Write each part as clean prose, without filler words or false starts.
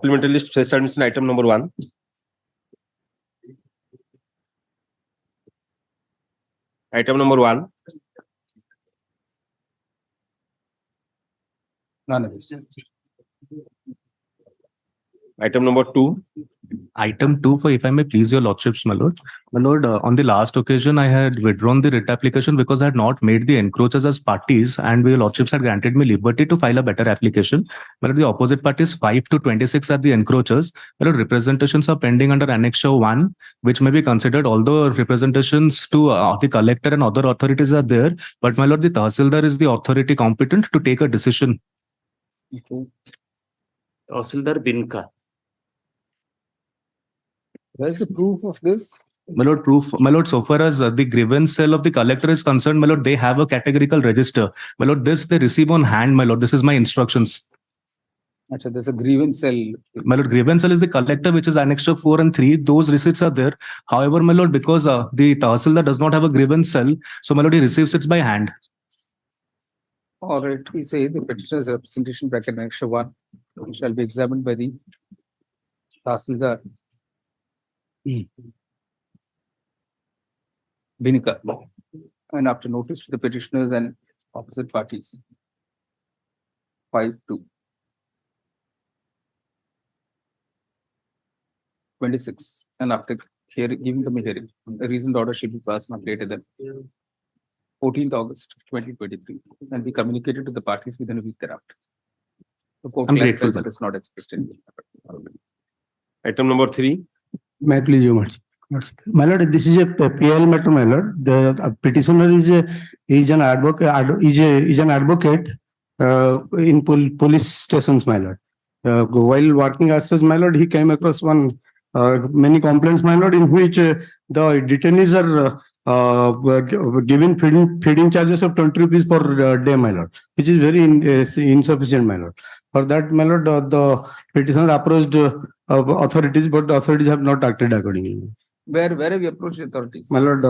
supplementary list fresh submission item number 1. Item number 1. None. Item number 2. Item 2, for if I may please your lordships, my lord. My lord, on the last occasion, I had withdrawn the writ application because I had not made the encroachers as parties, and your lordships had granted me liberty to file a better application. My lord, the opposite parties 5 to 26 are the encroachers. My lord, representations are pending under Annexure 1, which may be considered, although representations to the collector and other authorities are there. But my lord, the Tahsildar is the authority competent to take a decision. Okay. Tahsildar Binka. Where's the proof of this? My lord, so far as the grievance cell of the collector is concerned, my lord, they have a categorical register. My lord, this they receive on hand, my lord. This is my instructions. Actually, there's a grievance cell. My lord, grievance cell is the collector, which is Annexure 4 and 3. Those receipts are there. However, my lord, because the Tahsildar does not have a grievance cell, so my lord, he receives it by hand. All right, we say the petitioner's representation bracket Annexure 1 shall be examined by the Tahsildar Binika, and after notice to the petitioners and opposite parties. 5 to 26, and after hearing, giving them a hearing, the reasoned order should be passed not later than 14th August 2023 and be communicated to the parties within a week thereafter. The court I'm clarifies grateful, that it's not expressed in. Item number 3. May I please, Your Mercy? My lord, this is a PL matter, my lord. The petitioner is an advocate. Is an advocate in police stations, my lord. While working as such, my lord, he came across many complaints, my lord, in which the detainees are given feeding charges of 20 rupees per day, my lord, which is very insufficient, my lord. For that, my lord, the petitioner approached authorities, but the authorities have not acted accordingly. Where have you approached the authorities? My lord,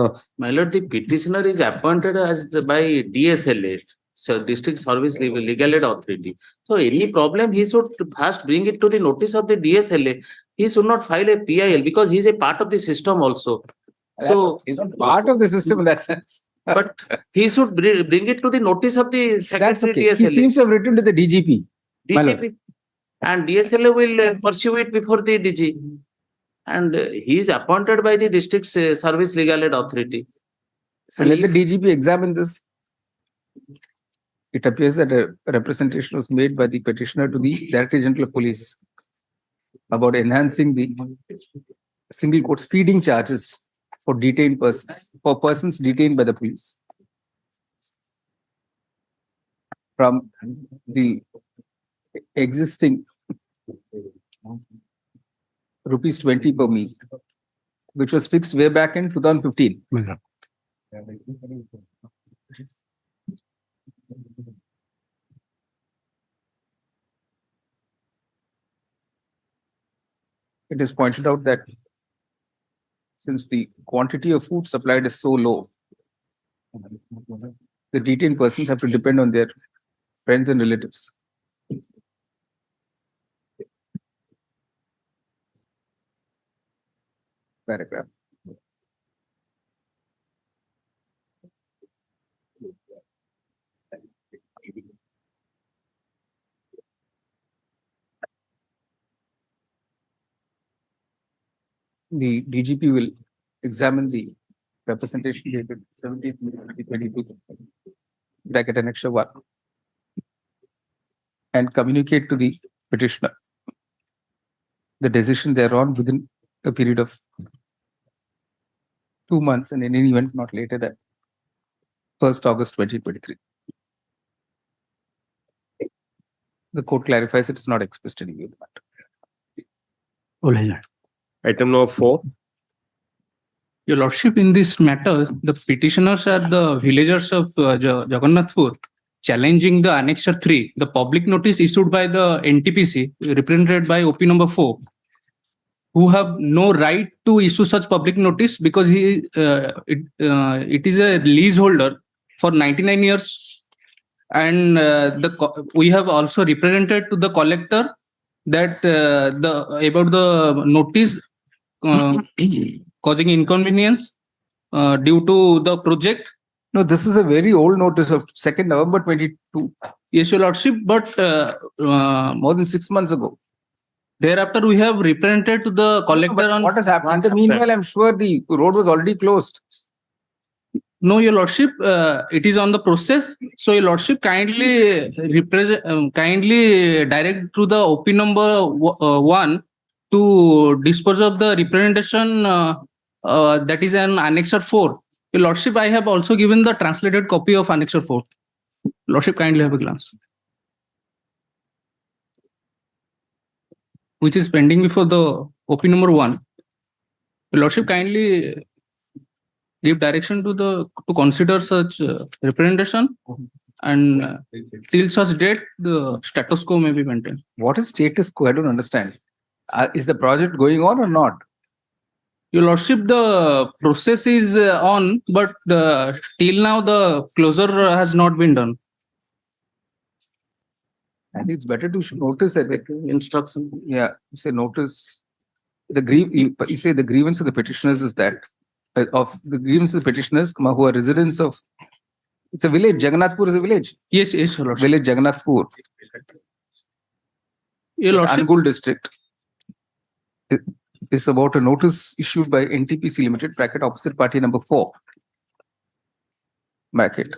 The petitioner is appointed as by DSLA, so District Service Legal Aid Authority. So any problem, he should first bring it to the notice of the DSLA. He should not file a PIL because he is a part of the system also. So he's not part of the system in that sense. but he should bring it to the notice of the That's Secretary okay. He DSLA. seems to have written to the DGP. DGP. And DSLA will pursue it before the DG. And he is appointed by the District Service Legal Aid Authority. So let the DGP examine this. It appears that a representation was made by the petitioner to the Director General of Police about enhancing the single court's feeding charges for detained persons, for persons detained by the police, from the existing rupees 20 per meal, which was fixed way back in 2015. my lord. It is pointed out that since the quantity of food supplied is so low, the detained persons have to depend on their friends and relatives. Paragraph. The DGP will examine the representation dated 17th May 2022, bracket Annexure 1, and communicate to the petitioner the decision thereon within a period of 2 months, and in any event not later than 1st August 2023. The court clarifies it is not expressed in any matter. Item number 4. Your Lordship, in this matter, the petitioners are the villagers of Jagannathpur challenging the Annexure 3, the public notice issued by the NTPC, represented by OP number 4, who have no right to issue such public notice because it is a leaseholder for 99 years. And we have also represented to the collector that about the notice causing inconvenience due to the project. No, this is a very old notice of 2nd November 22, Yes, your lordship, but more than 6 months ago. thereafter we have represented to the collector But on. what has happened? In the meanwhile, I'm sure the road was already closed. No, your lordship, it is on the process. So your lordship kindly kindly direct to the OP number 1 to dispose of the representation that is an annexure 4. Your lordship, I have also given the translated copy of annexure 4. Lordship, kindly have a glance. Which is pending before the OP number 1. Your lordship, kindly give direction to consider such representation, and till such date the status quo may be maintained. What is status quo? I don't understand. Is the project going on or not? Your lordship, the process is on, but till now the closure has not been done. I think it's better to notice, I think. Instruction. Yeah, you say notice. You say the grievance of the petitioners is that of the grievance of the petitioners who are residents of, it's a village. Jagannathpur is a village. Yes, yes, your lordship. Village Jagannathpur, Your lordship, Angul district. It's about a notice issued by NTPC Limited, bracket opposite party number 4, bracket,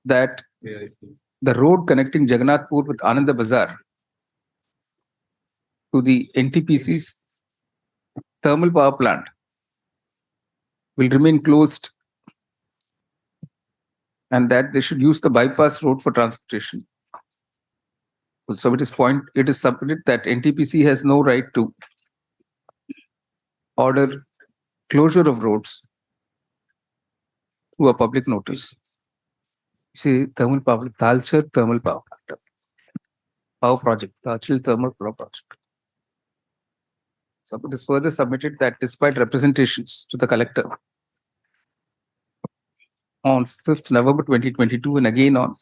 that the road connecting Jagannathpur with Ananda Bazar to the NTPC's thermal power plant will remain closed, and that they should use the bypass road for transportation. So it is submitted that NTPC has no right to order closure of roads through a public notice. See, thermal power, Talcher thermal power project, Talcher thermal power project. So it is further submitted that despite representations to the collector on 5th November 2022 and again on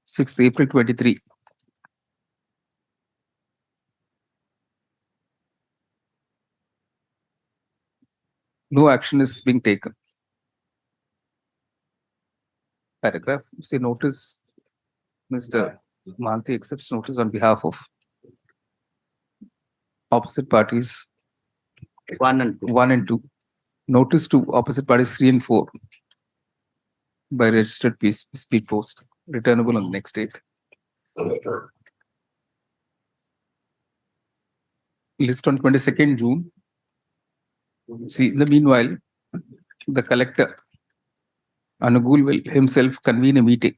6th April 23, no action is being taken. Paragraph, you say notice, Mr. Mahanti accepts notice on behalf of opposite parties 1 and 2. 1 and 2. Notice to opposite parties 3 and 4 by registered speed post, returnable on the next date. List on 22nd June. See, in the meanwhile, the collector Anugul will himself convene a meeting.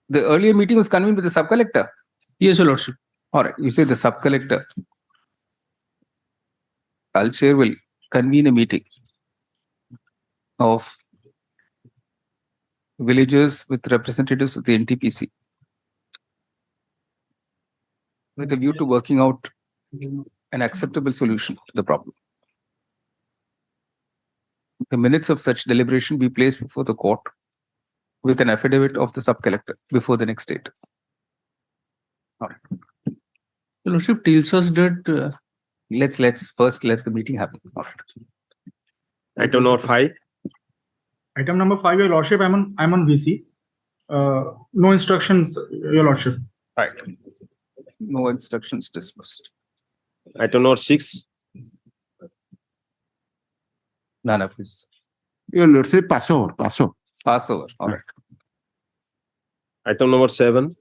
The earlier meeting was convened with the sub-collector. yes, your lordship. All right, you say the sub-collector Talcher will convene a meeting of villagers with representatives of the NTPC with a view to working out an acceptable solution to the problem. The minutes of such deliberation be placed before the court with an affidavit of the sub-collector before the next date. All right. Your lordship, till such date. Let's first let the meeting happen. All right. Item number 5. Item number 5, your lordship, I'm on VC. No instructions, your lordship. Right. No instructions dismissed. Item number 6. None of this. Your lordship, pass over. Pass over. All right. Item number 7.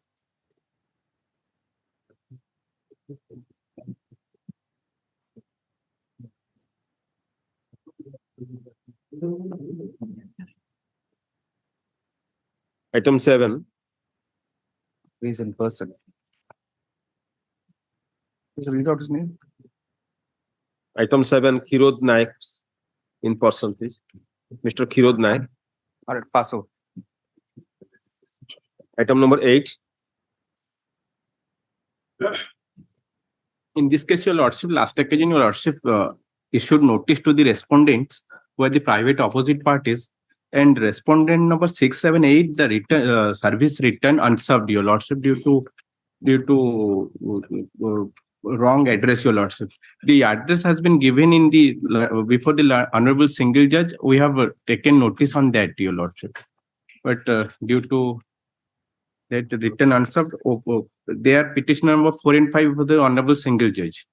Item 7. He's in person. Just read out his name. Item 7, Kirod Naik in person, please. Mr. Kirod Naik. All right, pass over. Item number 8. In this case, your lordship, last occasion, your lordship issued notice to the respondents who are the private opposite parties And respondent number 678, the return service return unserved, your lordship, due to wrong address, your lordship. The address has been given in the before the honorable single judge. We have taken notice on that, your lordship. But due to that return unserved, they are petition number 4 and 5 for the honorable single judge,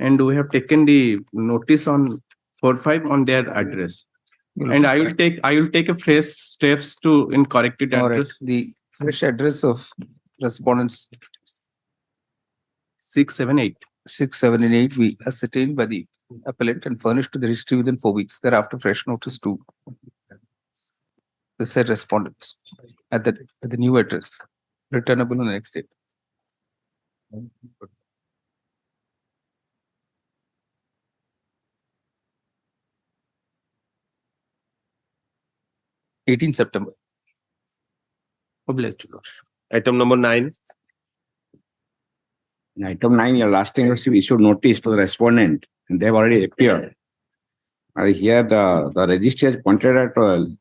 and we have taken the notice on 4-5 on their address. And I will take a fresh steps to in corrected All right, address. the fresh address of respondents 6, 7, 8. 6, 7, and 8 we ascertained by the appellant and furnished to the registry within 4 weeks. Thereafter, fresh notice to the said respondents at the new address, returnable on the next date. September 18. Item number 9. In item 9, your last time you issued notice to the respondent, and they have already appeared. Here, the registry has pointed at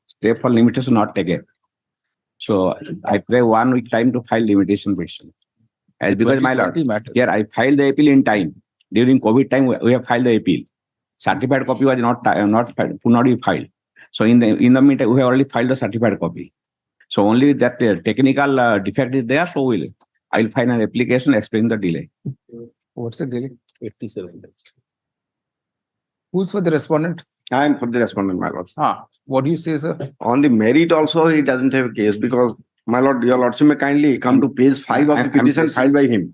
stay for limitation not taken. So I pray 1 week time to file limitation petition. As because my lord, 2020 matters. here I filed the appeal in time. During COVID time, we have filed the appeal. Certified copy was not filed, could not be filed. So in the meantime, we have already filed the certified copy. So only that technical defect is there. So I'll file an application explaining the delay. What's the delay? 87 days. Who's for the respondent? I am for the respondent, my lord. What do you say, sir? On the merit also, he doesn't have a case because, my lord, your lordship may kindly come to page 5 of the petition filed by him.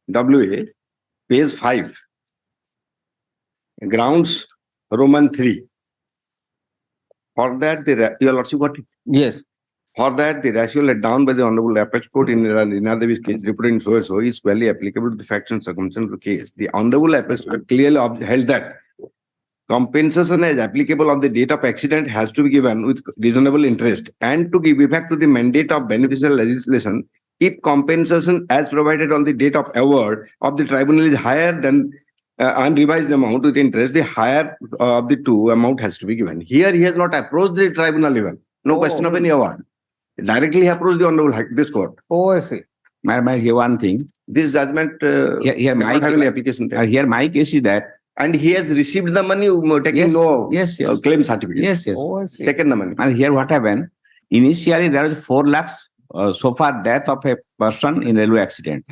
WA, page 5. Grounds, Roman 3. For that, your lordship got it. Yes. For that, the ratio laid down by the Honorable Apex Court in Rina Devi's case reported in so and so is clearly applicable to the facts and circumstances of the case. The Honorable Apex Court clearly held that compensation as applicable on the date of accident has to be given with reasonable interest and to give effect to the mandate of beneficial legislation if compensation as provided on the date of award of the tribunal is higher than unrevised amount with interest, the higher of the two amount has to be given. Here he has not approached the tribunal even. No question of any award. Directly approached the Honorable this court. Oh, I see. Madam, here one thing. This judgment Here may not have any application there. Here my case is that. And he has received the money, taking Yes. claim certificate. Yes. Oh, I see. Taken the money. And here what happened? Initially, there was 4 lakhs so far death of a person in railway accident.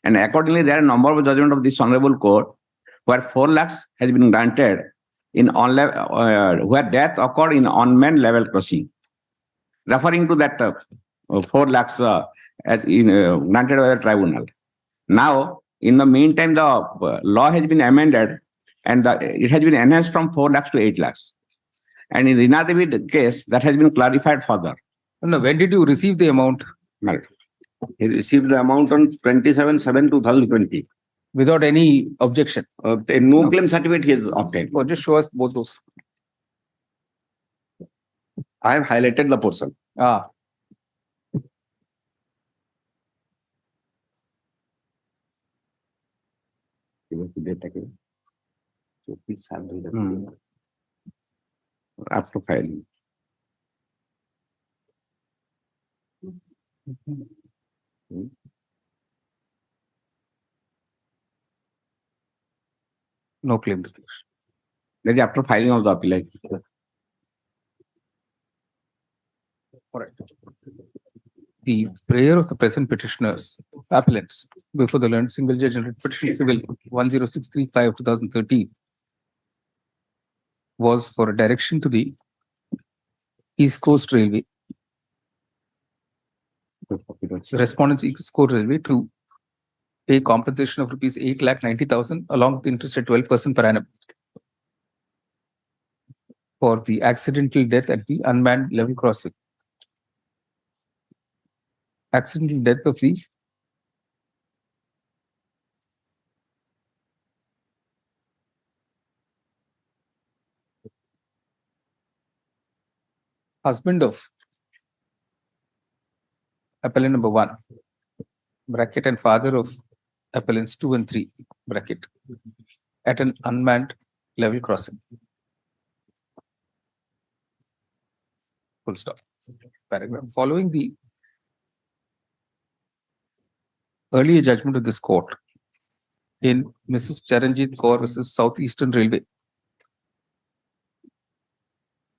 And accordingly, there are a number of judgment of this honorable court where 4 lakhs has been granted in where death occurred in unmanned level crossing. Referring to that 4 lakhs as granted by the tribunal. Now, in the meantime, the law has been amended and it has been enhanced from 4 lakhs to 8 lakhs. And in the Rina Devi case, that has been clarified further. No, when did you receive the amount? He received the amount on 27/7/2020. Without any objection? No claim certificate he has obtained. Or just show us both those. I have highlighted the portion. After filing. No claim declaration. That is after filing of the appeal. All right. The prayer of the present petitioners, appellants, before the learned single judge and petition civil 10635/2013 was for a direction to the East Coast Railway, respondents East Coast Railway to pay compensation of rupees 8,90,000 along with interest at 12% per annum for the accidental death at the unmanned level crossing. Accidental death of the husband of appellant number 1, bracket, and father of appellants 2 and 3, bracket, at an unmanned level crossing. Full stop. Paragraph. Following the earlier judgment of this court in Mrs. Charanjit Kaur versus Southeastern Railway.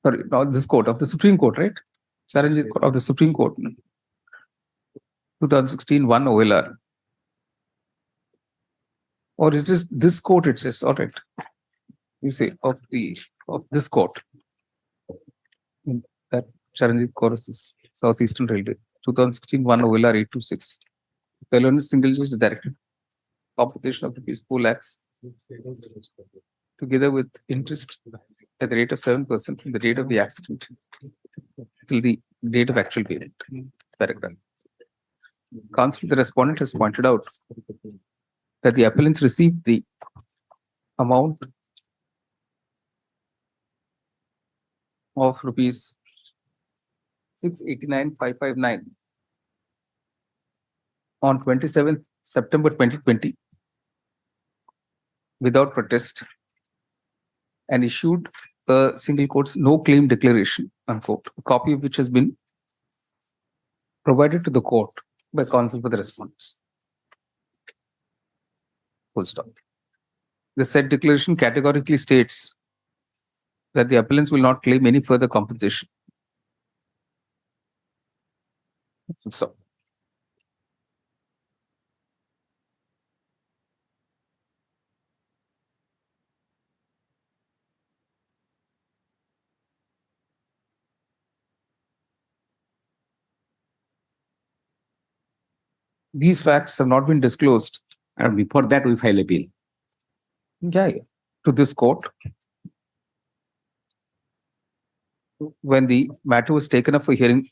Sorry, not this court, of the Supreme Court, right? Charanjit Kaur of the Supreme Court. 2016 1 OLR. Or is this court it says, all right. You say of this court. That Charanjit Kaur versus Southeastern Railway. 2016 1 OLR 826. Felony single judge is directed compensation of rupees 4 lakhs together with interest at the rate of 7% from the date of the accident till the date of actual payment. Paragraph. Counsel, the respondent has pointed out that the appellants received the amount of rupees 689,559 on 27th September 2020 without protest and issued a single quotes no claim declaration, unquote, a copy of which has been provided to the court by counsel for the respondents. Full stop. The said declaration categorically states that the appellants will not claim any further compensation. Full stop. These facts have not been disclosed. And before that, we file appeal. Yeah, to this court. When the matter was taken up for hearing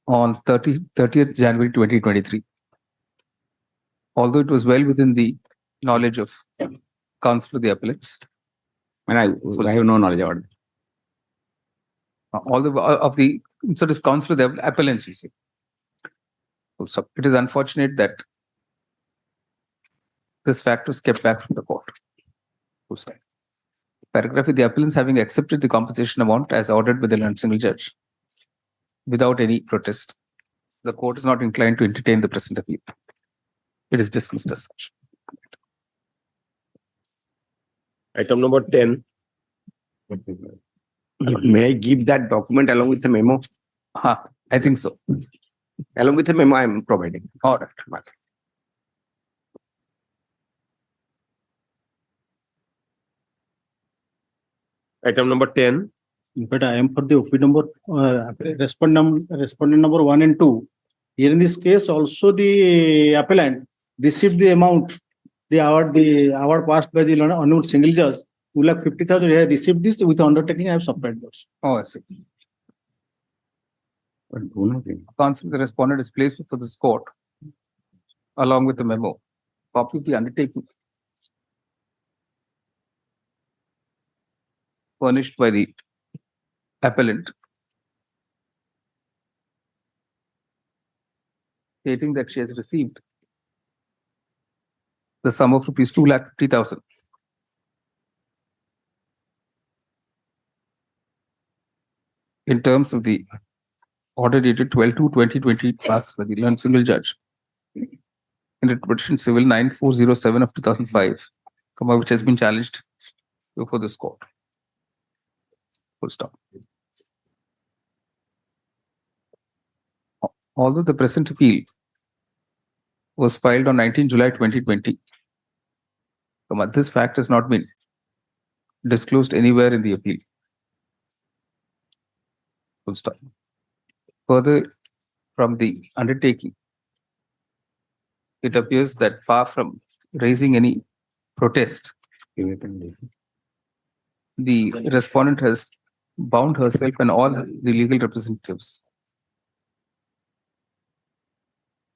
on 30th January 2023. Although it was well within the knowledge of counsel of the appellants. And I have no knowledge about it. All of the sort of counsel of the appellants, you see. So it is unfortunate that this fact was kept back from the court. Paragraph with the appellants having accepted the compensation amount as ordered by the learned single judge without any protest. The court is not inclined to entertain the present appeal. It is dismissed as such. Item number 10. May I give that document along with the memo? I think so. Along with the memo, I am providing. All right. Item number 10. But I am for the OP number, respondent number 1 and 2. Here in this case, also the appellant received the amount, the award passed by the honorable single judge, 2,50,000. He has received this with undertaking. I have supplied those. Oh, I see. Counsel, the respondent is placed before this court along with the memo. Copy of the undertaking furnished by the appellant stating that she has received the sum of rupees 2,50,000 in terms of the order dated 12/2/2020 passed by the learned single judge in reproduction civil 9407 of 2005, which has been challenged before this court. Full stop. Although the present appeal was filed on 19 July 2020, this fact has not been disclosed anywhere in the appeal. Full stop. Further, from the undertaking, it appears that far from raising any protest, the respondent has bound herself and all the legal representatives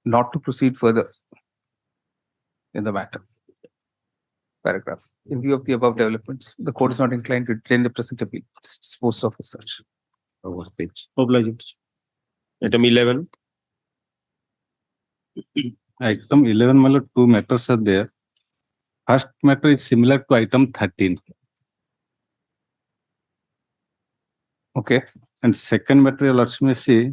not to proceed further in the matter. Paragraph. In view of the above developments, the court is not inclined to entertain the present appeal. It's disposed of as such. Obliged. Item 11. Item 11, my lord, two matters are there. First matter is similar to item 13. Okay, And second matter, your lordship may see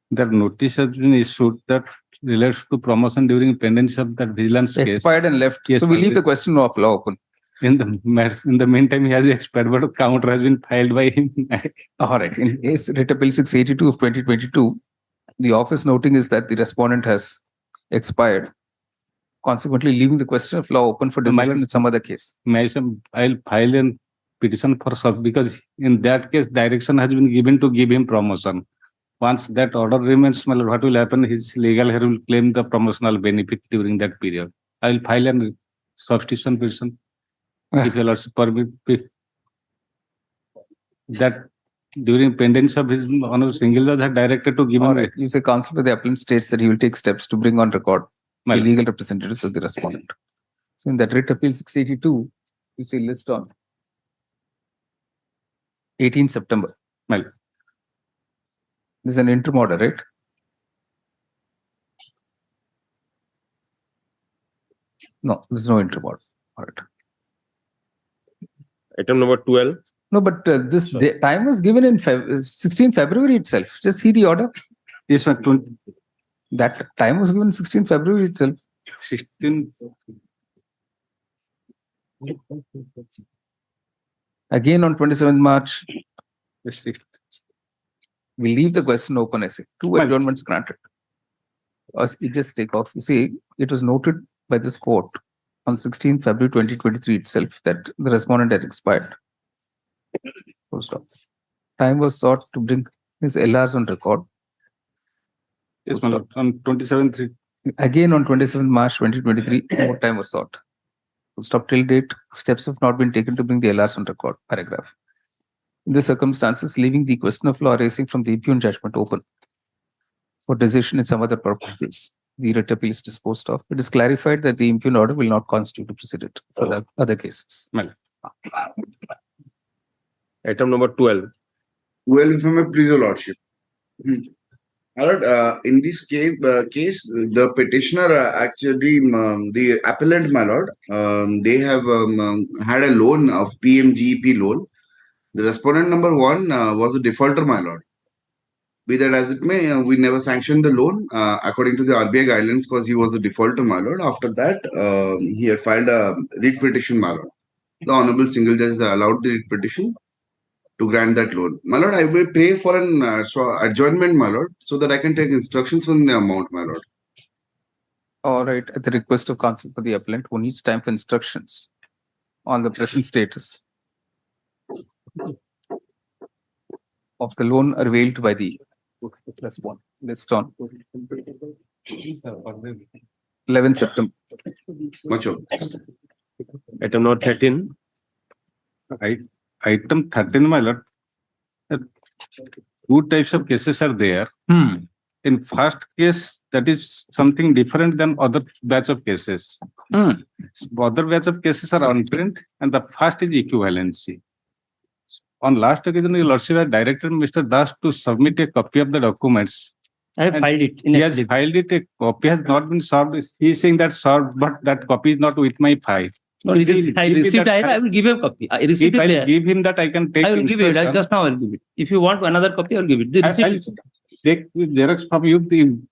that notice has been issued that relates to promotion during pendency of that vigilance case. expired and left. Yes, So we but leave the question of law open. In the meantime, he has expired, but a counter has been filed by him. All right. In case writ appeal 682 of 2022, the office noting is that the respondent has expired, consequently leaving the question of law open for decision in some other case. I'll file a petition for sub because in that case, direction has been given to give him promotion. Once that order remains, my lord, what will happen? His legal heir will claim the promotional benefit during that period. I will file a substitution petition. If your lordship permit that during pendency of his honorable single judge had directed to give All him. right. You say counsel for the appellant states that he will take steps to bring on record the Well. legal representatives of the respondent. So in that writ appeal 682, you see list on 18 September. Well. This is an interim order, right? No, there is no interim order. All right. Item number 12. No, but this time was given in 16 February itself. Just see the order. Yes, sir. That time was given 16 February itself. 16. Again on 27th March. We leave the question open, I say. 2 adjournments granted. You just take off. You see, it was noted by this court on 16 February 2023 itself that the respondent had expired. Full stop. Time was sought to bring his LRs on record. Yes, my lord. On 27th. Again on 27 March 2023, more time was sought. Full stop till date. Steps have not been taken to bring the LRs on record. Paragraph. In the circumstances, leaving the question of law arising from the impugn judgment open for decision in some other purpose, the writ appeal is disposed of. It is clarified that the impugn order will not constitute a precedent for the other cases. Well. Item number 12. Well, if I may please your lordship. Alright, in this case, the petitioner actually, the appellant, my lord, they have had a loan of PMGEP loan. The respondent number 1 was a defaulter, my lord. Be that as it may, we never sanctioned the loan according to the RBI guidelines because he was a defaulter, my lord. After that, he had filed a writ petition, my lord. The honorable single judge allowed the writ petition to grant that loan. My lord, I will pray for an adjournment, my lord, so that I can take instructions on the amount, my lord. All right, at the request of counsel for the appellant who needs time for instructions on the present status of the loan availed by the respondent. List on 11 September. Much of Item number 13. Item 13, my lord. 2 types of cases are there. In first case, that is something different than other batch of cases. Other batch of cases are unprint, and the first is equivalency. On last occasion, your lordship had directed Mr. Das to submit a copy of the documents. I have filed it. He has filed it. A copy has not been served. He is saying that served, but that copy is not with my file. No, it is, I received. I will give you a copy. I received If it I there. give him that, I can take. I will give it. Just now I will give it. If you want another copy, I will give it. The receipt. I'll take Xerox from you.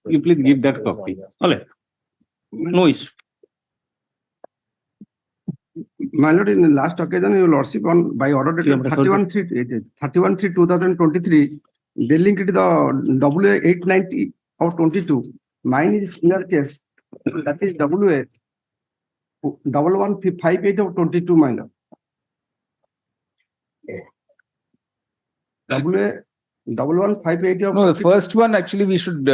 You please give that copy. All right. No issue. My lord, in the last occasion, your lordship on by order dated 31/3/2023, they linked the WA 890 of 22. Mine is similar case. That is WA 1158 of 22, my lord. WA 1158 of. No, the first one actually we should.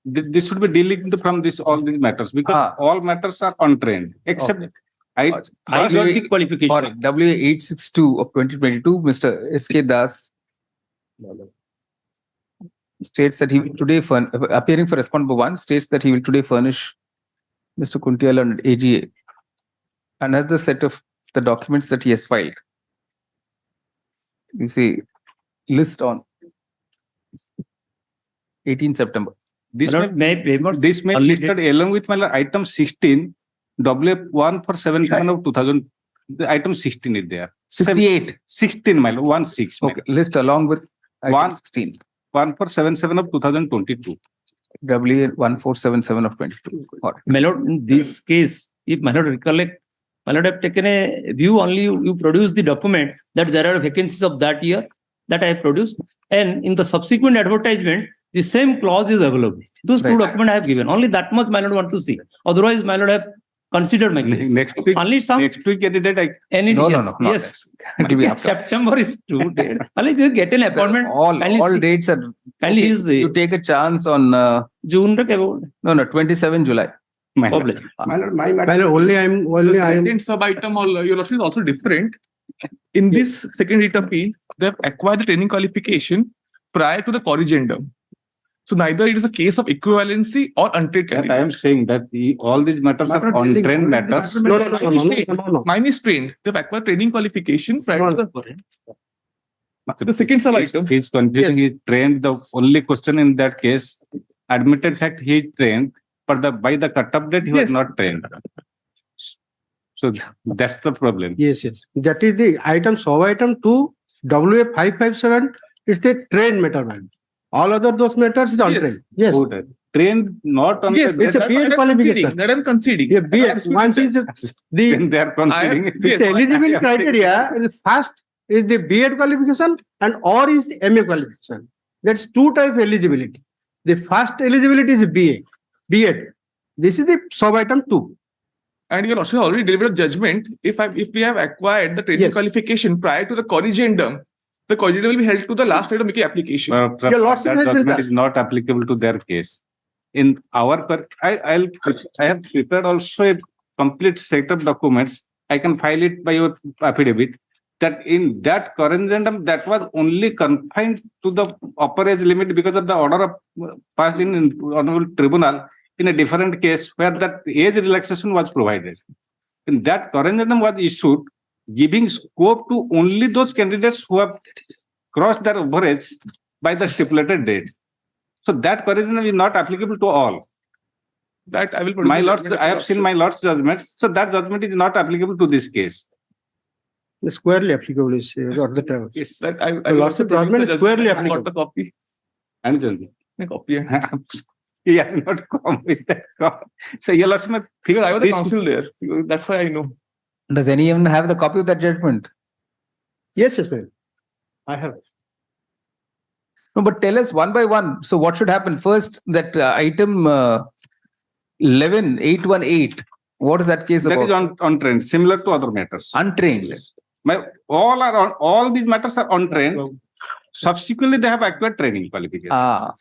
This should be dealing from all these matters because all matters are untrained except qualification. WA 862 of 2022, Mr. S.K. Das states that he will today appearing for respondent 1 states that he will today furnish Mr. Kuntiala and AGA another set of the documents that he has filed. You see, list on 18 September. This may listed along with my item 16 W1 for 7 of 2000 The item 16 is there. 68. 16, my lord, 16. my Okay, list along with item One- 16. 1477 of 2022. WA 1477 of 22. All right. My lord, in this case, if my lord recollect, my lord have taken a view only, you produce the document that there are vacancies of that year that I have produced. And in the subsequent advertisement, the same clause is available. Those two Right. documents I have given. Only that much my lord want to see. Otherwise, my lord have considered my case. Next week, Only some, next week, candidate, any, No, yes, not yes. next week. It will be after. September is true date. Only just get an appointment. All Kindly see- dates are. kindly Okay, is, you take a chance on June tak about. no 27 July. my lord. Problem. My lord, only The second sub item or your lordship is also different. In this second writ appeal, they have acquired the training qualification prior to the corrigendum. So neither it is a case of equivalency or untrained That I candidate. am saying that all these matters are untrained matters. Mine is trained. They've acquired training qualification prior to the. So the second sub item. He's confusing, he's trained, the only question in that case, admitted fact, he is trained, but by the cut-off date, he was Yes. not trained. So that's the problem. Yes, yes. That is the item, sub item 2, WA 557, it's a trained matter, man. All other those matters is untrained. Yes. Good. Trained not on Yes, the. it's a that BA I am qualification. conceding. That I am conceding. Yeah, I am BA, disputing once that. is the, Then they are conceding. it's eligibility criteria, is first is the BA qualification and or is the MA qualification. That's two type eligibility. The first eligibility is BA. This is the sub item 2. And your lordship already delivered a judgment. If we have acquired the training Yes. qualification prior to the corrigendum, the corrigendum will be held to the last date of making application. Your lordship That has been judgment passed. is not applicable to their case. In our, I have prepared also a complete set of documents. I can file it by your affidavit. That in that corrigendum, that was only confined to the upper age limit because of the order of passed in honorable tribunal in a different case where that age relaxation was provided. In that corrigendum was issued, giving scope to only those candidates who have crossed their overage by the stipulated date. So that corrigendum is not applicable to all. That I will produce My the lords, judgment of I your have seen lordship. my lord's judgment. So that judgment is not applicable to this case. The squarely applicable is got the term. Yes. That I The will lordship also produce judgment the is squarely judgment. I got applicable. the copy. And judgment. The copy. He has not come with that copy. So your lordship, Because I was the this- counsel there. That's why I know. Does anyone have the copy of that judgment? Yes, yes, ma'am. I have. No, but tell us one by one. So what should happen? First, that item 11818. What is that case that about? is untrained, similar to other matters. Untrained. All these matters are untrained. Subsequently, they have acquired training qualification. Ah,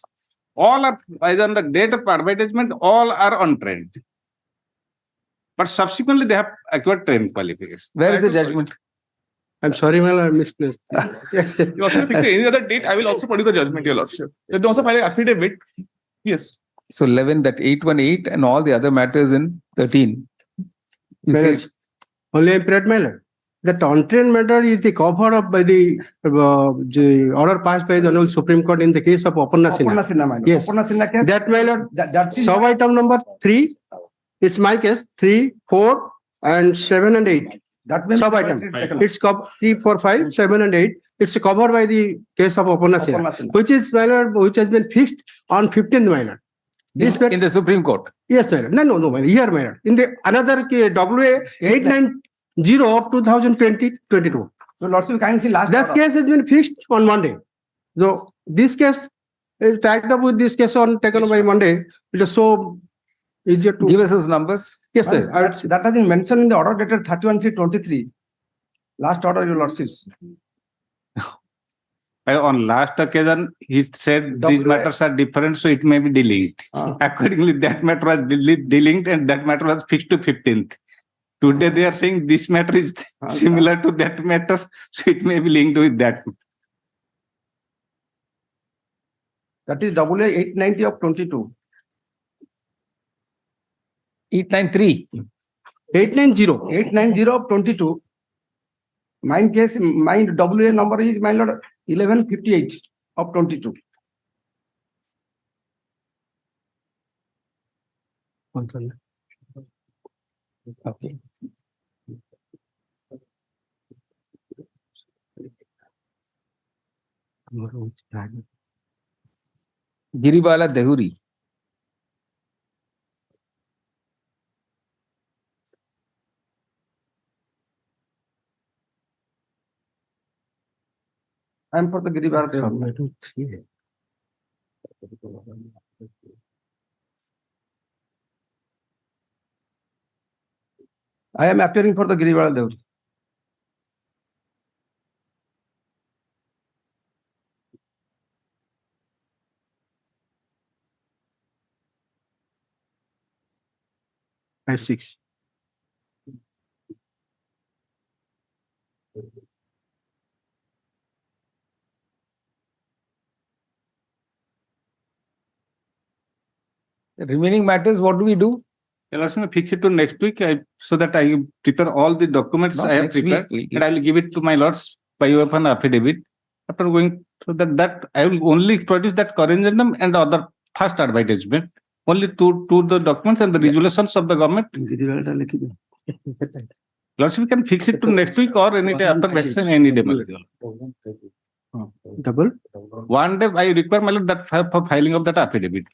All are, as on the date of advertisement, all are untrained. But subsequently, they have acquired training qualification. where is the judgment? I'm sorry, ma'am, I misplaced. Yes, sir. You also fix any other date. I will also produce the judgment, your lordship. You also file an affidavit. Yes. So 11, that 818 and all the other matters in 13. You say, Well, only I prayed, my lord. That untrained matter is the covered up by the order passed by the Honorable Supreme Court in the case of Aparna Sinha. Yes. That, my lord, sub item number 3, it's my case, 3, 4, and 7 and 8. Sub item. It's 3, 4, 5, 7, and 8. It's covered by the case of Aparna Sinha, which is, my lord, which has been fixed on 15th, my lord. This in the Supreme Court. Yes, my lord. No, my lord. Here, my lord. In the another WA 890 of 2022. So lordship, can you see last? That case has been fixed on Monday. So this case is tied up with this case on taken by Monday. It is so easier to Give us those numbers. Yes, sir. That has been mentioned in the order dated 31/3/23. Last order, your lordship. On last occasion, he said these matters are different, so it may be delinked. Accordingly, that matter was delinked and that matter was fixed to 15th. Today, they are saying this matter is similar to that matter, so it may be linked with that. That is WA 890 of 22. 893. 890. 890 of 22. Mine case, mine WA number is, my lord, 1158 of 22. Okay. Giribala Dehuri. I am for the Giribala Dehuri. I am appearing for the Giribala Dehuri. Six. Remaining matters, what do we do? Your Lordship, fix it to next week so that I prepare all the documents Not I have next week, prepared we'll and I will give it to my lords by way of an affidavit. After going to that I will only produce that corrigendum and other first advertisement only to the documents and the resolutions of the government. Lordship, we can fix it to next week or any day after vaccine, any day. Double? One day I require my lord that for filing of that affidavit.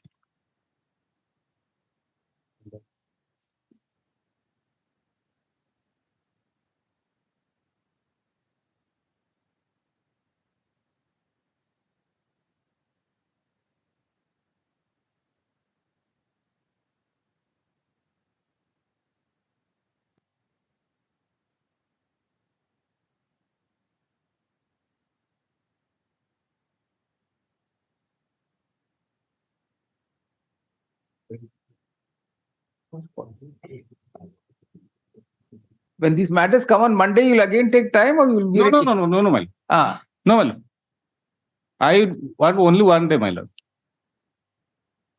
When these matters come on Monday, you'll again take time or you'll be No, ready? no, my lord. Ah, No, my lord. I want only one day, my lord.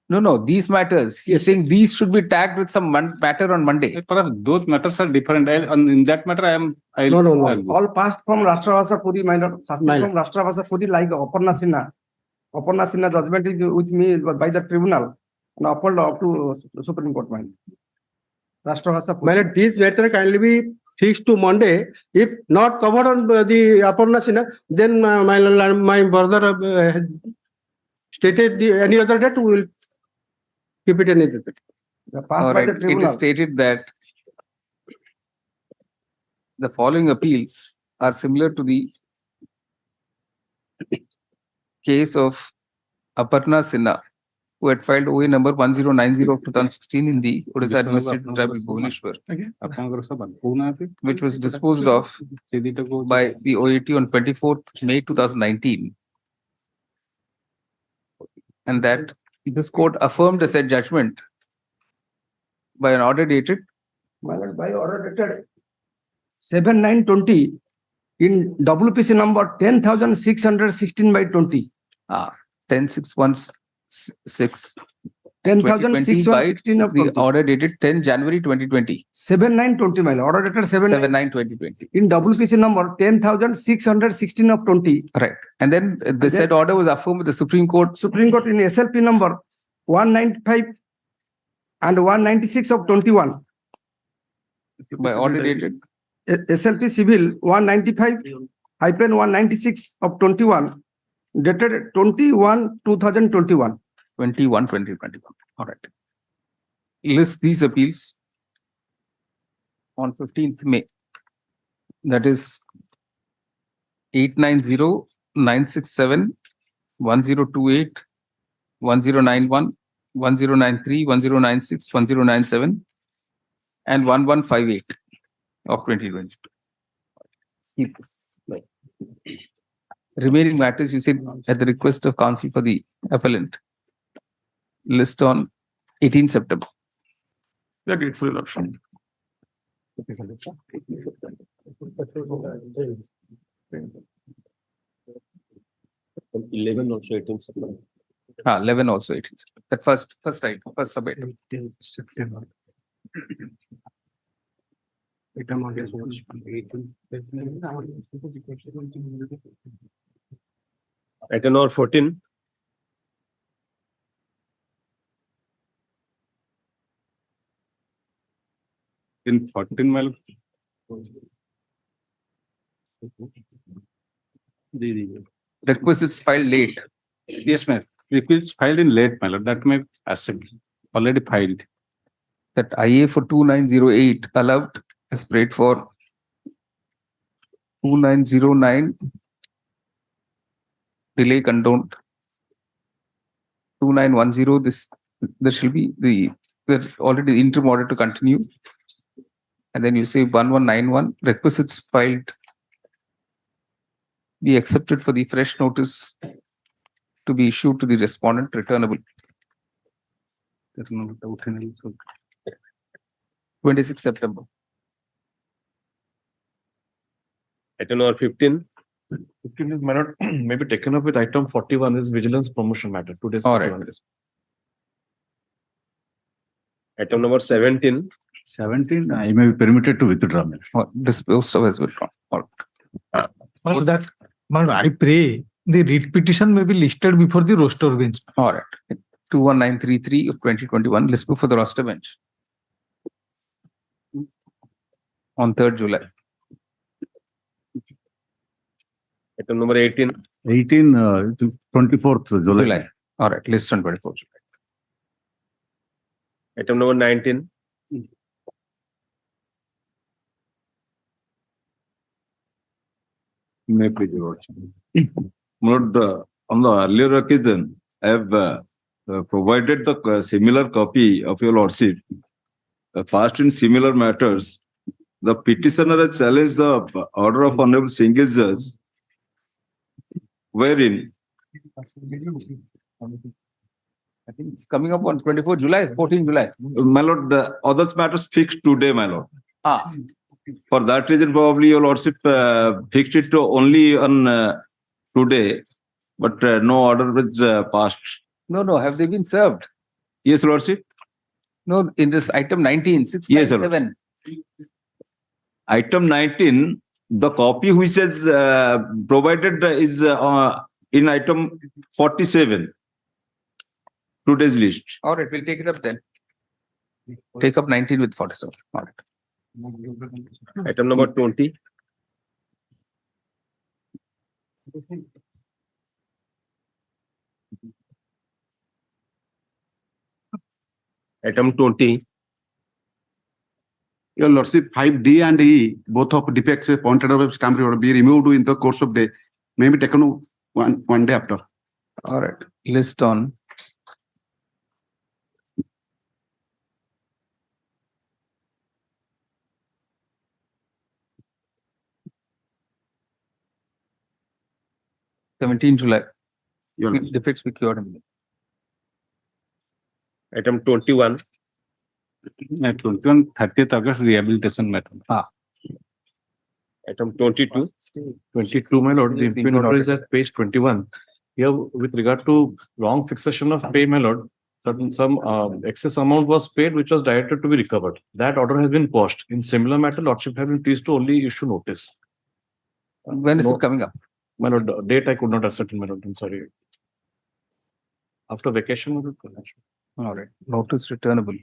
no. These matters. He's saying these should be tagged with some matter on Monday. Perhaps those matters are different. In that matter, I'll go. All passed from Rashtrabhasa Puri, my lord. Suspended from Rashtrabhasa Puri, like Aparna Sinha. Aparna Sinha judgment is with me by the tribunal and upheld up to Supreme Court, my lord. Rashtrabhasa Puri. My lord, these matter kindly be fixed to Monday. If not covered on the Aparna Sinha, then my brother has stated any other date, we will keep it any other date. All right. It is stated that the following appeals are similar to the case of Aparna Sinha, who had filed OA number 1090 of 2016 in the Odisha Administrative Tribunal, Bhubaneswar, which was disposed of by the OAT on 24th May 2019. And that this court affirmed the said judgment by an order dated My lord, by order dated 7/9/20 in WPC number 10,616 by 20. 10616 10,616 of the 20. order dated 10 January 2020. 7/9/20, my lord. Order dated 7/9/2020. in WPC number 10,616 of 20. Right. And then the said order was affirmed with the Supreme Court. Supreme Court in SLP number 195 and 196 of 21. By order dated SLP Civil 195-196 of 21, dated 21/2021. 21/2021. All right. List these appeals on 15th May. That is 890, 967, 1028, 1091, 1093, 1096, 1097, and 1158 of 2022. Skip this. Remaining matters, you said at the request of counsel for the appellant, list on 18 September. We are grateful, Your Lordship. 11 also 18 September. 11 also 18 September. That first item, first sub-item. September. Item number 14. In 14, my lord. Requisites filed late. Yes, ma'am. Requisites filed in late, my lord. That may accept. Already filed. That IA for 2908 allowed as prayed for 2909 delay condoned. 2910 this there shall be the already interim order to continue. And then you say 1191 requisites filed be accepted for the fresh notice to be issued to the respondent returnable. There's no doubt in it. 26 September. Item number 15. 15 is matter may be taken up with item 41 is vigilance promotion matter. 2 days. All right. Item number 17. 17, I may be permitted to withdraw. Disposed of as withdrawn. All right. For that, I pray the writ petition may be listed before the roster bench. All right. 21933 of 2021 list before the roster bench on 3rd July. Item number 18. 18, 24th July. July. All right. List on 24th July. Item number 19. May please, Your Lordship. Lord, on the earlier occasion, I have provided the similar copy of Your Lordship. First, in similar matters, the petitioner has challenged the order of Honorable Single Judge, wherein I think it's coming up on 24 July, 14 July. my lord, the other matters fixed today, my lord. Ah, For that reason, probably Your Lordship fixed it to only on today, but no order was passed. no. Have they been served? Yes, Lordship. No, in this item 19, Yes, sir. 697. Item 19, the copy which is provided is in item 47. Today's list. All right, we'll take it up then. Take up 19 with 47. All right. Item number 20. Item 20. Your Lordship, 5D and E, both of defects pointed out of stamp will be removed in the course of day. May be taken one day after. All right. List on. July. Defects be cured immediately. Item 21. 21, 30th August rehabilitation matter. Item 22. 22, my lord, the impugn order is at page 21. Here, with regard to wrong fixation of pay, my lord, some excess amount was paid, which was directed to be recovered. That order has been quashed. In similar matter, lordship have been pleased to only issue notice. When is it coming up? My lord, date I could not ascertain, my lord. I'm sorry. After vacation, my lord. All right. Notice returnable.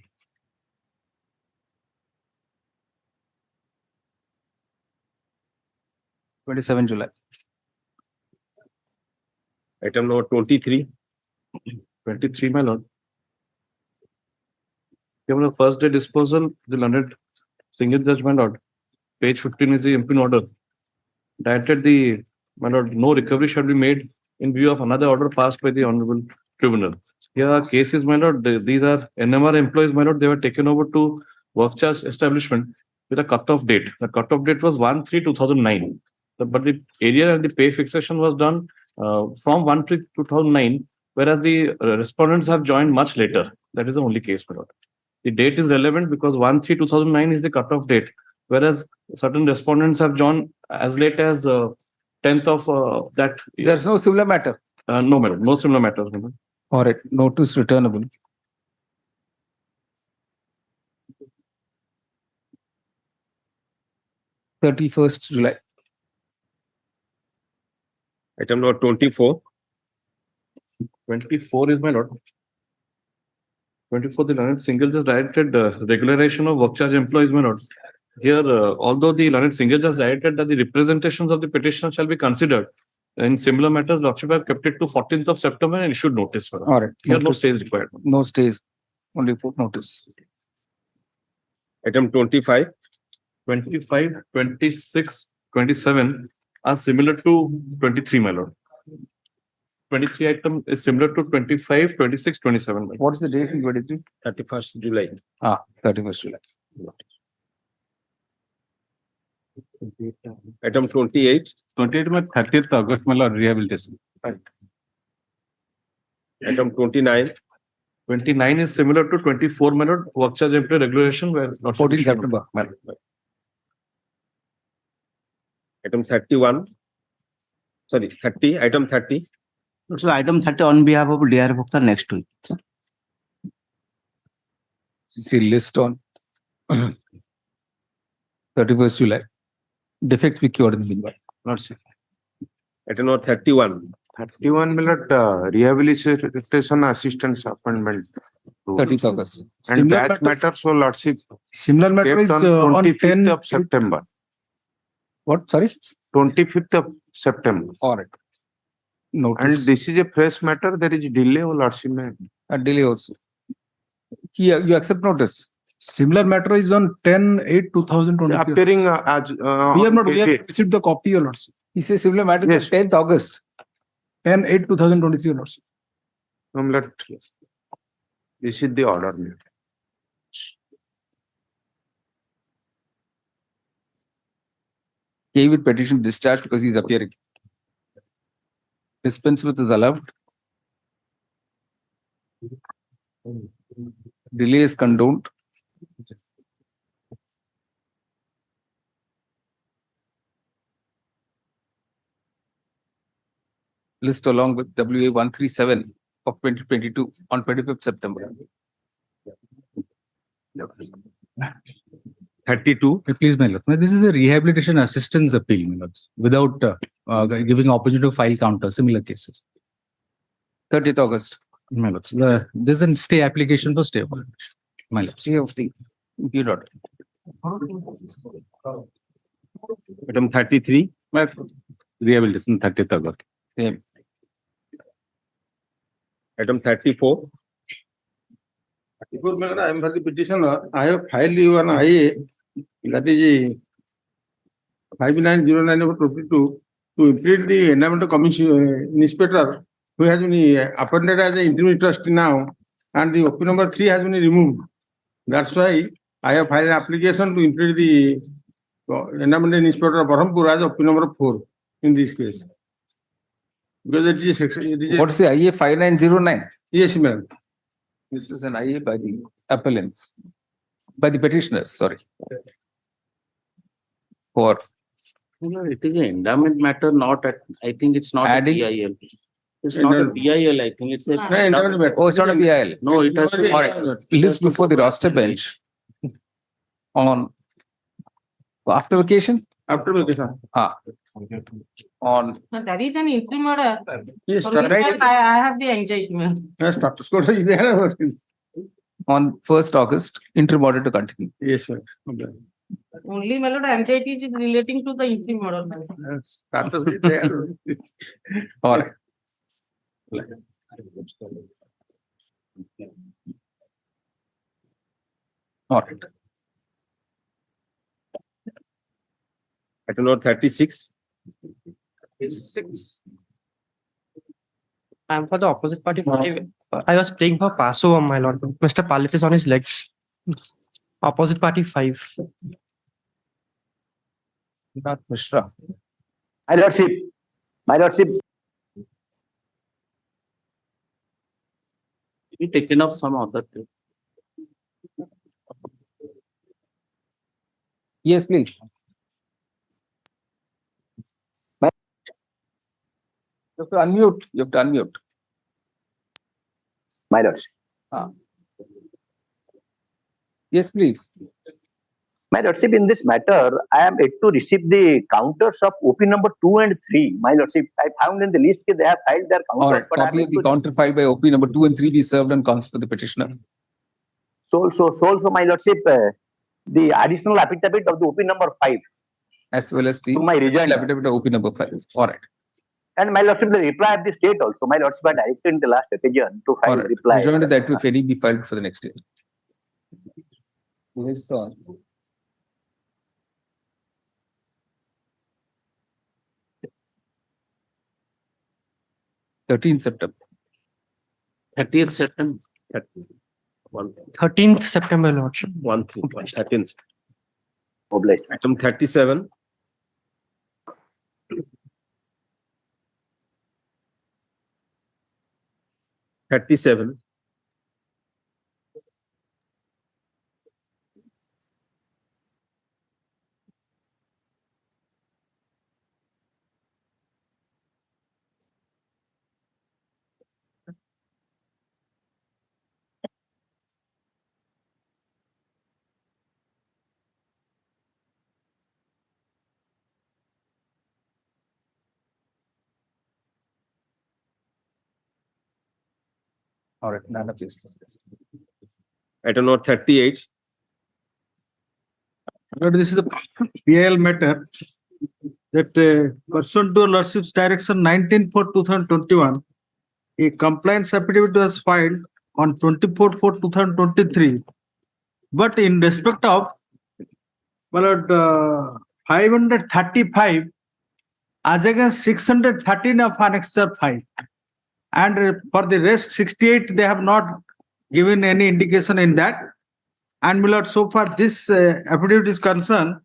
July. Item number 23. 23, my lord. Given the first day disposal, the learned single judgment order. Page 15 is the impugn order. Directed the, my lord, no recovery shall be made in view of another order passed by the Honorable Tribunal. Here, cases, my lord, these are NMR employees, my lord, they were taken over to work charge establishment with a cut-off date. The cut-off date was 1/3/2009. But the area and the pay fixation was done from 1/3/2009, whereas the respondents have joined much later. That is the only case, my lord. The date is relevant because 1/3/2009 is the cut-off date, whereas certain respondents have joined as late as 10th of that. There's no similar matter. No, madam. No similar matter. Madam. All right. Notice returnable. July. Item number 24. 24 is my lord. 24, the learned single just directed regularization of work charge employees, my lord. Here, although the learned single just directed that the representations of the petitioner shall be considered, In similar matters, Lordship have kept it to 14th of September and issued notice for it. All right. Here, no Notice. stay is required. No stays, only put notice. Item 25. 25, 26, 27 are similar to 23, my lord. 23 item is similar to 25, 26, 27. my lord. What is the date in 23? 31st July. 31st July. Item 28. 28 में 30th August my lord rehabilitation. Right. Item 29. 29 is similar to 24, my lord. Work charge employee regulation where. 14th September. My lord. Item 31. Sorry, 30. Item 30. So item 30 on behalf of DR Bhokta next week. See list on 31st July. Defects be cured in the meanwhile. Not sir. Item number 31. 31 millet rehabilitation assistance appointment. 30th August. And batch matter, so lordship. Similar matter kept is on on 25th 10 of September. What? Sorry? 25th of September. All right. And Notice. this is a fresh matter, there is delay or lordship. A delay also. You accept notice. Similar matter is on 10/8/2020. Appearing as. We have received the copy, your lordship. He says similar matter Yes. is 10th August. 10/8/2023, your lordship. This is the order. Gave with petition discharge because he is appearing. Dispense with is allowed. Delay is condoned. List along with WA 137 of 2022 on 25th September. 32. Please, my lord. Now, this is a rehabilitation assistance appeal, my lord, without giving opportunity to file counter similar cases. 30th August. My lord, this is a stay application for stay of violation. My lord. Stay of the impute order. Item 33. Rehabilitation 30th August. Same. Item 34. I am for the petitioner. I have filed you an IA, that is 5909/22, to implement the environmental commission inspector who has been appointed as an interim trustee now, and the OP number 3 has been removed. That's why I have filed an application to implement the environmental inspector of Berhampur as OP number 4 in this case. Because it is a, What is the IA 5909? Yes, ma'am. This is an IA by the appellants, by the petitioners, sorry. For No, it is an endowment matter, not at, I think it's not Adding- a BIL. It's not a BIL, I think it's a. endowment matter. Oh, it's not a BIL. No, it has to. All right. List before the roster bench on after vacation? After vacation. On No, there is an interim order. Yes, For which correct. I have the anxiety, ma'am. Status code is there. on 1st August, interim order to continue. Yes, sir. Okay. Only my lord, anxiety is relating to the interim order. ma'am. Status is there. All right. All right. Item number 36. 6. I'm for the opposite party. I was playing for Paso, my lord. Mr. Palit is on his legs. Opposite party 5. Not Mishra. My lordship, my lordship, Be taken up some other. Yes, please. You have to unmute. You have to unmute. my lordship. Yes, please. My lordship, in this matter, I am yet to receive the counters of OP number 2 and 3. My lordship, I found in the list that they have filed their counters. All right. but I am Copy yet of the to- counter filed by OP number 2 and 3 be served on counsel for the petitioner. So, my lordship, the additional affidavit of the OP number 5. As well as the To my rejoinder. affidavit of OP number 5. All right. And my lordship, the reply of the state also, my lordship had directed in the last occasion to file Alright, reply. rejoinder that if any be filed for the next day. List on. September. 30th September. 13th September, Lordship. 13th. Obliged. Item 37. All right, none of this discussed. Item number 38. Lord, this is the PIL matter that pursuant to your lordship's direction 19/4/2021, a compliance affidavit was filed on 24/4/2023. But in respect of, my lord, 535 as against 613 of annexure 5. And for the rest 68, they have not given any indication in that. And my lord, so far this affidavit is concerned,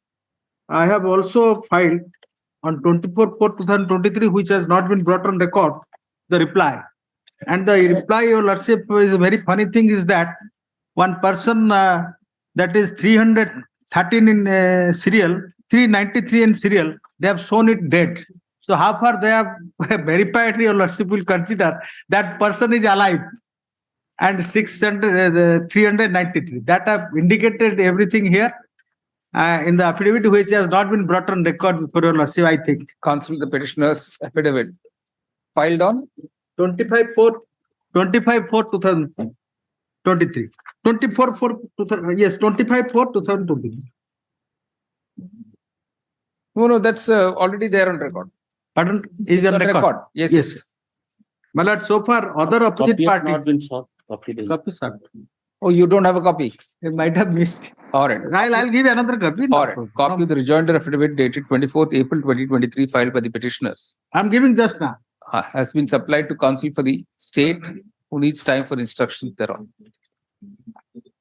I have also filed on 24/4/2023, which has not been brought on record, the reply. And the reply, your lordship, is a very funny thing is that one person that is 313 in serial, 393 in serial, they have shown it dead. So how far they have verified, your lordship will consider that person is alive. And 393. That have indicated everything here in the affidavit, which has not been brought on record for your lordship, I think. Counsel, the petitioner's affidavit filed on 25/4/2023. 24/4/2023. Yes, 25/4/2023. No, that's already there on record. Pardon? Is on record. Yes. Yes. My lord, so far other opposite Copy has party. not been sought. Copy is- Copy, sir. Oh, you don't have a copy? They might have missed. All right. I'll give another copy. All right. Copy of the rejoinder affidavit dated 24th April 2023 filed by the petitioners I'm giving just now. has been supplied to counsel for the state who needs time for instructions thereon.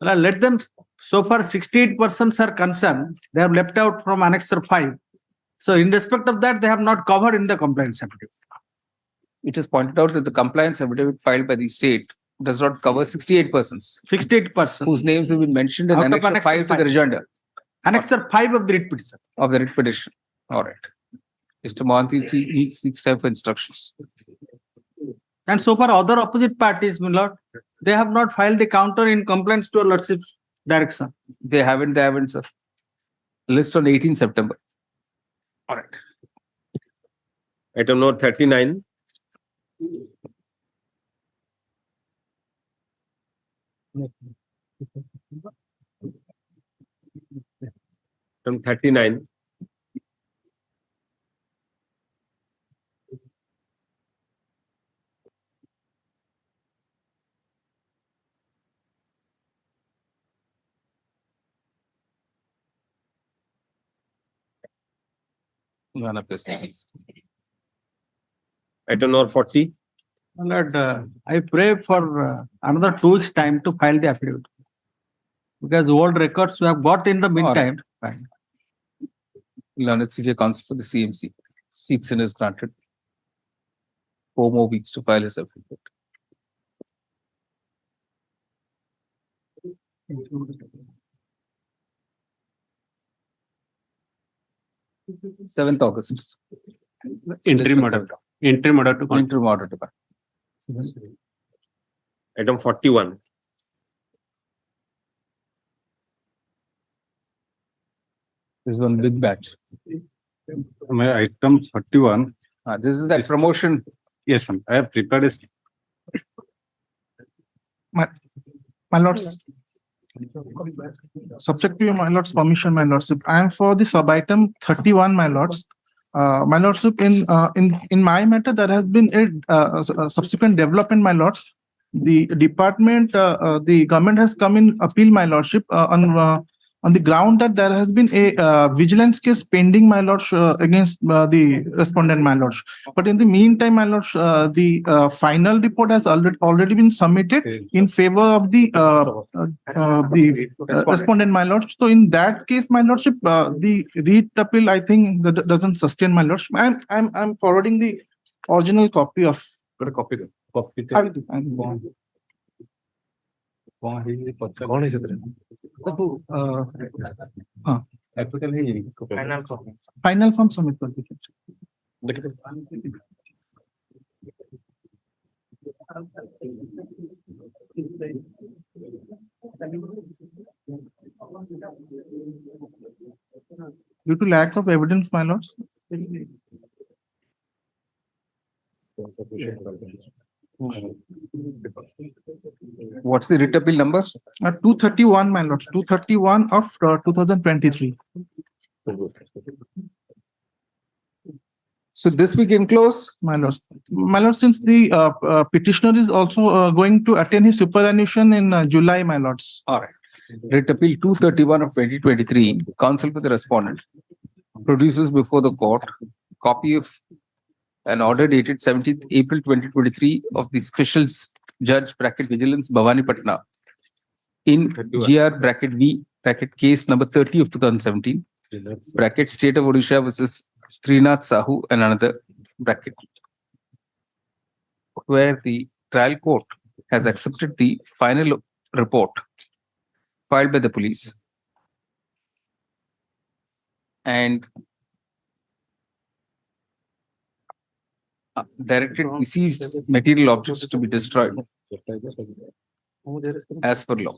Well, let them, so far 68 persons are concerned, they have left out from annexure 5. So in respect of that, they have not covered in the compliance affidavit. It is pointed out that the compliance affidavit filed by the state does not cover 68 persons 68 persons. whose names have been mentioned in Out of annexure annexure 5 to the five. rejoinder Annexure 5 of the writ petition. of the writ petition. All right. Mr. Mohanty seeks time for instructions. And so far other opposite parties, my lord, they have not filed the counter in compliance to your lordship's direction. They haven't, sir. List on 18th September. All right. Item number 39. Item 39. None of this things. Item number 40. My lord, I pray for another 2 weeks' time to file the affidavit. Because old records we have got in the meantime. Fine. Learned CJ counsel for the CMC seeks and is granted 4 more weeks to file his affidavit. August 7th. Interim order. Interim order to Interim order to Item 41. This is one big batch. My item 31. This is that promotion. Yes, ma'am. I have prepared it. My lords. Subject to my lord's permission, my lordship. I am for the sub item 31, my lords. My lordship, in my matter, there has been a subsequent development, my lords. The department, the government has come in appeal, my lordship, on the ground that there has been a vigilance case pending, my lords, against the respondent, my lords. But in the meantime, my lords, the final report has already been submitted in favor of the respondent, my lords. So in that case, my lordship, the writ appeal, I think, doesn't sustain, my lords. I'm forwarding the original copy of. Got a copy. I will do. कौन है इधर? हाँ. Applicant है ये. Final copy. Final form submit कर दीजिए. Due to lack of evidence, my lords. What's the writ appeal number? 231, my lords, 231 of 2023. So this we can close, my lords. My lords, since the petitioner is also going to attend his superannuation in July, my lords. All right. Writ appeal 231 of 2023, counsel for the respondent produces before the court copy of an order dated 17th April 2023 of the special judge bracket vigilance Bhavani Patna in GR bracket V bracket case number 30 of 2017 bracket state of Odisha versus Srinath Sahu and another bracket, where the trial court has accepted the final report filed by the police and directed the seized material objects to be destroyed as per law.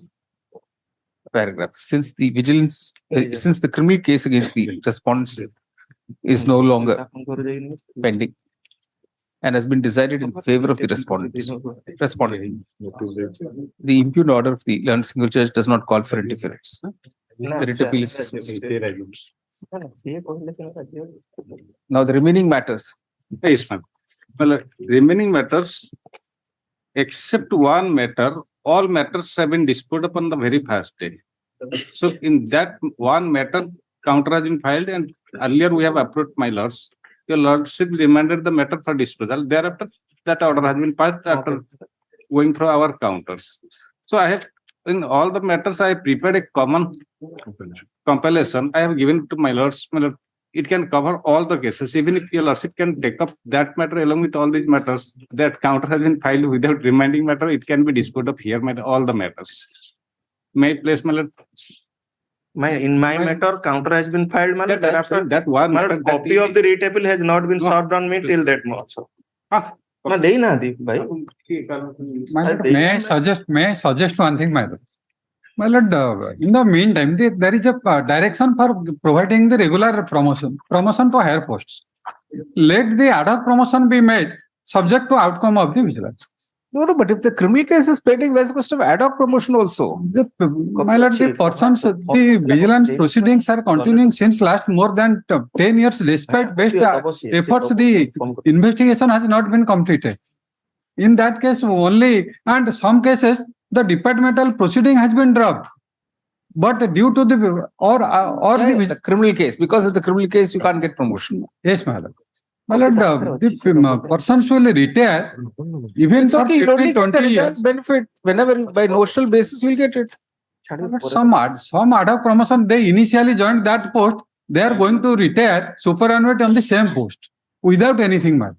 Paragraph. Since the vigilance, since the criminal case against the respondents is no longer pending and has been decided in favor of the respondents. The impugned order of the learned single judge does not call for interference. The writ appeal is dismissed. Now the remaining matters. Yes, ma'am. Well, remaining matters, except one matter, all matters have been disposed upon the very first day. So in that one matter, counter has been filed, and earlier we have approached my lords. Your lordship remanded the matter for disposal. Thereafter, that order has been passed after going through our counters. So I have, in all the matters, I have prepared a common compilation. I have given it to my lords. My lord, it can cover all the cases. Even if your lordship can take up that matter along with all these matters, that counter has been filed without remanding matter, it can be disposed of here, all the matters. May I place, my lord? In my matter, counter has been filed, my lord. Thereafter, that one matter, copy of the writ appeal has not been served on me till that much. My lord, may I suggest one thing, my lord? My lord, in the meantime, there is a direction for providing the regular promotion to higher posts. Let the ad hoc promotion be made subject to outcome of the vigilance. No, but if the criminal case is pending, we're supposed to have ad hoc promotion also. My lord, the vigilance proceedings are continuing since last more than 10 years. Despite best efforts, the investigation has not been completed. In that case only, and some cases, the departmental proceeding has been dropped. But due to the the criminal case, because of the criminal case, you can't get promotion. Yes, my lord. My lord, the persons will retire even It's okay, you'll only get the 20 years. benefit whenever by notional basis you'll get it. But some ad hoc promotion, they initially joined that post, they are going to retire superannuate on the same post without anything, man.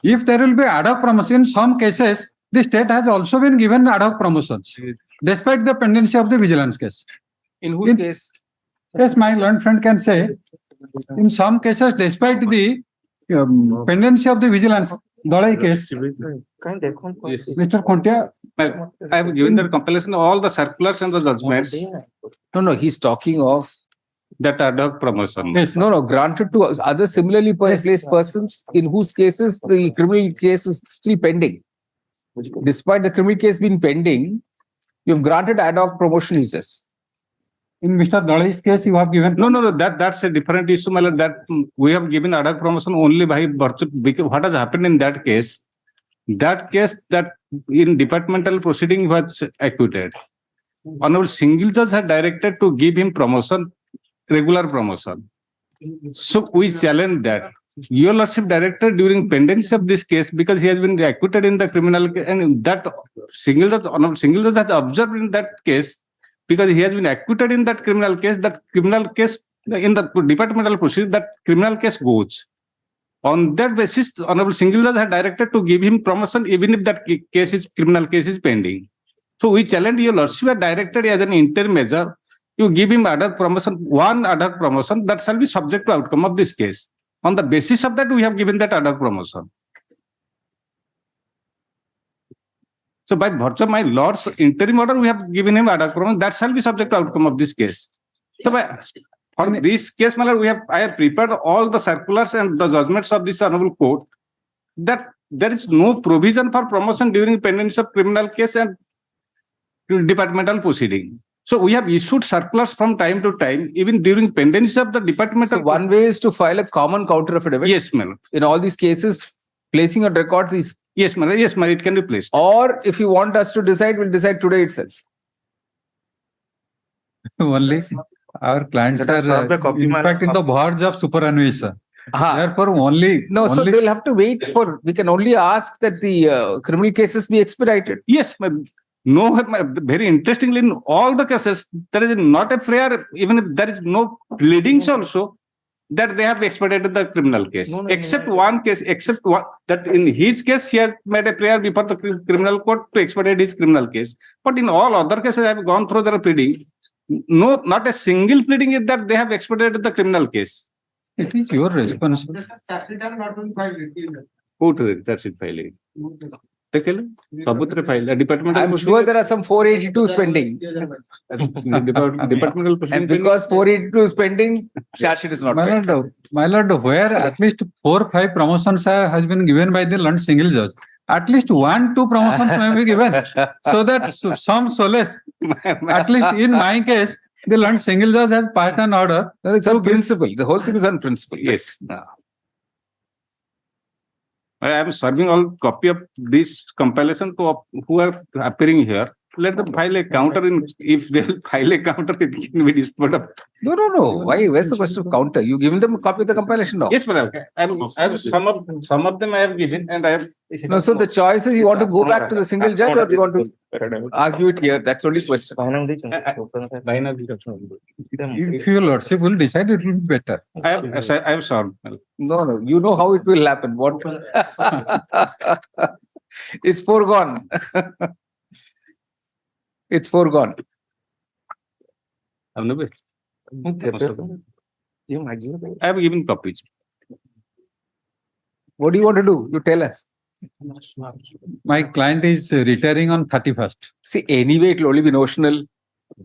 If there will be ad hoc promotion, in some cases, the state has also been given ad hoc promotions, despite the pendency of the vigilance case. In whose case? Yes, my learned friend can say, in some cases, despite the pendency of the vigilance, Dalai case, Mr. Khontia, I have given the compilation of all the circulars and the judgments. No, he's talking of that ad hoc promotion. Yes. No, granted to other similarly placed persons in whose cases the criminal case is still pending. Despite the criminal case being pending, you've granted ad hoc promotion, he says. In Mr. Dalai's case, you have given. No, that's a different issue, my lord, that we have given ad hoc promotion only by virtue, because what has happened in that case that in departmental proceeding was acquitted. Honorable single judge had directed to give him promotion, regular promotion. So we challenge that. Your lordship directed during pendency of this case, because he has been acquitted in the criminal case, and that honorable single judge has observed in that case, because he has been acquitted in that criminal case in the departmental proceeding, that criminal case goes. On that basis, honorable single judge had directed to give him promotion even if that criminal case is pending. So we challenge your lordship had directed as an interim measure, you give him ad hoc promotion, one ad hoc promotion that shall be subject to outcome of this case. On the basis of that, we have given that ad hoc promotion. So by virtue of my lord's interim order, we have given him ad hoc promotion that shall be subject to outcome of this case. So for this case, my lord, I have prepared all the circulars and the judgments of this honorable court that there is no provision for promotion during pendency of criminal case and departmental proceeding. So we have issued circulars from time to time, even during pendency of the departmental. So one way is to file a common counter affidavit. Yes, ma'am. In all these cases, placing on record is. Yes, ma'am. Yes, ma'am. It can be placed. Or if you want us to decide, we'll decide today itself. Only our clients are in fact in the verge of superannuation. Therefore, only. So they'll have to wait for. We can only ask that the criminal cases be expedited. Yes, ma'am. No, very interestingly, in all the cases, there is not a prayer, even if there is no pleadings also, that they have expedited the criminal case. Except one case, that in his case, he has made a prayer before the criminal court to expedite his criminal case. But in all other cases, I have gone through their pleading. No, not a single pleading is that they have expedited the criminal case. It is your responsibility. Who to it? That's it, filing. I'm sure there are some 482 pending. Departmental and because 482 is pending, charge sheet is not. My lord, where at least 4 or 5 promotions has been given by the learned single judge. At least 1 or 2 promotions may be given, so that some solace. At least in my case, the learned single judge has passed an order. No, it's on principle. The whole thing is on principle. Yes. I am serving all copy of this compilation to who are appearing here. Let them file a counter. If they will file a counter, it can be disposed of. No. Why? Where's the question of counter? You given them a copy of the compilation now? Yes, madam. I have some of them I have given, and I have. No, so the choice is you want to go back to the single judge or you want to argue it here? That's only question. If your lordship will decide, it will be better. I have solved. No. You know how it will happen. What? It's foregone. It's foregone. I have given copies. What do you want to do? You tell us. My client is retiring on 31st. See, anyway, it will only be notional.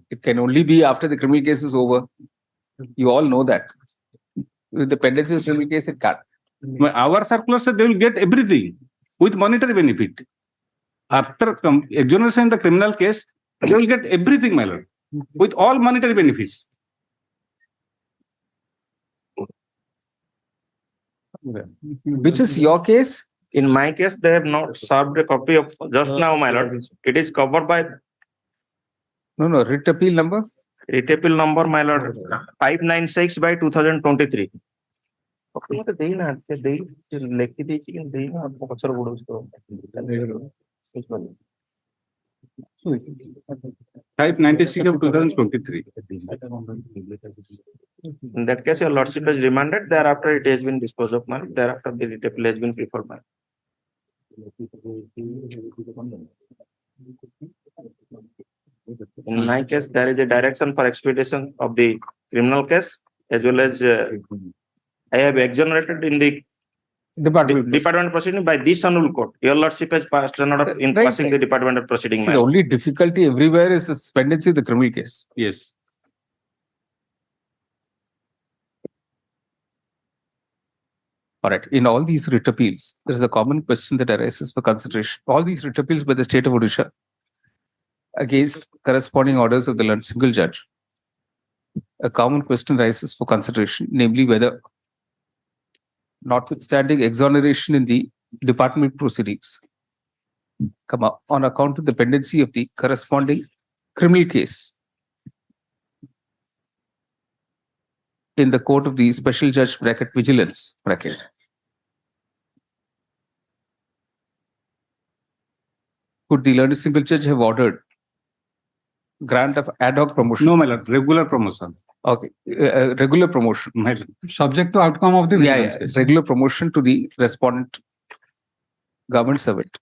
It can only be after the criminal case is over. You all know that. With the pendency of criminal case, it can't. Our circular said they will get everything with monetary benefit. After exoneration in the criminal case, they will get everything, my lord, with all monetary benefits. Which is your case? In my case, they have not served a copy of just now, my lord. It is covered by. No, writ appeal number? Writ appeal number, my lord, 596/2023. Type 96 of 2023. In that case, your lordship is remanded. Thereafter, it has been disposed of, man. Thereafter, the writ appeal has been preferred, man. In my case, there is a direction for expedition of the criminal case, as well as I have exonerated in the department proceeding by this honorable court. Your lordship has passed an order in passing the departmental proceeding. See, the only difficulty everywhere is the pendency of the criminal case. Yes. All right. In all these writ appeals, there is a common question that arises for consideration. All these writ appeals by the state of Odisha against corresponding orders of the learned single judge a common question rises for consideration, namely whether, notwithstanding exoneration in the department proceedings, on account of the pendency of the corresponding criminal case in the court of the special judge vigilance could the learned single judge have ordered grant of ad hoc promotion? No, my lord, regular promotion. Okay, regular promotion. My lord. Subject to outcome of the vigilance case. Regular promotion to the respondent government servant,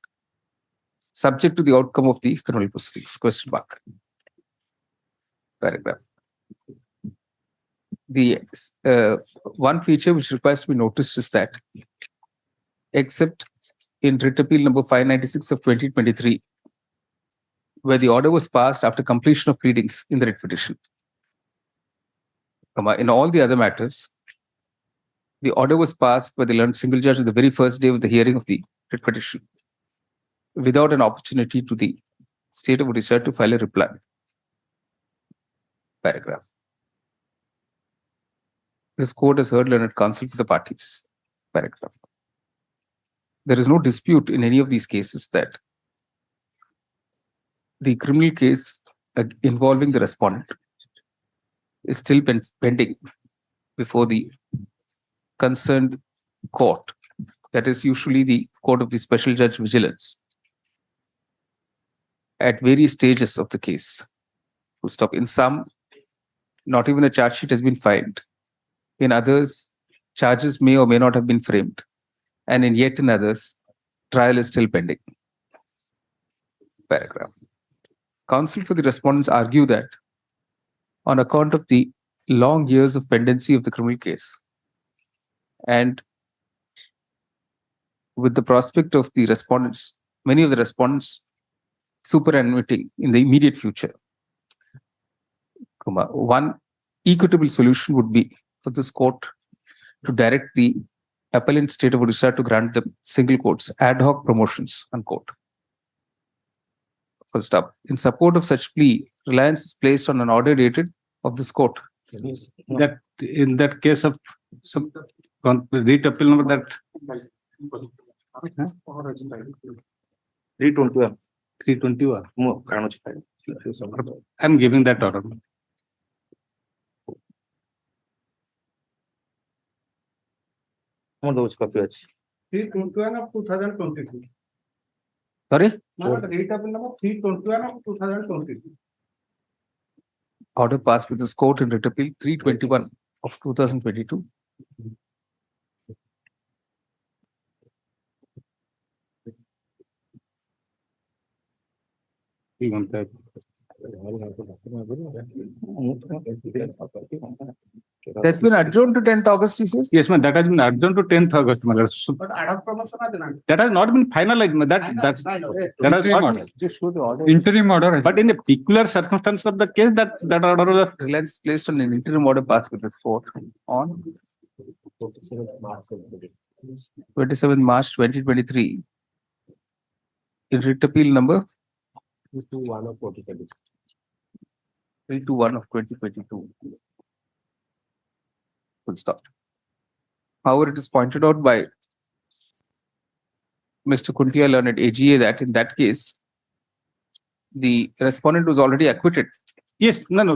subject to the outcome of the criminal proceedings. Question mark. Paragraph. The one feature which requires to be noticed is that, except in writ appeal number 596 of 2023, where the order was passed after completion of pleadings in the writ petition, in all the other matters, the order was passed by the learned single judge on the very first day of the hearing of the writ petition, without an opportunity to the state of Odisha to file a reply. Paragraph. This court has heard learned counsel for the parties. Paragraph. There is no dispute in any of these cases that the criminal case involving the respondent is still pending before the concerned court, that is usually the court of the special judge vigilance, at various stages of the case. Full stop. In some, not even a charge sheet has been filed. In others, charges may or may not have been framed. And in yet in others, trial is still pending. Paragraph. Counsel for the respondents argue that on account of the long years of pendency of the criminal case, and with the prospect of the respondents, many of the respondents superannuating in the immediate future, one equitable solution would be for this court to direct the appellant state of Odisha to grant them single courts ad hoc promotions, unquote. Full stop. In support of such plea, reliance is placed on an order dated of this court. That in that case of some writ appeal number that 321. 321. I'm giving that order. Copy ଅଛି. 321 of 2022. Sorry? Rate appeal number 321 of 2022. Order passed with this court in writ appeal 321 of 2022. That's been adjourned to 10th August, he says? Yes, ma'am. That has been adjourned to 10th August. So But ad hoc promotion are denied. that has not been finalized. That has not. Just show the order. Interim order. But in a peculiar circumstance of the case, that order was Reliance placed on an interim order passed with this court on 27 March 2023 in writ appeal number 321 of 2022. Full stop. However, it is pointed out by Mr. Kuntia learned AGA that in that case, the respondent was already acquitted. yes, not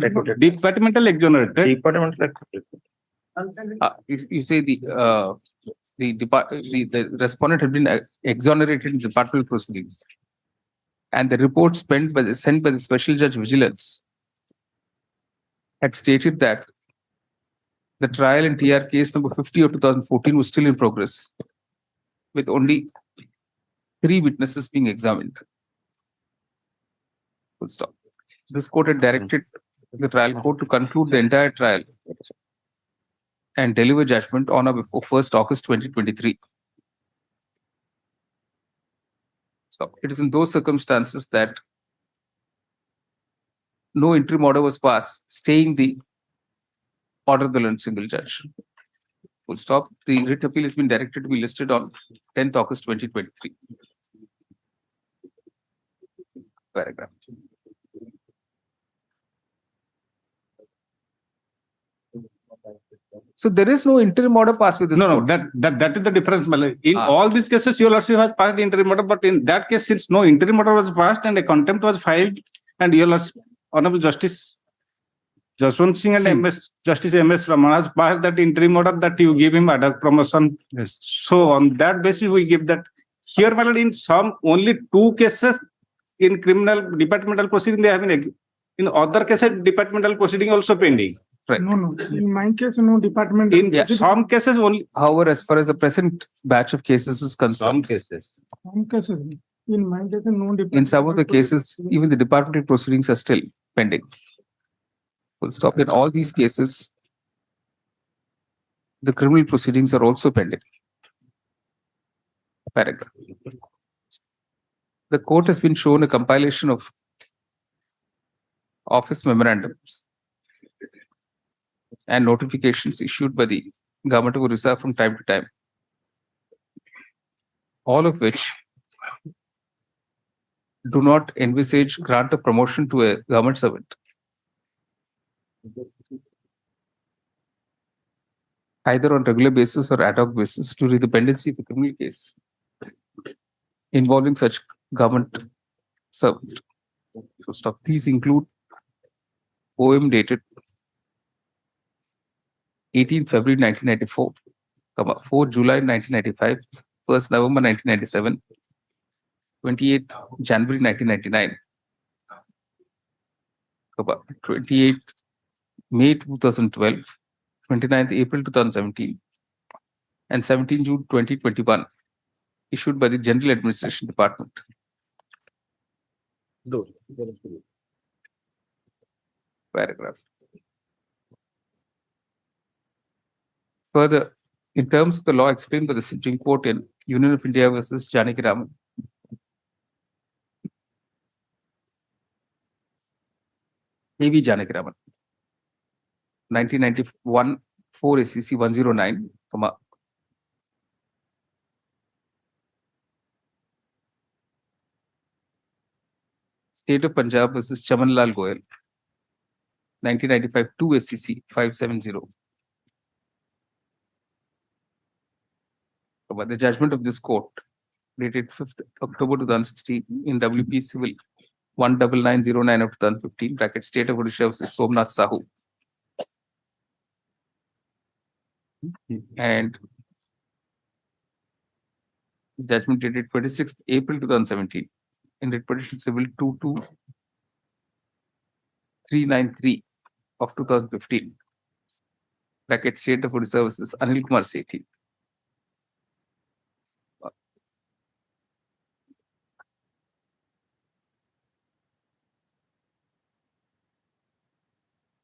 acquitted. Departmental exonerated. Departmental acquitted. You say the respondent had been exonerated in departmental proceedings, and the report sent by the special judge vigilance had stated that the trial in TR case number 50 of 2014 was still in progress, with only 3 witnesses being examined. Full stop. This court had directed the trial court to conclude the entire trial and deliver judgment on or before 1st August 2023. So it is in those circumstances that no interim order was passed staying the order of the learned single judge. Full stop. The writ appeal has been directed to be listed on 10th August 2023. Paragraph. So there is no interim order passed with this. No, court. that is the difference, my lord. In Ah. all these cases, your lordship has passed the interim order, but in that case, since no interim order was passed and a contempt was filed, and your lordship, Honorable Justice Jaswant Singh and Justice MS Ramana has passed that interim order that you give him ad hoc promotion. Yes. So on that basis, we give that. Here, my lord, in some only 2 cases in criminal departmental proceeding, they have been. In other cases, departmental proceeding also pending. Right. No. In my case, no department. In some cases only. However, as far as the present batch of cases is concerned, cases. Some cases. In my case, no department. in some of the cases, even the departmental proceedings are still pending. Full stop. In all these cases, the criminal proceedings are also pending. Paragraph. The court has been shown a compilation of office memorandums and notifications issued by the government of Orissa from time to time, all of which do not envisage grant of promotion to a government servant, either on regular basis or ad hoc basis during the pendency of a criminal case involving such government servant. So stop. These include OM dated 18th February 1994, 4 July 1995, 1st November 1997, 28th January 1999, 28th May 2012, 29th April 2017, and 17 June 2021, issued by the General Administration Department. Paragraph. Further, in terms of the law explained by the Supreme Court in Union of India versus Janaki Raman, A.V. Janaki Raman, 1991, 4 SCC 109, State of Punjab versus Chaman Lal Goyal, 1995, 2 SCC 570. The judgment of this court, dated 5th October 2016, in WP Civil 19909 of 2015, bracket State of Odisha versus Somnath Sahu. And this judgment dated 26th April 2017, in Petition Civil 22393 of 2015, bracket State of Odisha versus Anil Kumar Sethi.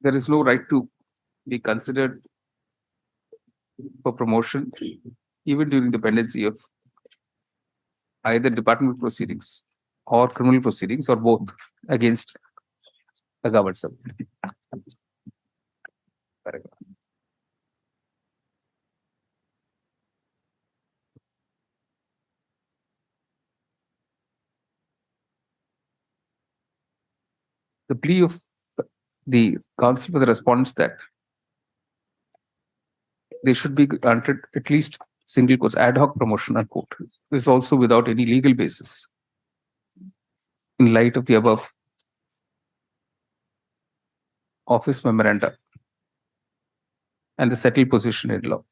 There is no right to be considered for promotion, even during the pendency of either departmental proceedings or criminal proceedings, or both, against a government servant. Paragraph. The plea of the counsel for the respondents that they should be granted at least single course ad hoc promotion, unquote, is also without any legal basis in light of the above office memoranda and the settled position in law.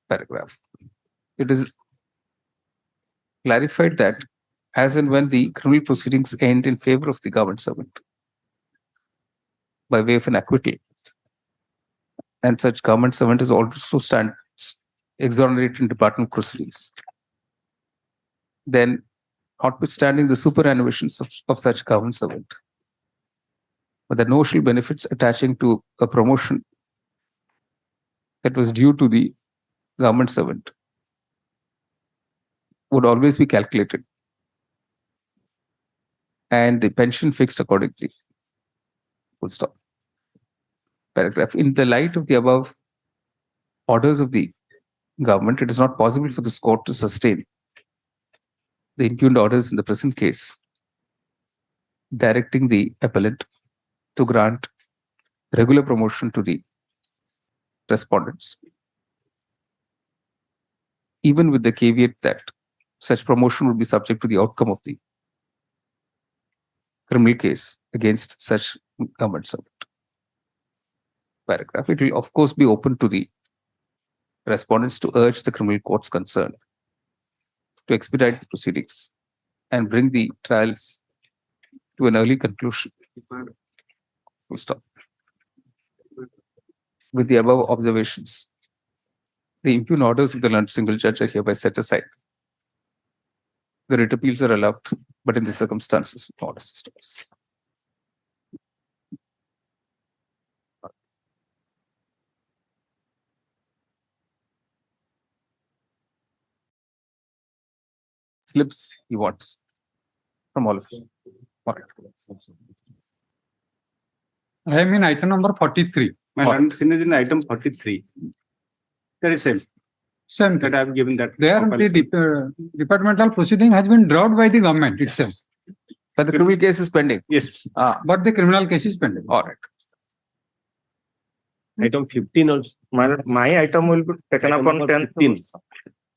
Paragraph. It is clarified that as and when the criminal proceedings end in favor of the government servant by way of an acquittal, and such government servant is also stands exonerated in department proceedings, then, notwithstanding the superannuations of such government servant, but the notional benefits attaching to a promotion that was due to the government servant would always be calculated, and the pension fixed accordingly. Full stop. Paragraph. In the light of the above orders of the government, it is not possible for this court to sustain the impugned orders in the present case, directing the appellant to grant regular promotion to the respondents, even with the caveat that such promotion would be subject to the outcome of the criminal case against such government servant. Paragraph. It will of course be open to the respondents to urge the criminal courts concerned to expedite the proceedings and bring the trials to an early conclusion. Full stop. With the above observations, the impugn orders of the learned single judge are hereby set aside. The writ appeals are allowed, but in the circumstances with order systems. Slips he wants from all of you. All right. I am in item number 43. My understanding is in item 43. That is same. Same. That I have given that. There the departmental proceeding has been dropped by the government itself. But the criminal case is pending. Yes. But the criminal case is pending. All right. Item 15 also. My item will be taken up on 10th.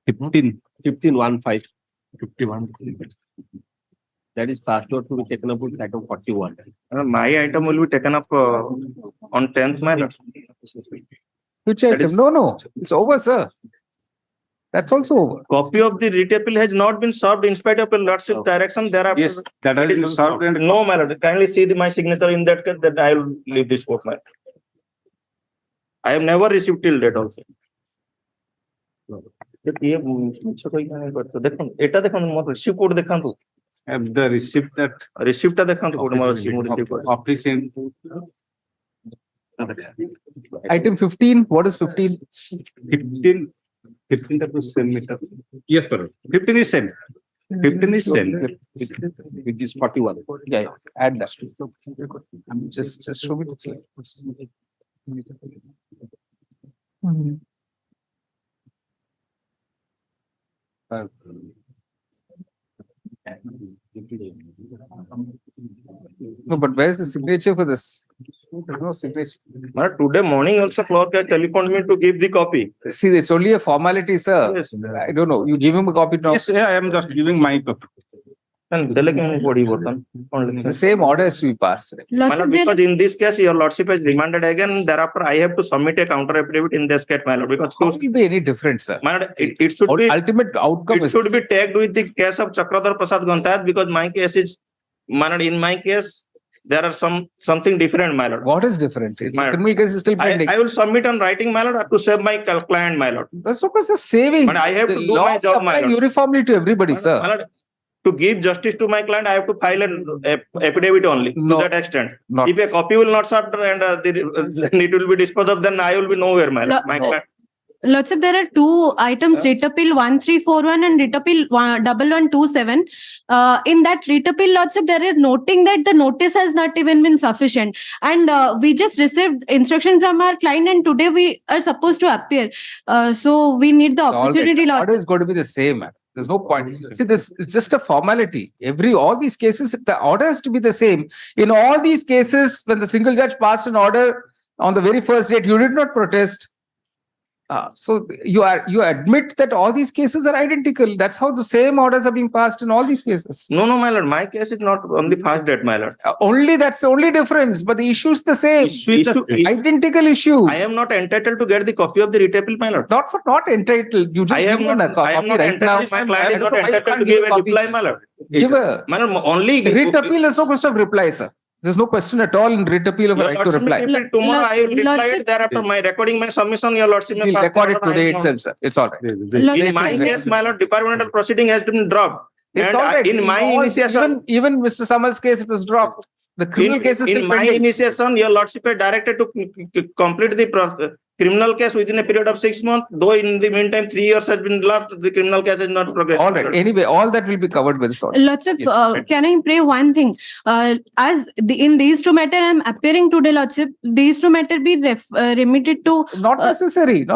15, 51. That is passed out to be taken up with item 41. My item will be taken up on 10th, my lord. Which item? No, it's over, sir. That's also over. Copy of the writ appeal has not been served in spite of a lordship direction thereafter. Yes, that has been served. And no, my lord. Kindly see my signature in that case, that I will leave this court, my lord. I have never received till date also. The receipt that receipt Item 15. What is 15? 15 that was same meter. Yes, sir. 15 is same. 15 is same. Which is 41. Yeah. Add that. Just show me the slide. No, but where's the signature for this? There's no signature. Today morning also clerk has telephoned me to give the copy. See, it's only a formality, sir. Yes. I don't know. You give him a copy now. Yes, yeah, I am just giving my copy. The same order has to be passed. Because in this case, your lordship has remanded again. Thereafter, I have to submit a counter affidavit in this case, my lord. Because how will be any different, sir? It should be ultimate outcome. It should be tagged with the case of Chakradhar Prasad Gantayat, because my case is, my lord, in my case, there are something different, my lord. What is different? It's a criminal case is still pending. I will submit on writing, my lord, to save my client, my lord. That's not a saving. But I have to do my job, my lord. Uniformly to everybody, sir. My lord, to give justice to my client, I have to file an affidavit only to that extent. If a copy will not serve and then it will be disposed of, then I will be nowhere, my lord. My client. Lordship, there are two items, writ appeal 1341 and writ appeal 1127. In that writ appeal, Lordship, there is noting that the notice has not even been sufficient. And we just received instruction from our client, and today we are supposed to appear. So we need the opportunity. The order is going to be the same, man. There's no point. See, it's just a formality. All these cases, the order has to be the same. In all these cases, when the single judge passed an order on the very first date, you did not protest. So you admit that all these cases are identical. That's how the same orders are being passed in all these cases. No, my lord. My case is not on the first date, my lord. That's the only difference. But the issue is the same. Identical issue. I am not entitled to get the copy of the writ appeal, my lord. Not entitled. You just give a copy. I am not entitled. My client is not entitled to give a reply, my lord. Give a. My lord, only writ appeal is no question of reply, sir. There's no question at all in writ appeal of a right to reply. Tomorrow I will reply it. Thereafter, my recording my submission, your lordship. We'll record it today itself, sir. It's all right. In my case, my lord, departmental proceeding has been dropped. It's and all right. In my initiation, even Mr. Summers' case, it was dropped. The criminal case is still in my initiation, your lordship is directed to complete the criminal case within a period of 6 months. Though in the meantime, 3 years has been left, the criminal case is not progressed. All right. Anyway, all that will be covered by this order. Lordship, can I pray one thing? In these two matters, I am appearing today, Lordship. These two matters be remitted to. Not necessary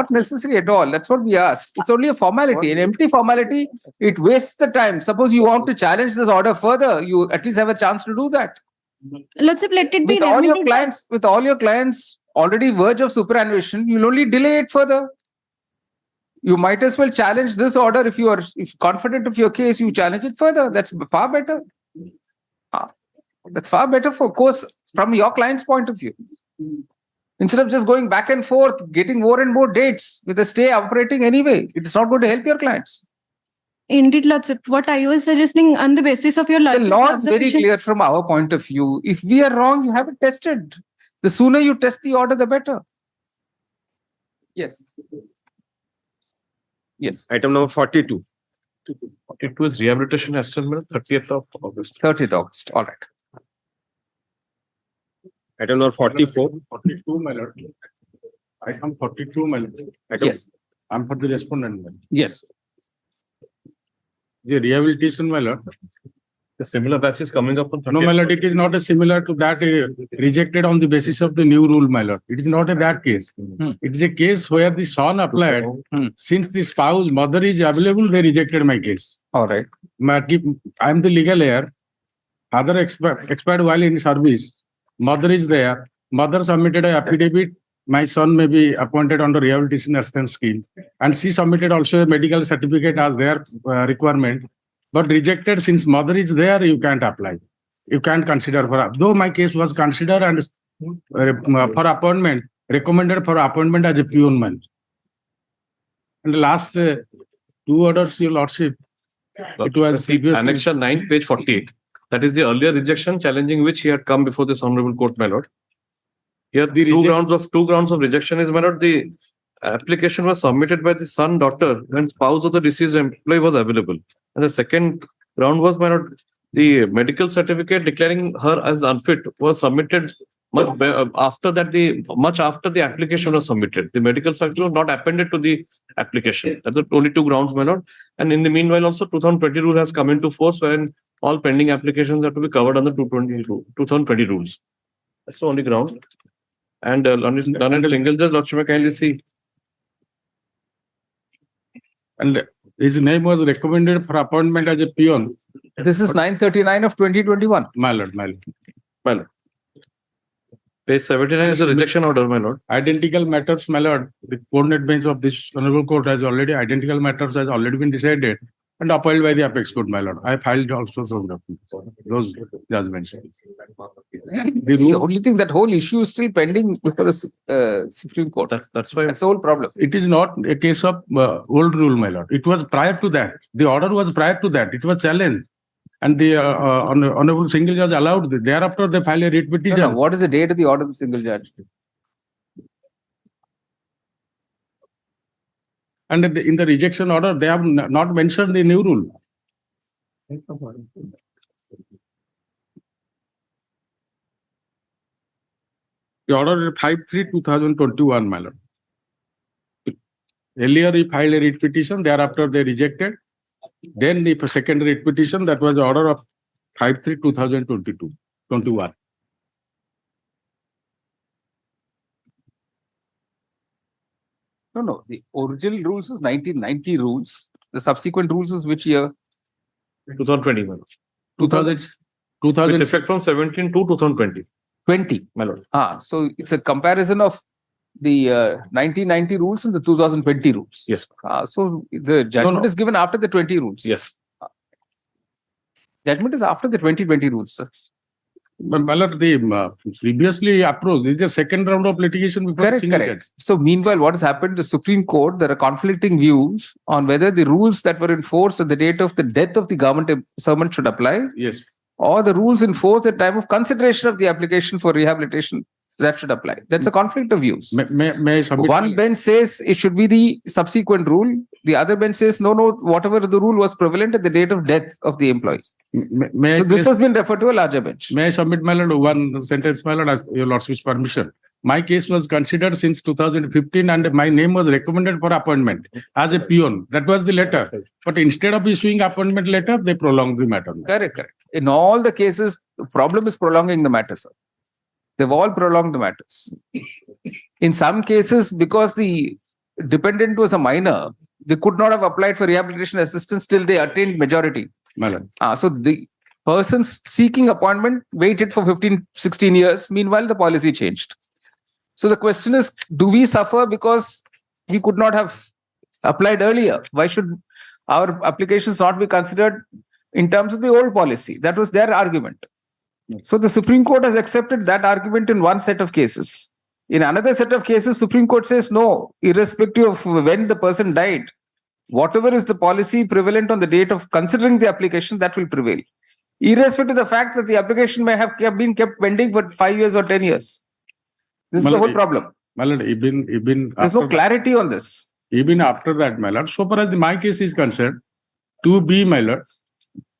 at all. That's what we asked. It's only a formality, an empty formality. It wastes the time. Suppose you want to challenge this order further, you at least have a chance to do that. Lordship, let it be With all your remedied. clients already verge of superannuation, you'll only delay it further. You might as well challenge this order. If confident of your case, you challenge it further. That's far better. That's far better for course from your client's point of view. Instead of just going back and forth, getting more and more dates with the stay operating anyway, it's not going to help your clients. Indeed, Lordship. What I was suggesting on the basis of your The Lordship. law is very clear from our point of view. If we are wrong, you have it tested. The sooner you test the order, the better. Yes. Yes. Item number 42. It was rehabilitation assessment 30th of August. 30th August. All right. Item number 44. 42, my lord. Item 42, my lord. Yes. I'm for the respondent. my lord. Yes. The rehabilitation, my lord. The similar batch is coming up on 30th. No, my lord, it is not a similar to that rejected on the basis of the new rule, my lord. It is not a that case. It is a case where the son applied. Since the spouse, mother is available, they rejected my case. All right. I am the legal heir. Father expired while in service. Mother is there. Mother submitted an affidavit. My son may be appointed under rehabilitation assistance scheme. And she submitted also a medical certificate as their requirement. But rejected since mother is there, you can't apply. You can't consider for, though my case was considered and for appointment, recommended for appointment as a peon man. And the last 2 orders, your lordship, it was previous. Annexure 9, page 48. That is the earlier rejection challenging which he had come before this honorable court, my lord. Here, the two grounds of rejection is, my lord, the application was submitted by the son, daughter, when spouse of the deceased employee was available. And the second ground was, my lord, the medical certificate declaring her as unfit was submitted much after the application was submitted. The medical certificate was not appended to the application. That's the only 2 grounds, my lord. And in the meanwhile, also 2020 rule has come into force, wherein all pending applications have to be covered under 2020 rules. That's the only ground. And on single judge, lordship, may kindly see. And his name was recommended for appointment as a peon. This is 939 of 2021. My lord. Page 79 is the rejection order, my lord. Identical matters, my lord. The coordinate bench of this honorable court has already, identical matters has already been decided and upheld by the apex court, my lord. I filed also those judgments. The only thing, that whole issue is still pending before the Supreme Court. That's why. That's the whole problem. It is not a case of old rule, my lord. It was prior to that. The order was prior to that. It was challenged. And the honorable single judge allowed this. Thereafter, they filed a writ petition. No, what is the date of the order of the single judge? And in the rejection order, they have not mentioned the new rule. The order 5/3/2021, my lord. Earlier, he filed a writ petition. Thereafter, they rejected. Then the second writ petition, that was the order of 5/3/2021. No. The original rules is 1990 rules. The subsequent rules is which year? 2020, my lord. 2000. With effect from 17 to 2020. 20. My lord. So it's a comparison of the 1990 rules and the 2020 rules. Yes. So the judgment is given after the 20 rules. Yes. Judgment is after the 2020 rules, sir. But my lord, the previously approached, this is the second round of litigation before the single judge. So meanwhile, what has happened? The Supreme Court, there are conflicting views on whether the rules that were in force at the date of the death of the government servant should apply. Yes. Or the rules in force at the time of consideration of the application for rehabilitation that should apply. That's a conflict of views. May I submit? One bench says it should be the subsequent rule. The other bench says no, whatever the rule was prevalent at the date of death of the employee. So this has been referred to a larger bench. May I submit, my lord, one sentence, my lord, as your lordship's permission? My case was considered since 2015 and my name was recommended for appointment as a peon. That was the letter. But instead of issuing appointment letter, they prolonged the matter. Correct. In all the cases, the problem is prolonging the matter, sir. They've all prolonged the matters. In some cases, because the dependent was a minor, they could not have applied for rehabilitation assistance till they attained majority. So the persons seeking appointment waited for 15, 16 years. Meanwhile, the policy changed. So the question is, do we suffer because we could not have applied earlier? Why should our applications not be considered in terms of the old policy? That was their argument. So the Supreme Court has accepted that argument in one set of cases. In another set of cases, Supreme Court says no, irrespective of when the person died, whatever is the policy prevalent on the date of considering the application, that will prevail. Irrespective of the fact that the application may have been kept pending for 5 years or 10 years. This is the whole problem. My lord, even There's no clarity on this. Even after that, my lord, so far as my case is concerned, 2B, my lord,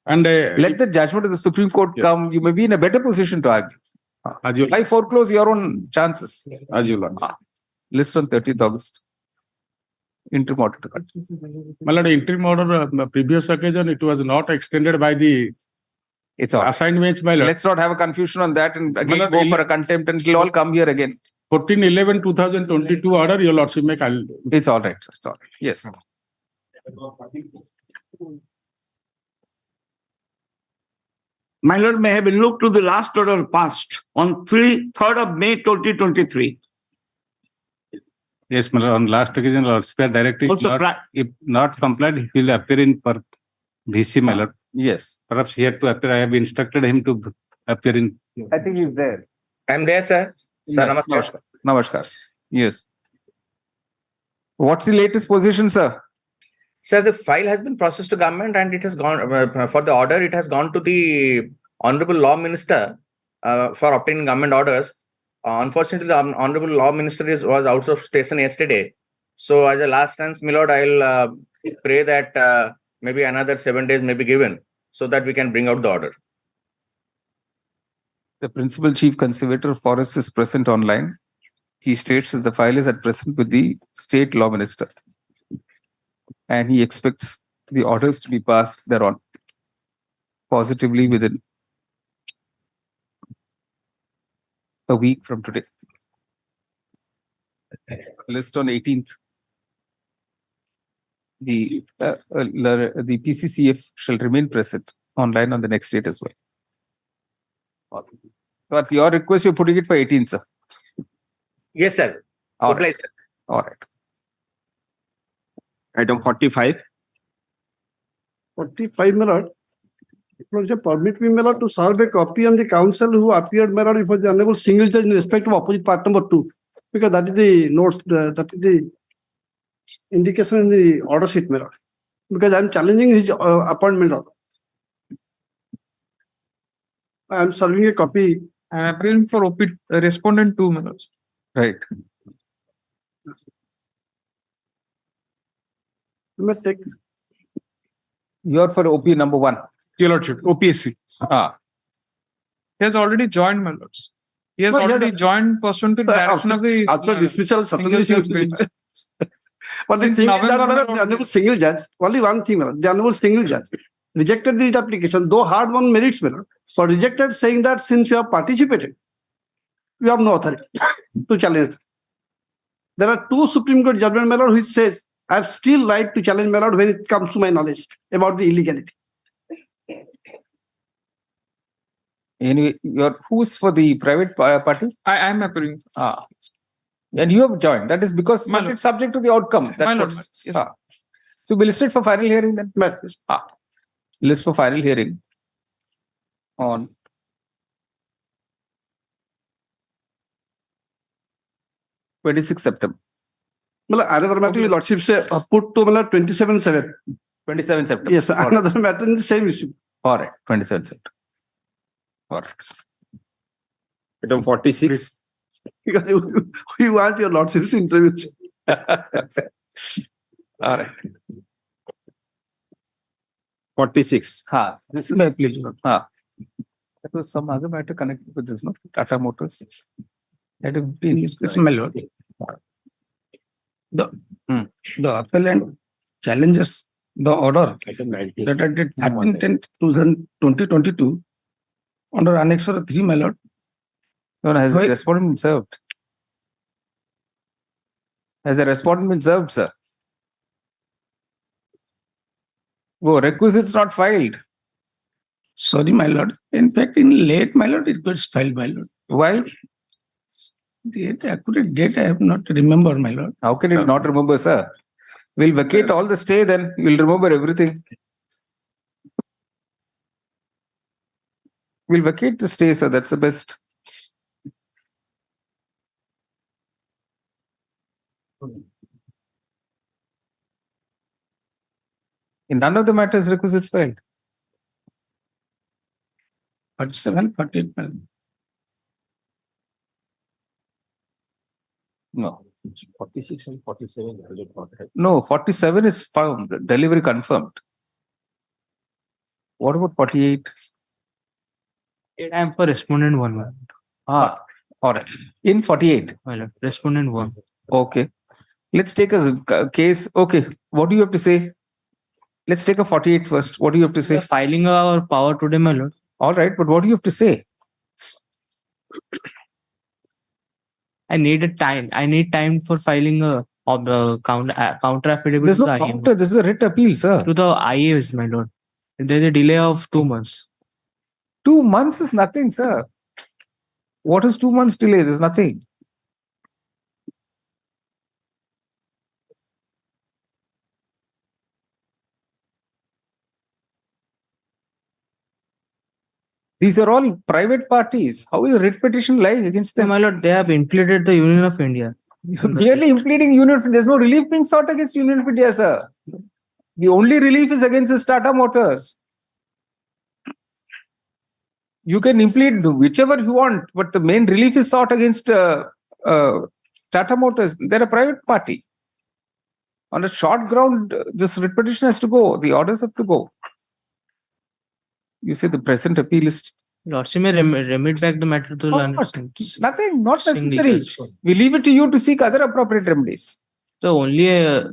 and let the judgment of the Supreme Court come. You may be in a better position to argue. Why foreclose your own chances? As you lord. List on 30th August. Interim order. My lord, interim order, previous occasion, it was not extended by the assigned bench, my lord. Let's not have a confusion on that and again go for a contempt and it'll all come here again. 14/11/2022 order, your lordship may call. It's all right, sir. It's all right. Yes. My lord, may have been looked to the last order passed on 3rd of May 2023. Yes, my lord, on last occasion, lordship directive, if not complied, he will appear in per VC, my lord. Yes. Perhaps he had to appear. I have instructed him to appear in. I think he's there. I'm there, sir. Sir, namaskar. Namaskar. Yes. What's the latest position, sir? Sir, the file has been processed to government and it has gone for the order. It has gone to the Honorable Law Minister for obtaining government orders. Unfortunately, the Honorable Law Minister was out of station yesterday. So, as a last chance, my lord, I'll pray that maybe another 7 days may be given so that we can bring out the order. The Principal Chief Conservator of Forests is present online. He states that the file is at present with the State Law Minister. And he expects the orders to be passed thereon positively within a week from today. List on 18th. The PCCF shall remain present online on the next date as well. So at your request, you're putting it for 18th, sir. Yes, sir. All right. All right. Item 45. 45, my lord. Permit me, my lord, to serve a copy on the counsel who appeared, my lord, before the Honorable Single Judge in respect of opposite part number 2. Because that is the notes, that is the indication in the order sheet, my lord. Because I am challenging his appointment order. I am serving a copy. I am appearing for respondent 2, my lord. Right. You may take. You are for OP number 1. Your lordship, OPSC. He has already joined, my lords. He has already joined pursuant to the direction of the after dismissal, single judge bench. But the thing is that the Honorable Single Judge, only one thing, the Honorable Single Judge rejected the writ application, though hard won merits, but rejected, saying that since you have participated, you have no authority to challenge. There are 2 Supreme Court judgments, my lord, which says I have still right to challenge, my lord, when it comes to my knowledge about the illegality. Anyway, who's for the private party? I am appearing. And you have joined. That is because it's subject to the outcome. That's what yes. So we'll list it for final hearing then. List for final hearing on 26th September. Another matter, your lordship say put to 27/7. 27 September. Yes, another matter in the same issue. All right, 27 September. All right. Item 46. Because we want your lordship's intervention. All right. 46. This is my pleasure. That was some other matter connected with this, no? Tata Motors. Yes, my lord. The appellant challenges the order dated 13/10/2022 under Annex 3, my lord. No, has the respondent been served? Has the respondent been served, sir? Oh, requisites not filed. Sorry, my lord. In fact, in late, my lord, it gets filed, my lord. Why? The accurate date I have not remember, my lord. How can you not remember, sir? We'll vacate all the stay, then you'll remember everything. We'll vacate the stay, sir. That's the best. In none of the matters requisites filed. 47, 48, my lord. No. 46 and 47. No, 47 is found. Delivery confirmed. What about 48? I am for respondent 1. All right. In 48. Respondent 1. Okay. Let's take a case. Okay. What do you have to say? Let's take a 48 first. What do you have to say? Filing our power today, my lord. All right. But what do you have to say? I need time for filing a counter affidavit. There's to no the counter. This is a writ appeal, sir. To the IAS, my lord. There's a delay of 2 months. 2 months is nothing, sir. What is 2 months delay? There's nothing. These are all private parties. How will a writ petition lie against them? My lord, they have included the Union of India. Merely impleading Union. There's no relief being sought against Union of India, sir. The only relief is against the Tata Motors. You can implead whichever you want, but the main relief is sought against Tata Motors. They're a private party. On a short ground, this writ petition has to go. The orders have to go. You say the present appeal is. Lordship may remit back the matter to the learned. Nothing, not necessary. We leave it to you to seek other appropriate remedies. So only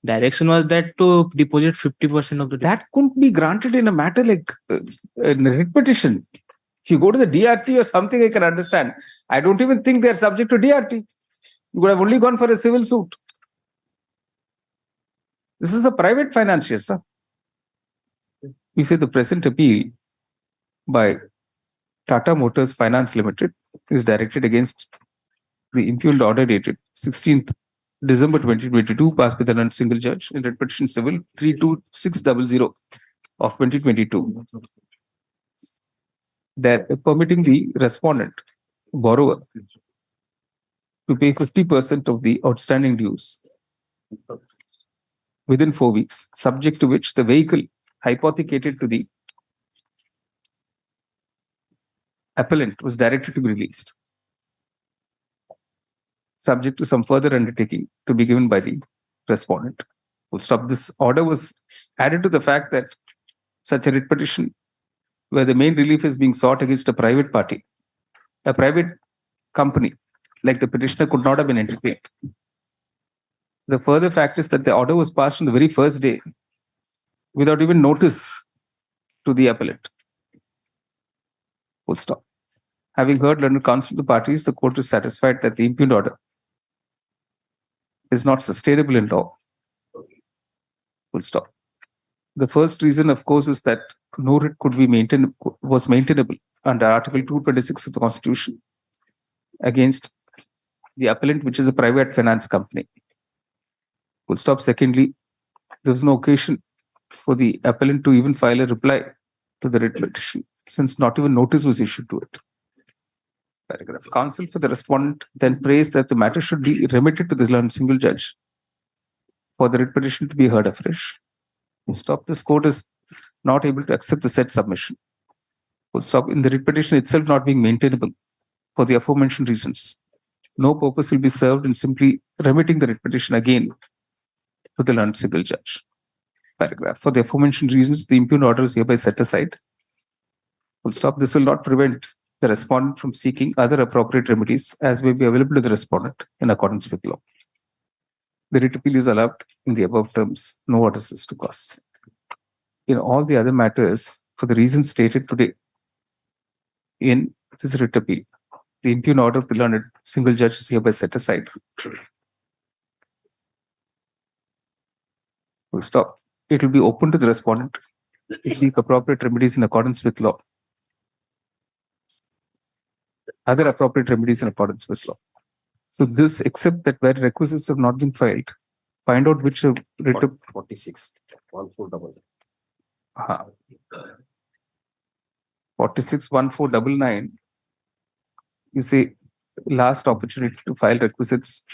direction was that to deposit 50% of the. That couldn't be granted in a matter like a writ petition. If you go to the DRT or something, I can understand. I don't even think they're subject to DRT. You would have only gone for a civil suit. This is a private financier, sir. We say the present appeal by Tata Motors Finance Limited is directed against the impugned order dated 16th December 2022, passed by the single judge in writ petition civil 32600 of 2022. That permitting the respondent, borrower, to pay 50% of the outstanding dues within 4 weeks, subject to which the vehicle hypothecated to the appellant was directed to be released, subject to some further undertaking to be given by the respondent. Full stop. This order was added to the fact that such a writ petition, where the main relief is being sought against a private party, a private company, like the petitioner, could not have been entertained. The further fact is that the order was passed on the very first day without even notice to the appellant. Full stop. Having heard learned counsel of the parties, the court is satisfied that the impugned order is not sustainable in law. Full stop. The first reason, of course, is that no writ could be was maintainable under Article 226 of the Constitution against the appellant, which is a private finance company. Full stop. Secondly, there was no occasion for the appellant to even file a reply to the writ petition, since not even notice was issued to it. Paragraph. Counsel for the respondent then praised that the matter should be remitted to the single judge for the writ petition to be heard afresh. Full stop. This court is not able to accept the said submission. Full stop. In the writ petition itself not being maintainable for the aforementioned reasons, no purpose will be served in simply remitting the writ petition again to the learned single judge. Paragraph. For the aforementioned reasons, the impugned order is hereby set aside. Full stop. This will not prevent the respondent from seeking other appropriate remedies as may be available to the respondent in accordance with law. The writ appeal is allowed in the above terms. No orders is to cause. In all the other matters, for the reasons stated today in this writ appeal, the impugned order of the learned single judge is hereby set aside. Full stop. It will be open to the respondent seek appropriate remedies in accordance with law. Other appropriate remedies in accordance with law. So this, except that where requisites have not been filed, find out which writ of 46, 1499. 461499. You say last opportunity to file requisites.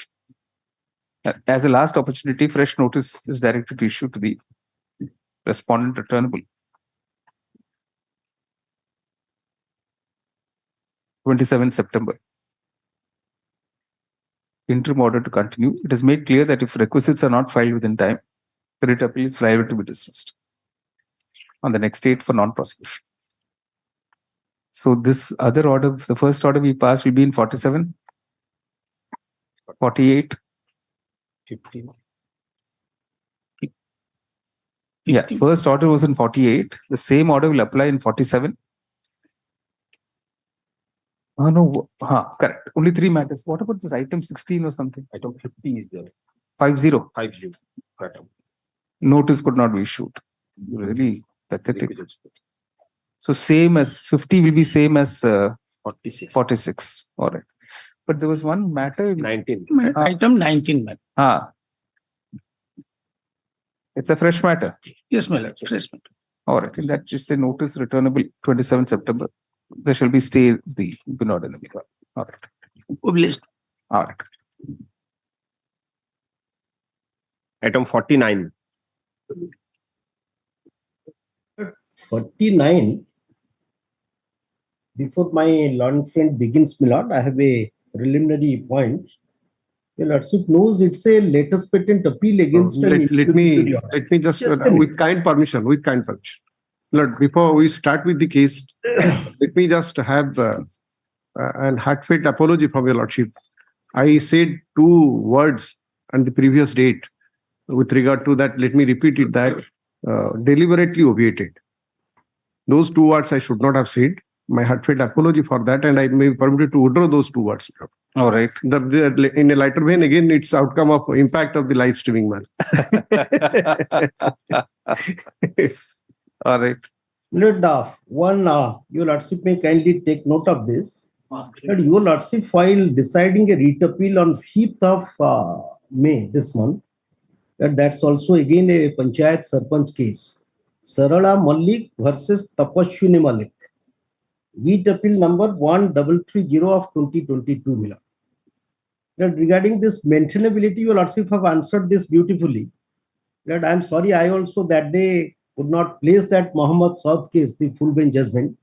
As a last opportunity, fresh notice is directed to issue to the respondent returnable. 27 September. Interim order to continue. It is made clear that if requisites are not filed within time, the writ appeal is liable to be dismissed on the next date for non-prosecution. So this other order, the first order we passed will be in 47, 48, 15. Yeah, first order was in 48. The same order will apply in 47. Oh, no, correct. Only 3 matters. What about this item 16 or something? Item 50 is there. 50. 50. Correct. Notice could not be issued. Really pathetic. So same as 50 will be same as 46. 46. All right. But there was one matter. 19. Item 19, madam. It's a fresh matter. Yes, my lord. Fresh matter. All right. In that, just a notice returnable 27 September. There shall be stay the inordinate. All right. Published. All right. Item 49. 49. Before my learned friend begins, my lord, I have a preliminary point. Your lordship knows it's a latest patent appeal against Let me just, with kind permission, Lord, before we start with the case, let me just have an heartfelt apology from your lordship. I said 2 words on the previous date with regard to that. Let me repeat it, that deliberately obviated. Those 2 words I should not have said. My heartfelt apology for that, and I may be permitted to withdraw those 2 words. All right. In a lighter vein, again, it's outcome of impact of the live streaming, man. All right. Lord, your lordship may kindly take note of this. That your lordship file deciding a writ appeal on 5th of May this month. That's also again a Panchayat Sarpanch case. Sarala Malik versus Tapashwini Malik. Writ appeal number 1330 of 2022. Mila. Regarding this maintainability, your lordship have answered this beautifully. That I'm sorry, I also that day could not place that Muhammad Saud case, the full bench judgment.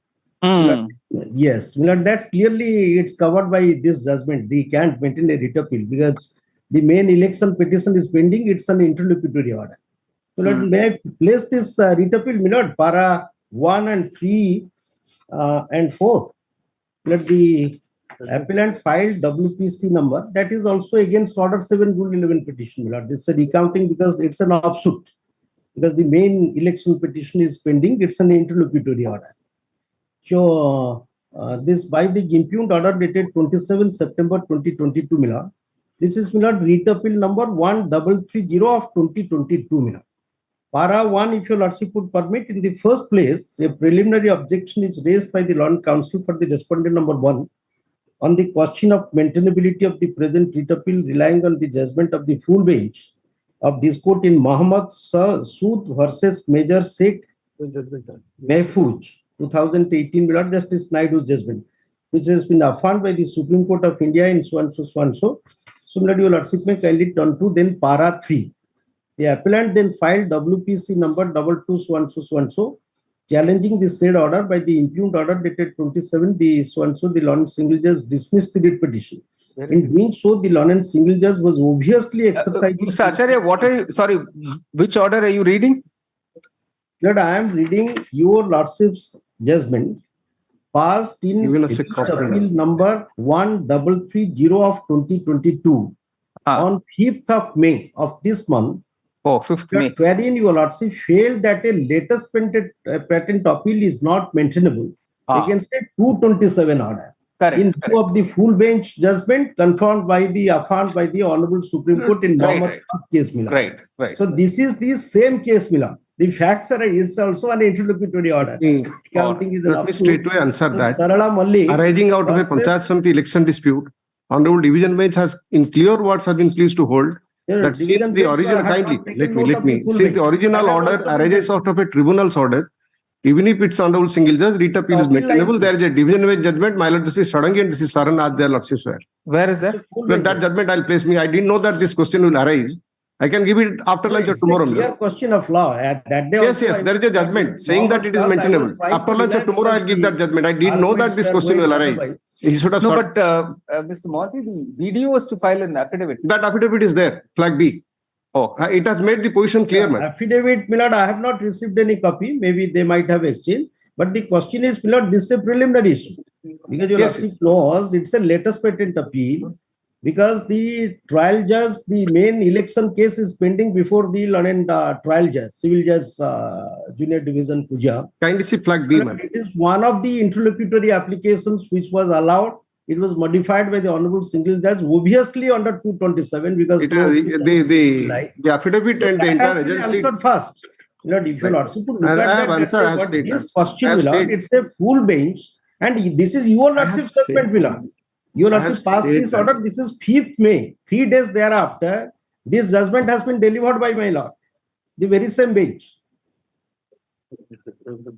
Yes, that's clearly it's covered by this judgment. They can't maintain a writ appeal because the main election petition is pending. It's an interlocutory order. So may I place this writ appeal, Milord, para 1 and 3 and 4. Let the appellant filed WPC number. That is also against Order 7 Rule 11 petition, Milord. This is a recounting because it's an offsuit. Because the main election petition is pending, it's an interlocutory order. So this by the impugned order dated 27 September 2022, Milord. This is Milord writ appeal number 1330 of 2022, Milord. Para 1, if your lordship would permit, in the first place, a preliminary objection is raised by the Law Council for the respondent number 1 on the question of maintainability of the present writ appeal relying on the judgment of the full bench of this court in Muhammad Sood versus Major Sheikh Mehfooz, 2018, Milord, Justice Naidu's judgment, which has been affirmed by the Supreme Court of India in so and so, so and so. So, Milord, your lordship may kindly turn to then para 3. The appellant then filed WPC number 22 so and so, so and so, challenging the said order by the impugned order dated 27, the so and so, the Lawrence Single Judge dismissed the writ petition. In doing so, the Lawrence Single Judge was obviously exercising. Mr. Acharya, what are you, sorry, which order are you reading? Lord, I am reading your lordship's judgment passed in appeal number 1330 of 2022 on 5th of May of this month. Oh, 5th May. Wherein your lordship failed that a latest patent appeal is not maintainable against a 227 order. Correct, in view of the full bench judgment affirmed by the Honorable Supreme Court in Muhammad case, Milord. Right. So this is the same case, Milord. The facts are, it's also an interlocutory order. Counting is an Let me straightway answer that. Sarala Malik Arising out of a versus- Panchayat Samiti election dispute, Honorable Division Bench has in clear words have been pleased to hold that since Division the bench original, has kindly, not taken let note of me, the full since the bench. original That has order also been arises done. out of a tribunal's order, even if it's Honorable Single Judge, writ appeal is Appeal maintainable. lies- There is a division bench judgment, my lord, this is Sarangi and this is Saran as their lordships were. Where is that? But that judgment I'll place me. I didn't know that this question will arise. I can give it after lunch or tomorrow. Clear question of law. At that day Yes, also yes, I- there is a judgment saying that it is Mohammed Sir, I was maintainable. trying After to lunch or deny tomorrow, I'll because give that judgment. I didn't know that this arguments question were will going arise. otherwise. He should have No, sought. but Mr. Mohanty, the VDO was to file an affidavit. That affidavit is there, flag B. Oh. It has made the position clear, man. Affidavit, Milord, I have not received any copy. Maybe they might have exchanged. But the question is, Milord, this is a preliminary issue. Because your Yes, lordship knows it's a latest patent appeal. Because the trial judge, the main election case is pending before the learned trial judge, civil judge, junior division Puja. Kindly see flag B, man. It is one of the interlocutory applications which was allowed. It was modified by the Honorable Single Judge, obviously under 227, because It is the affidavit and the entire agency. answered first. Milord, if your lordship would look I at have that, answered, I have what stated. this question, I have Milord, said. it's a full bench, and this is your lordship's said. judgment, Milord. Your I have lordship passed said this that. order. This is 5th May. 3 days thereafter, this judgment has been delivered by my lord. The very same bench.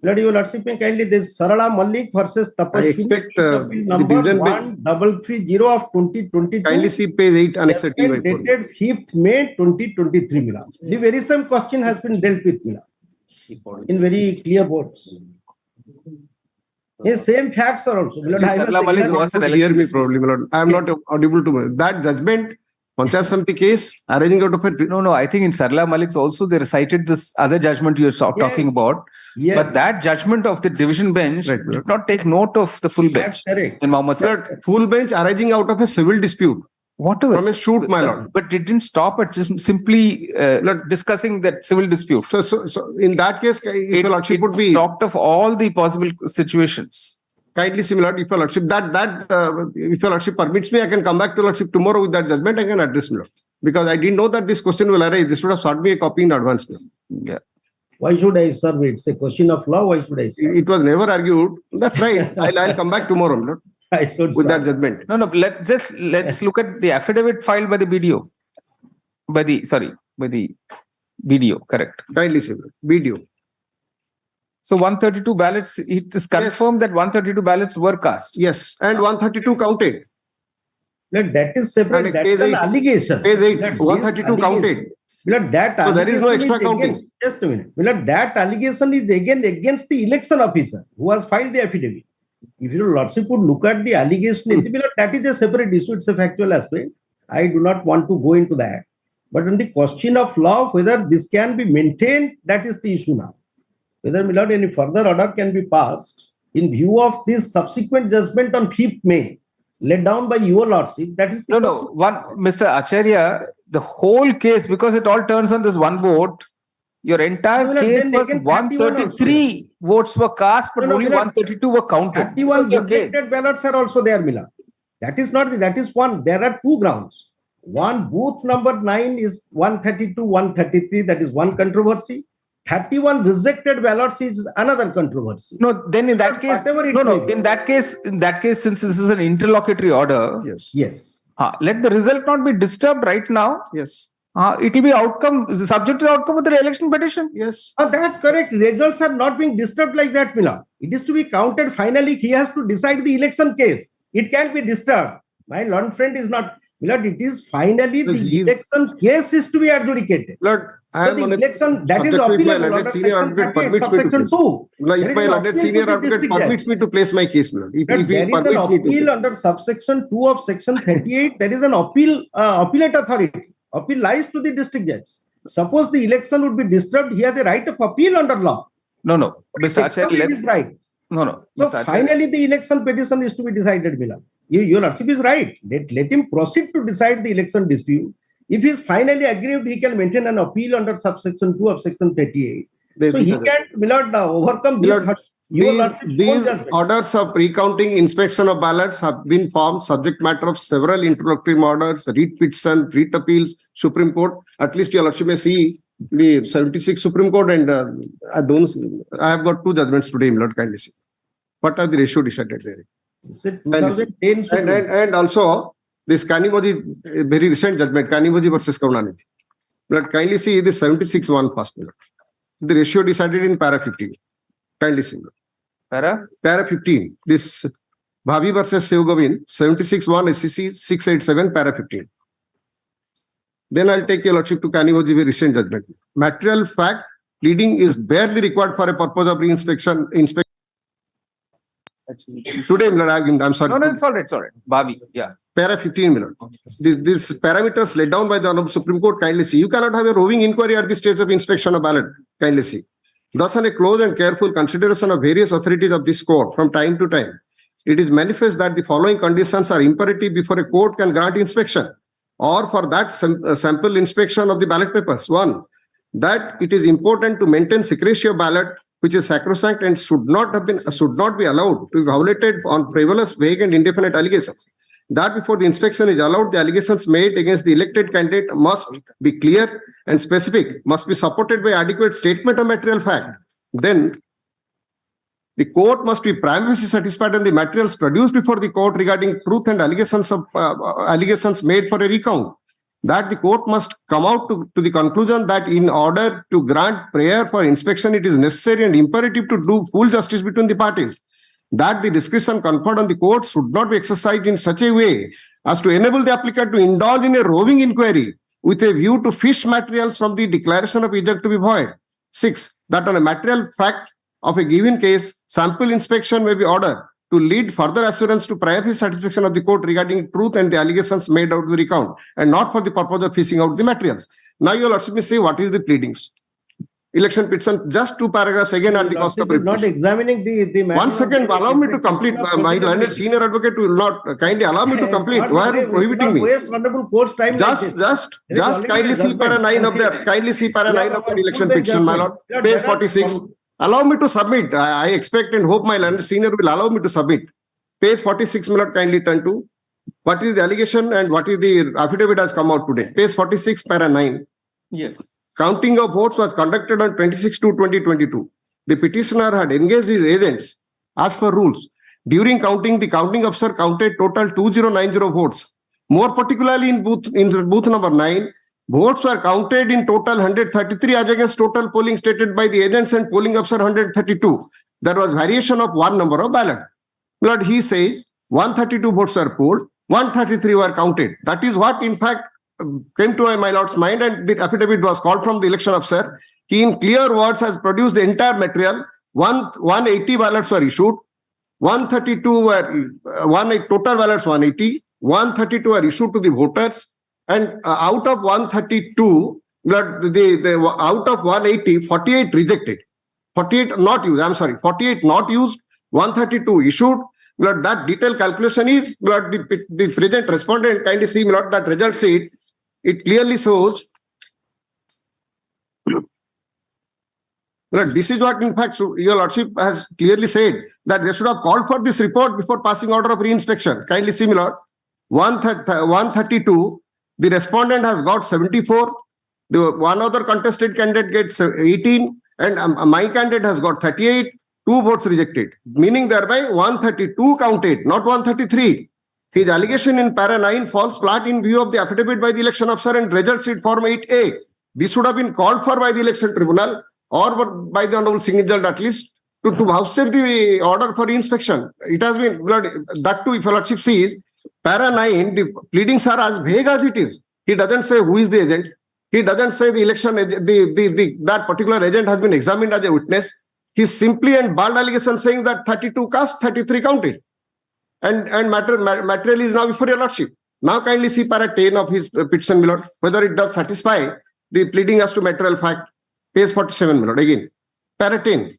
Milord, your lordship may kindly this Sarala Malik versus I Tapashwini, expect the number division bench. 1330 of 2022. Kindly see page 8, Annex 8. Dated 5th May 2023, Milord. The very same question has been dealt with, Milord, in very clear words. The same facts are also. Milord, I must Sarla Malik exactly- was an Hear election. me probably, my lord. I am not audible to me. That judgment, Panchayat Samiti case, arising out of a. No, I think in Sarla Malik's also they recited this other judgment you're talking about. Yes. But that judgment of the division bench Right. did not take note of the full bench. That's correct. In Mohammed Sir. Lord, full bench arising out of a civil dispute. Whatever. From a shoot, my lord. But it didn't stop at just simply discussing that civil dispute. So in that case, if your lordship would be Talked of all the possible situations. kindly similar, if your lordship if your lordship permits me, I can come back to lordship tomorrow with that judgment. I can address me, lord. Because I didn't know that this question will arise. This should have sought me a copy in advance. Lord. Yeah. Why should I serve it? It's a question of law. Why should I serve? It was never argued. That's right. I'll come back tomorrow, lord, I should with serve. that judgment. No, let's look at the affidavit filed by the BDO. By the BDO, correct. Kindly see video. So 132 ballots, it is confirmed that 132 ballots were cast. Yes, and 132 counted. Milord, that is separate. And That's page an 8, allegation. Page 8, Milord, this 132 counted. allegation- Milord, that So there is no allegation extra counting. against- Just a minute. Milord, that allegation is again against the election officer who has filed the affidavit. If your lordship would look at the allegation, Milord, that is a separate issue. It's a factual aspect. I do not want to go into that. But on the question of law, whether this can be maintained, that is the issue now. Whether, Milord, any further order can be passed in view of this subsequent judgment on 5th May, laid down by your lordship, that is the Mr. Acharya, the whole case, because it all turns on this one vote, your entire Milord, case then was again 31 133 votes were cast, but only Milord, 132 were counted. 31 So your rejected case. ballots are also there, Milord. That is not, that is one. There are two grounds. One, booth number 9 is 132, 133. That is one controversy. 31 rejected ballots is another controversy. No, then in that case, Whatever it may be. in that case, since this is an interlocutory order, Yes. let the result not be disturbed right now. Yes. It will be subject to the outcome of the election petition. Yes. That's correct. Results are not being disturbed like that, Milord. It is to be counted. Finally, he has to decide the election case. It can't be disturbed. My learned friend is not. Milord, it is finally the election case is to be adjudicated. Lord, I So am the on a election, that is subject to my appealable learned under senior section advocate 38, permits me to subsection place. 2. Like, There if is my an learned appeal to senior the advocate district permits judge. me to place my case, Lord. If There he is an permits me appeal to. under subsection 2 of section 38. There is an appellate authority. Appeal lies to the district judge. Suppose the election would be disturbed, he has a right of appeal under law. No, Mr. Acharya, Except it is right. No. So Mr. Acharya. finally, the election petition is to be decided, Milord. Your lordship is right. Let him proceed to decide the election dispute. If he is finally aggrieved, he can maintain an appeal under subsection 2 of section 38. So he can, Milord, overcome this. These orders of recounting, inspection of ballots have been formed subject matter of several interlocutory orders, writ petition, writ appeals, Supreme Court. At least your lordship may see the 76 Supreme Court and I have got two judgments today, my lord, kindly see. What are the ratio decided there? Is it 2010 And also this Kanimoji, very recent judgment, Kanimoji versus Karunanidhi. But kindly see this 76-1 first, my lord. The ratio decided in para 15. Kindly see. Para 15. This Bhavi versus Sevgovind, 76-1 SCC 687 para 15. Then I'll take your lordship to Kanimoji very recent judgment. Material fact pleading is barely required for a purpose of reinspection. Today, I'm sorry. No, it's all right. It's all right. Bhavi, yeah. Para 15 minutes. These parameters laid down by the Honorable Supreme Court, kindly see. You cannot have a roving inquiry at the stage of inspection of ballot, kindly see. Thus, on a close and careful consideration of various authorities of this court from time to time, it is manifest that the following conditions are imperative before a court can grant inspection or for that sample inspection of the ballot papers. One, that it is important to maintain secrecy of ballot, which is sacrosanct and should not be allowed to be violated on frivolous, vague, and indefinite allegations. That before the inspection is allowed, the allegations made against the elected candidate must be clear and specific, must be supported by adequate statement of material fact. Then the court must be prima facie satisfied on the materials produced before the court regarding truth and allegations made for a recount. That the court must come out to the conclusion that in order to grant prayer for inspection, it is necessary and imperative to do full justice between the parties. That the discretion conferred on the court should not be exercised in such a way as to enable the applicant to indulge in a roving inquiry with a view to fish materials from the declaration of eject to be void. 6. That on a material fact of a given case, sample inspection may be ordered to lead further assurance to prima facie satisfaction of the court regarding truth and the allegations made out of the recount, and not for the purpose of fishing out the materials. Now you will also say what is the pleadings. Election petition, just 2 paragraphs again at the cost of not examining the one second, allow me to complete. My learned senior advocate will not kindly allow me to complete. Why are you prohibiting me? Just kindly see para 9 of the election petition, my lord. Page 46. Allow me to submit. I expect and hope my learned senior will allow me to submit. Page 46, my lord, kindly turn to. What is the allegation and what is the affidavit has come out today? Page 46, para 9. Yes. Counting of votes was conducted on 26/2/2022. The petitioner had engaged his agents as per rules. During counting, the counting officer counted total 2090 votes. More particularly in booth number 9, votes were counted in total 133 as against total polling stated by the agents and polling officer 132. There was variation of one number of ballot. Lord, he says 132 votes were polled, 133 were counted. That is what in fact came to my lord's mind, and the affidavit was called from the election officer. He in clear words has produced the entire material. 180 ballots were issued, 132 were total ballots 180, 132 were issued to the voters, and out of 132, out of 180, 48 rejected, 48 not used. 48 not used, 132 issued. Lord, that detailed calculation is, Lord, the present respondent kindly see, Lord, that result sheet. It clearly shows. Lord, this is what, in fact, your lordship has clearly said that they should have called for this report before passing order of reinspection. Kindly see, Lord, 132. The respondent has got 74. The one other contested candidate gets 18, and my candidate has got 38. 2 votes rejected, meaning thereby 132 counted, not 133. His allegation in para 9 falls flat in view of the affidavit by the election officer and result sheet form 8A. This should have been called for by the election tribunal or by the honorable single judge at least to vouchsafe the order for inspection. It has been, that too, if your lordship sees, para 9, the pleadings are as vague as it is. He doesn't say who is the agent. He doesn't say the election, that particular agent has been examined as a witness. He's simply and bald allegation saying that 32 cast, 33 counted. And material is now before your lordship. Now kindly see para 10 of his petition, my lord, whether it does satisfy the pleading as to material fact. Page 47, my lord, again. Para 10.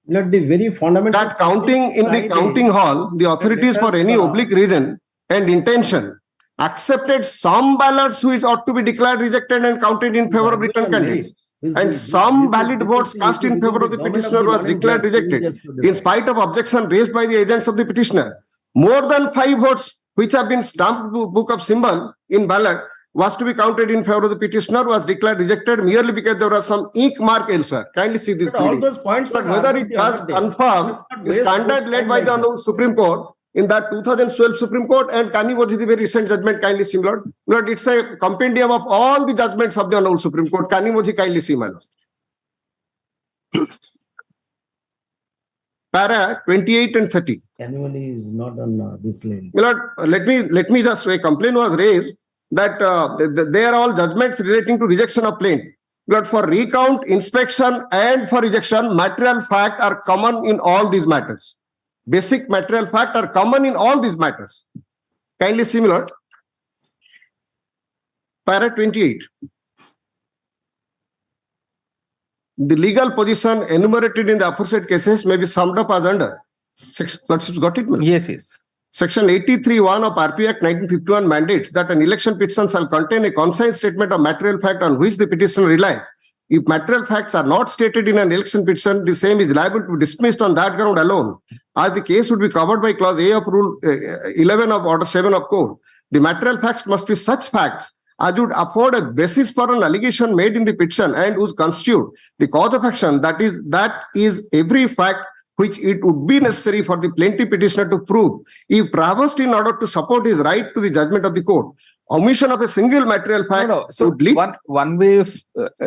Lord, the very fundamental... That counting in the counting hall, the authorities for any oblique reason and intention accepted some ballots which ought to be declared rejected and counted in favor of written candidates. And some valid votes cast in favor of the petitioner was declared rejected in spite of objection raised by the agents of the petitioner. More than 5 votes which have been stamped book of symbol in ballot was to be counted in favor of the petitioner was declared rejected merely because there was some ink mark elsewhere. Kindly see this. But all those points But were whether argued it the does other day. confirm Let's not the waste standard those laid time by like the that. Honorable Supreme Court in that 2012 Supreme Court, and can you watch the very recent judgment? Kindly see, my lord. Lord, it's a compendium of all the judgments of the Honorable Supreme Court. Can you watch it? Kindly see, my lord. Para 28 and 30. Annually is not on this lane. My lord, let me just say, a complaint was raised that they are all judgments relating to rejection of plaint. But for recount, inspection, and for rejection, material fact are common in all these matters. Basic material fact are common in all these matters. Kindly see, my lord. Para 28. The legal position enumerated in the aforesaid cases may be summed up as under. Lordship's got it, my lord? Yes, yes. Section 83(1) of RP Act 1951 mandates that an election petition shall contain a concise statement of material fact on which the petitioner relies. If material facts are not stated in an election petition, the same is liable to be dismissed on that ground alone, as the case would be covered by Clause A of Rule 11 of Order 7 of Code. The material facts must be such facts as would afford a basis for an allegation made in the petition and would constitute the cause of action. That is every fact which it would be necessary for the plaintiff petitioner to prove if traversed in order to support his right to the judgment of the court. Omission of a single material fact So would lead. one way of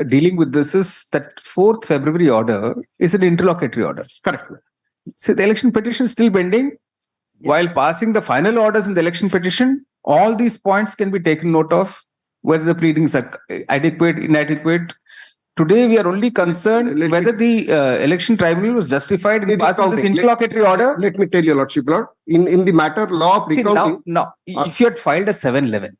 dealing with this is that 4th February order is an interlocutory order. Correct. So the election petition is still pending. While passing the final orders in the election petition, all these points can be taken note of, whether the pleadings are adequate, inadequate. Today, we are only concerned whether the election tribunal was justified in passing this interlocutory order. Let me tell you, Lordship, Lord, in the matter law of See, recounting. now, if you had filed a 711.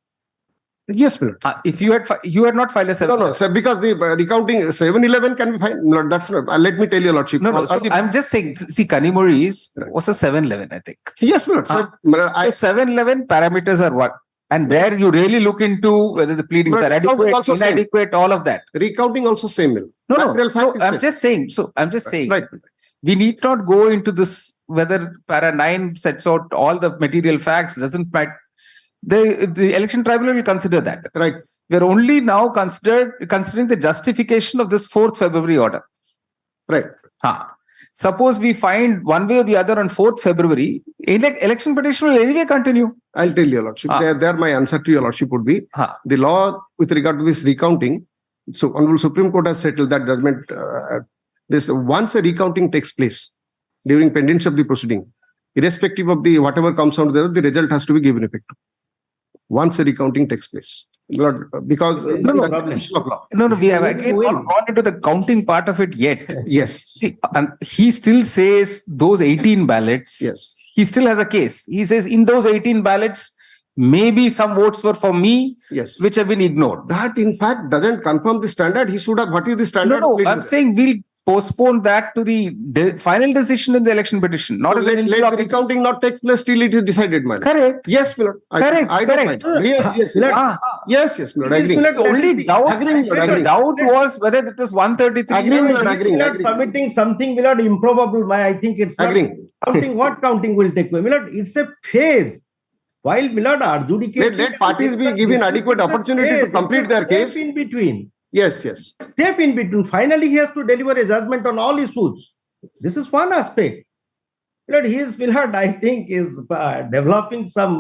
Yes, Lord. If you had not filed a 711. No, sir, because the recounting 711 can be filed. No, that's not. Let me tell you, Lordship. No, so I'm just saying, see, Kanimori's was a 711, I think. Yes, Lord. So 711 parameters are what? And there you really look into whether the pleadings are adequate, inadequate, all of that. Recounting also same. No. So I'm just saying. Right. We need not go into this whether para 9 sets out all the material facts, doesn't matter. The election tribunal will consider that. Right. We're only now considering the justification of this 4th February order. Right. Suppose we find one way or the other on 4th February, election petition will anyway continue. I'll tell you, Lordship. There my answer to your Lordship would be the law with regard to this recounting. So, Honorable Supreme Court has settled that judgment. Once a recounting takes place during pendency of the proceeding, irrespective of the whatever comes out there, the result has to be given effect. Once a recounting takes place. Because we have again not gone into the counting part of it yet. Yes. See, he still says those 18 ballots. Yes. He still has a case. He says in those 18 ballots, maybe some votes were for me, yes, which have been ignored. That in fact doesn't confirm the standard. He should have. What is the standard? No, I'm saying we'll postpone that to the final decision in the election petition. Not so as let the recounting not take place till it is decided, man. Correct. Yes, my lord. Correct. I don't mind. Yes, my lord. Agree. The only doubt was whether it was 133. Agreeing. Submitting something without improbable. I think it's not counting. What counting will take place? It's a phase. While adjudicate, let parties be given adequate opportunity to complete their case. In between. Yes. Step in between. Finally, he has to deliver a judgment on all issues. This is one aspect. I think, is developing some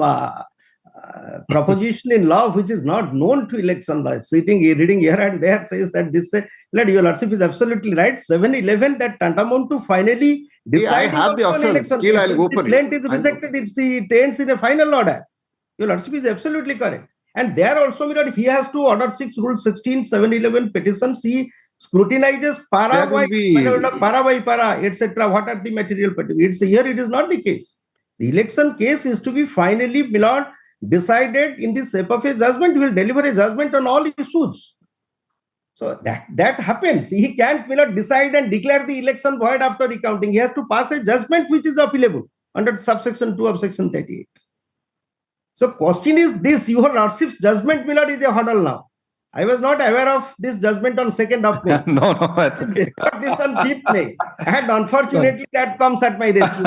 proposition in law which is not known to election law. Reading here and there says that this, your lordship is absolutely right. 711, that tantamount to finally decide. I have the option. Still, I'll go for it. The plaint is rejected. It ends in a final order. Your lordship is absolutely correct. And there also, he has to order 6 Rule 16, 711 petitions. He scrutinizes para by para, etc. What are the material petitions? Here it is not the case. The election case is to be finally, decided in the shape of a judgment. He will deliver a judgment on all issues. So that happens. He can't decide and declare the election void after recounting. He has to pass a judgment which is appealable under subsection 2 of section 38. So question is this, your lordship's judgment is a hurdle now. I was not aware of this judgment on 2nd of May. No, that's okay. Got this on 5th May. And unfortunately, that comes at my rescue.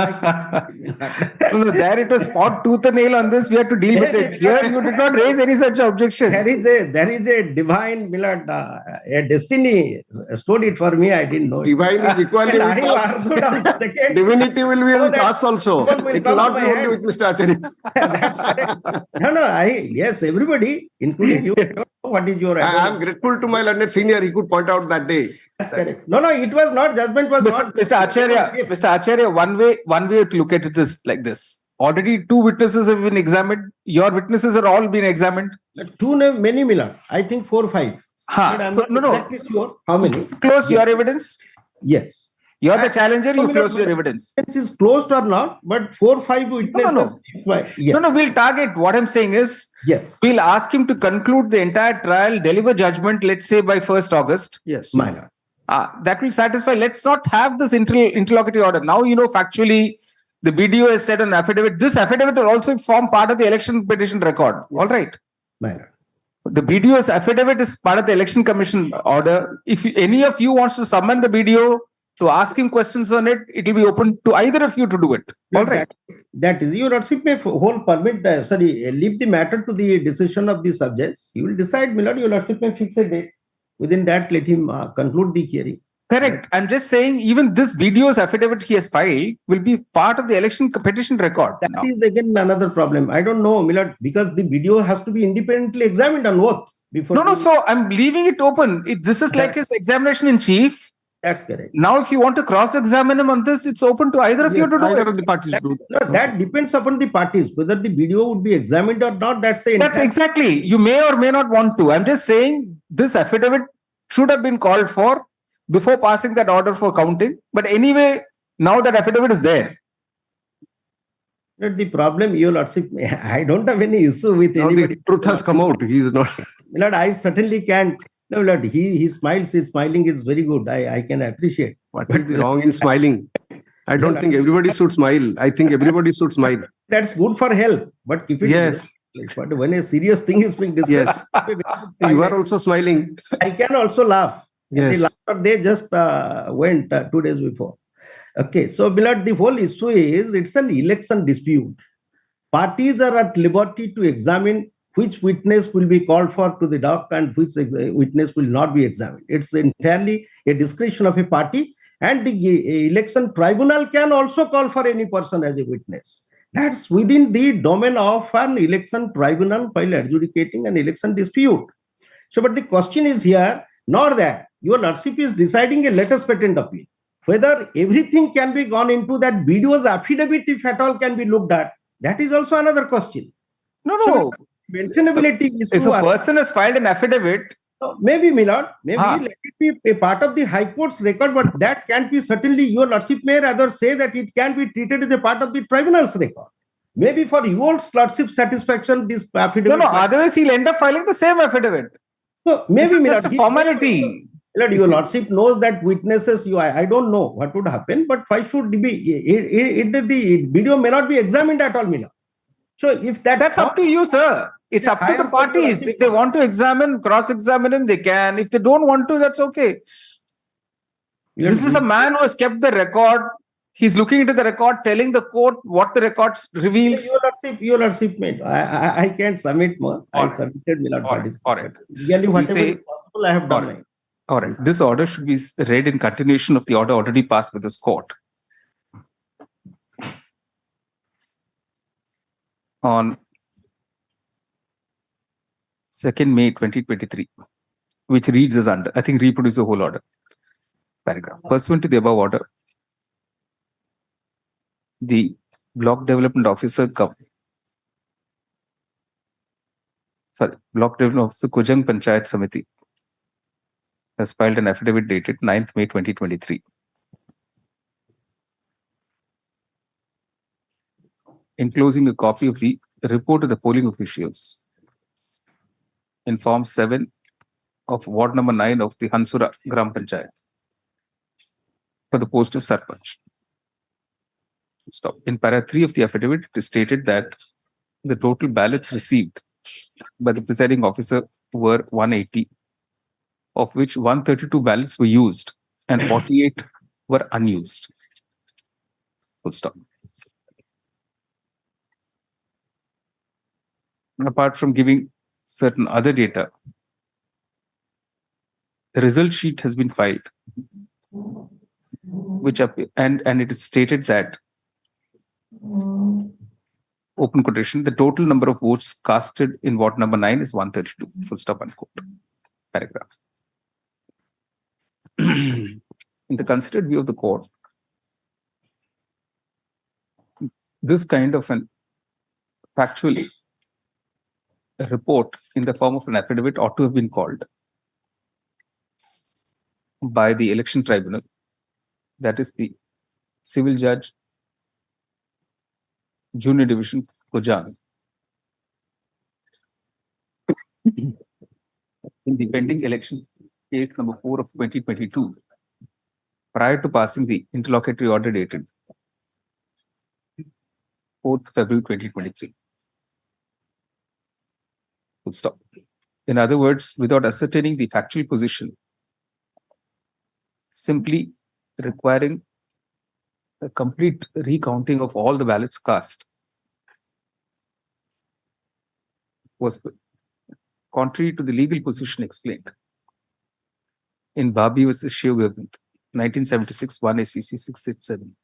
No, there it was fought tooth and nail on this. We had to deal with it. Here, you did not raise any such objection. There is a divine, Milord, a destiny stored it for me. I didn't know. Divine is equally And with I us. argued on 2nd. Divinity will be So with that us also. someone will It will come not to be my only hands. with Mr. Acharya. No, yes, everybody, including you. I don't know what is your. I am grateful to my learned senior. He could point out that day. That's correct. No, it was not. Judgment was not. Mr. Acharya, one way to look at it is like this. Already 2 witnesses have been examined. Your witnesses are all been examined. Many, Milord. I think 4 or 5. So, no. Exactly sure. How many? Close your evidence? Yes. You're the challenger, you close your evidence. It is closed or not, but 4 or 5 witnesses. No, we'll target. What I'm saying is, yes, we'll ask him to conclude the entire trial, deliver judgment, let's say by 1st August. Yes. Minor. That will satisfy. Let's not have this interlocutory order. Now, factually, the BDO has said an affidavit. This affidavit will also form part of the election petition record. Yes. All right. Minor. The BDO's affidavit is part of the election commission order. If any of you wants to summon the BDO to ask him questions on it, it will be open to either of you to do it. All right. That is, your lordship may hold permit, leave the matter to the decision of the subjects. You will decide, Milord, your lordship may fix a date. Within that, let him conclude the hearing. Correct. I'm just saying, even this BDO's affidavit he has filed will be part of the election petition record. That is again another problem. I don't know, Milord, because the BDO has to be independently examined on oath before. No, so I'm leaving it open. This is like his examination in chief. That's correct. Now, if you want to cross-examine him on this, it's open to either of you to do Either it. of the parties do. That depends upon the parties, whether the BDO would be examined or not. That's exactly. You may or may not want to. I'm just saying this affidavit should have been called for before passing that order for counting. But anyway, now that affidavit is there. The problem, your lordship, I don't have any issue with anybody. The truth has come out. He is not. Milord, I certainly can't. No, Lord, he smiles. His smiling is very good. I can appreciate. What is the wrong in smiling? I don't think everybody should smile. I think everybody should smile. That's good for health. But keep it. Yes. But when a serious thing is being discussed, You are also smiling. I can also laugh. Yes. The last day just went 2 days before. Okay, so Milord, the whole issue is it's an election dispute. Parties are at liberty to examine which witness will be called for to the dock and which witness will not be examined. It's entirely a discretion of a party, and the election tribunal can also call for any person as a witness. That's within the domain of an election tribunal while adjudicating an election dispute. So, but the question is here, not that your lordship is deciding a latest patent appeal. Whether everything can be gone into that BDO's affidavit, if at all, can be looked at, that is also another question. No. So, mentionability is if a person has filed an affidavit, maybe, Milord, let it be a part of the High Court's record, but that can't be certainly, your lordship may rather say that it can be treated as a part of the tribunal's record. Maybe for your lordship's satisfaction, this affidavit. No, otherwise he'll end up filing the same affidavit. So maybe, this is Milord, just a formality. Milord, your lordship knows that witnesses, I don't know what would happen, but why should be, the video may not be examined at all, Milord. So if that's up to you, sir. It's up to the parties. If they want to examine, cross-examine him, they can. If they don't want to, that's okay. This is a man who has kept the record. He's looking into the record, telling the court what the record reveals. Your lordship, mate. I can't submit more. I submitted Milord parties. All right. Really, whatever is possible, I have done mine. All right. This order should be read in continuation of the order already passed with this court. On 2nd May 2023, which reads as under, I think reproduce the whole order. Paragraph. Pursuant to the above order, the Block Development Officer Block Development Officer Kujang Panchayat Samiti has filed an affidavit dated 9th May 2023. Enclosing a copy of the report of the polling officials in Form 7 of Ward number 9 of the Hansura Gram Panchayat for the post of Sarpanch. Stop. In para 3 of the affidavit, it is stated that the total ballots received by the presiding officer were 180, of which 132 ballots were used and 48 were unused. Full stop. And apart from giving certain other data, the result sheet has been filed, and it is stated that, open quotation, the total number of votes casted in vote number 9 is 132. Full stop, unquote. Paragraph. In the considered view of the court, this kind of an factual report in the form of an affidavit ought to have been called by the election tribunal, that is the civil judge, junior division, Kojang, in the pending election case number 4 of 2022, prior to passing the interlocutory order dated 4th February 2023. Full stop. In other words, without ascertaining the factual position, simply requiring a complete recounting of all the ballots cast was contrary to the legal position explained in Babi versus Shiv Government, 1976, 1 SEC 687.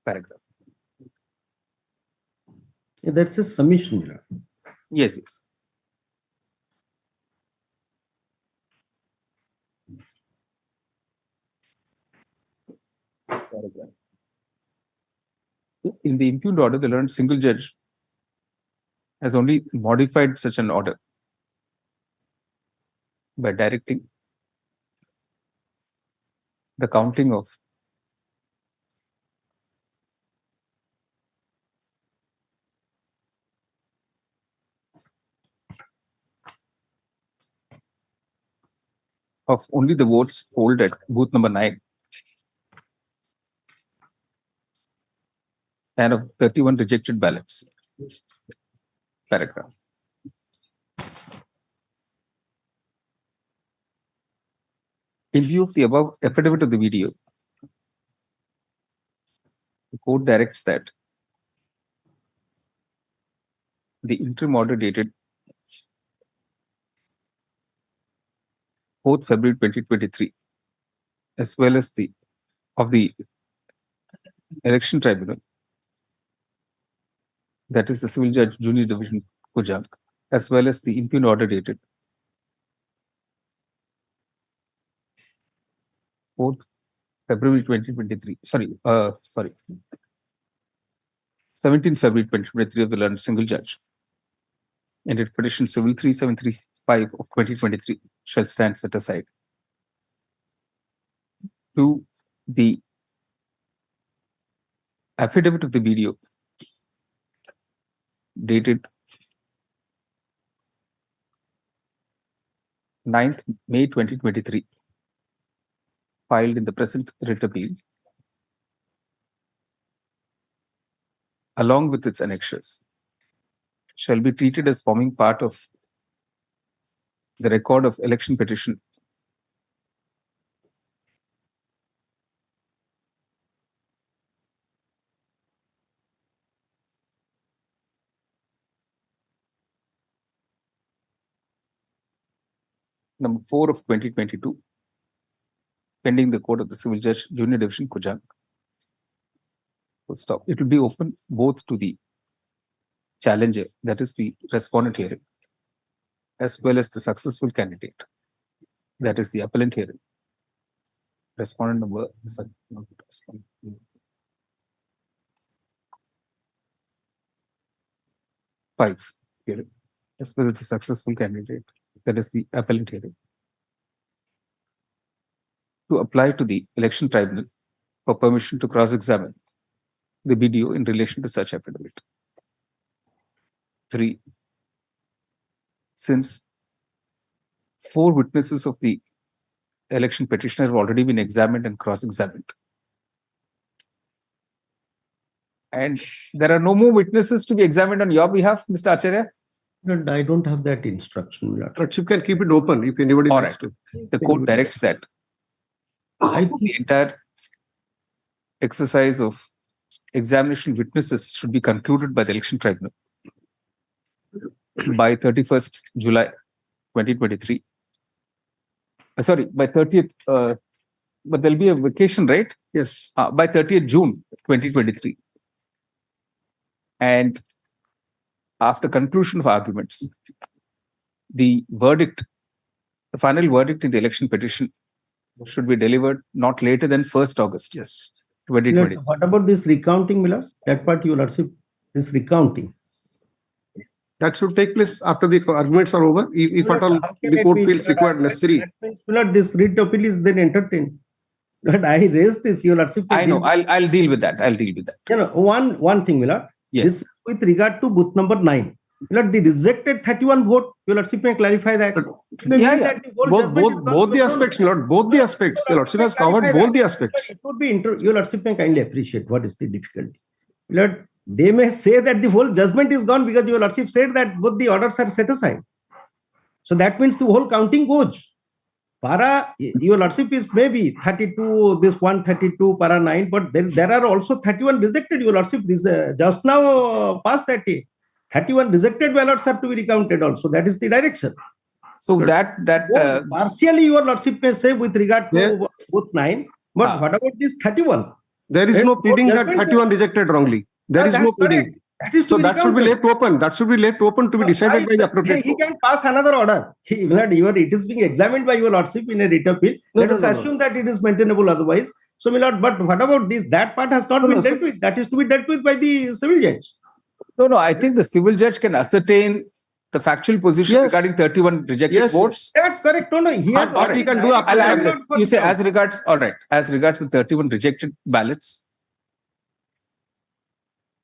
Paragraph. That's a submission. Yes, yes. Paragraph. In the impugned order, the learned single judge has only modified such an order by directing the counting of only the votes polled at booth number 9 and of 31 rejected ballots. Paragraph. In view of the above affidavit of the video, the court directs that the interim order dated 4th February 2023, as well as the election tribunal, that is the civil judge junior division Kojang, as well as the impugned order dated 4th February 2023. 17th February 2023 of the learned single judge, and it petition civil 3735 of 2023 shall stand set aside. To the affidavit of the video dated 9th May 2023, filed in the present writ appeal, along with its annexures, shall be treated as forming part of the record of election petition number 4 of 2022, pending the court of the civil judge junior division Kojang. Full stop. It will be open both to the challenger, that is the respondent hearing, as well as the successful candidate, that is the appellant hearing. Respondent number, sorry, not respondent. Five hearing, as well as the successful candidate, that is the appellant hearing, to apply to the election tribunal for permission to cross-examine the BDO in relation to such affidavit. 3. Since 4 witnesses of the election petitioner have already been examined and cross-examined, And there are no more witnesses to be examined on your behalf, Mr. Acharya? No, I don't have that instruction, Milord. But you can keep it open if anybody All wants right. to. The court directs that. I think the entire exercise of examination witnesses should be concluded by the election tribunal by 31st July 2023. Sorry, by 30th, but there'll be a vacation, right? Yes. By 30th June 2023. And after conclusion of arguments, the verdict, the final verdict in the election petition should be delivered not later than 1st August. Yes. 2020. What about this recounting, Milord? That part you will also, this recounting. That should take place after the arguments are over. If at all How can the it court be, feels Milord? required necessary. That means, Milord, this writ appeal is then entertained. But I raised this, you will also. I know, I'll deal with that. I'll deal with that. You know, one thing, Milord. Yes. This is with regard to booth number 9. Milord, the rejected 31 vote, you will also clarify that. Both the aspects, Milord, both the aspects. The Lordship has covered both the aspects. It would be, you will also kindly appreciate what is the difficulty. Milord, they may say that the whole judgment is gone because your Lordship said that both the orders are set aside. So that means the whole counting goes. Para, your Lordship is maybe 32, this 132, para 9, but there are also 31 rejected, your Lordship just now past 30. 31 rejected ballots are to be recounted also. That is the direction. So partially your Lordship may say with regard to booth 9, but what about this 31? There is no pleading that 31 rejected wrongly. There is no pleading. So that should be left open. That should be left open to be decided by the appropriate. He can pass another order. It is being examined by your Lordship in a writ appeal. Let us assume that it is maintainable otherwise. So, my Lord, but what about this? That part has not been dealt with. That is to be dealt with by the civil judge. No, I think the civil judge can ascertain the factual position regarding 31 rejected votes. That's correct. No, he has. All right. He can do I'll add this. You say as regards, all right, as regards the 31 rejected ballots,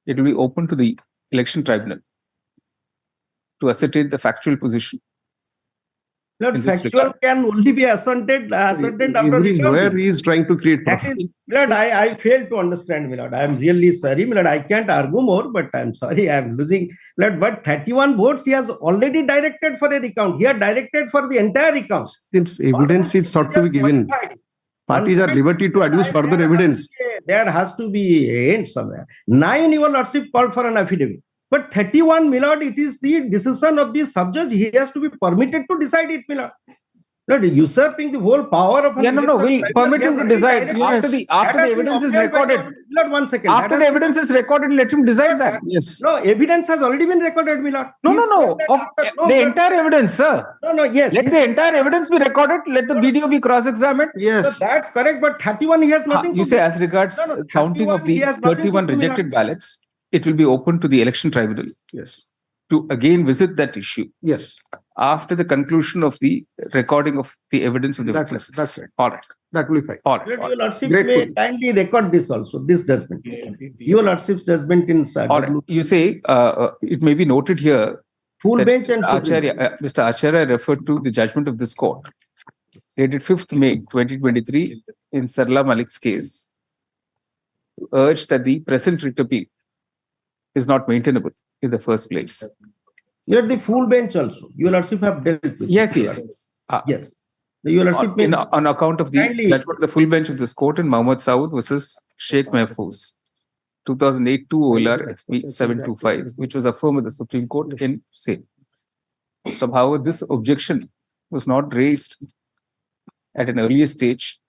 it will be open to the election tribunal to ascertain the factual position. Lord, factual can only be ascertained after Everywhere he is trying to create that is, Lord, I fail to understand, Lord. I am really sorry, Lord. I can't argue more, but I'm sorry, I am losing. Lord, but 31 votes he has already directed for a recount. He had directed for the entire recount. Since evidence is sought to be given, parties are liberty to adduce further evidence. There has to be a end somewhere. 9, your Lordship called for an affidavit. But 31, Milord, it is the decision of the sub-judge. He has to be permitted to decide it, Milord. Not usurping the whole power of. We'll permit him to decide after the evidence is recorded. Milord, 1 second. After the evidence is recorded, let him decide that. Yes. No, evidence has already been recorded, Milord. No. The entire evidence, sir. Yes. Let the entire evidence be recorded. Let the video be cross-examined. Yes. So that's correct. But 31, he has nothing. You say as regards counting of the 31 rejected ballots, it will be open to the election tribunal. Yes. To again visit that issue. Yes. After the conclusion of the recording of the evidence of the witnesses. That's right. All right. That will be fine. All right. Your Lordship may kindly record this also, this judgment. Your Lordship's judgment in all right. You say it may be noted here. Full bench and Mr. Acharya referred to the judgment of this court dated 5th May 2023 in Sarla Malik's case, urged that the present writ appeal is not maintainable in the first place. You had the full bench also. Your Lordship have dealt with. Yes. Yes. Your Lordship on account of the judgment of the full bench of this court in Mohammed Saud versus Sheikh Mahfouz, 2008 2 OLR FV 725, which was affirmed by the Supreme Court in same. So, however, this objection was not raised at an earlier stage,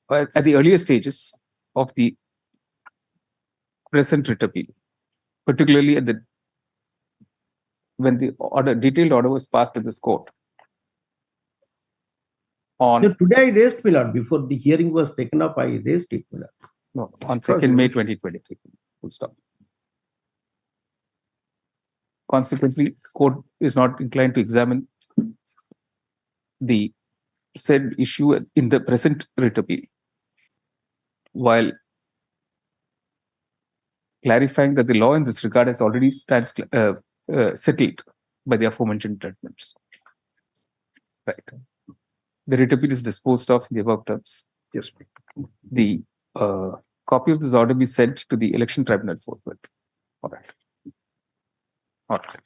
or at the earlier stages of the present writ appeal, particularly at when the detailed order was passed to this court. So today I raised, Milord, before the hearing was taken up, I raised it, Milord. No, on 2nd May 2023. Full stop. Consequently, court is not inclined to examine the said issue in the present writ appeal, while clarifying that the law in this regard has already settled by the aforementioned judgments. Right. The writ appeal is disposed of in the above terms. Yes. The Copy of this order be sent to the election tribunal forthwith. All right. All right.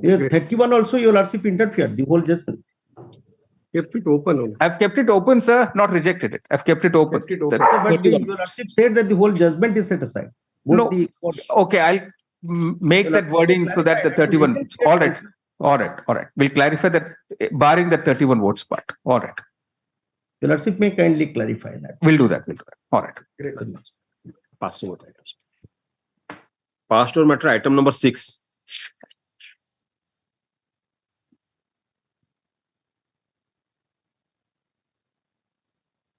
Yeah, 31 also your lordship interfered, the whole judgment. Kept it open only. I've kept it open, sir, not rejected it. I've kept it open. But your lordship said that the whole judgment is set aside. No. Okay, I'll make that wording so that the 31. All right. All right. All right. We'll clarify that, barring the 31 votes part. All right. Your lordship may kindly clarify that. We'll do that. We'll do that. All right. Passing over items. Passed over matter item number 6.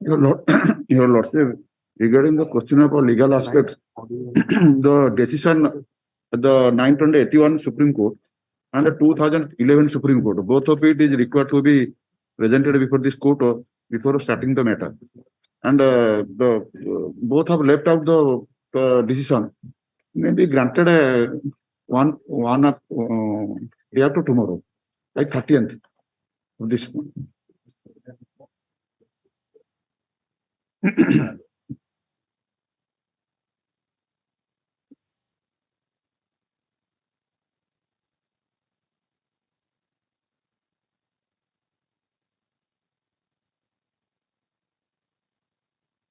Your Lordship, regarding the question of legal aspects, the decision, the 981 Supreme Court and the 2011 Supreme Court, both of it is required to be presented before this court before starting the matter. And both have left out the decision. Maybe granted one day after tomorrow, like 30th of this month.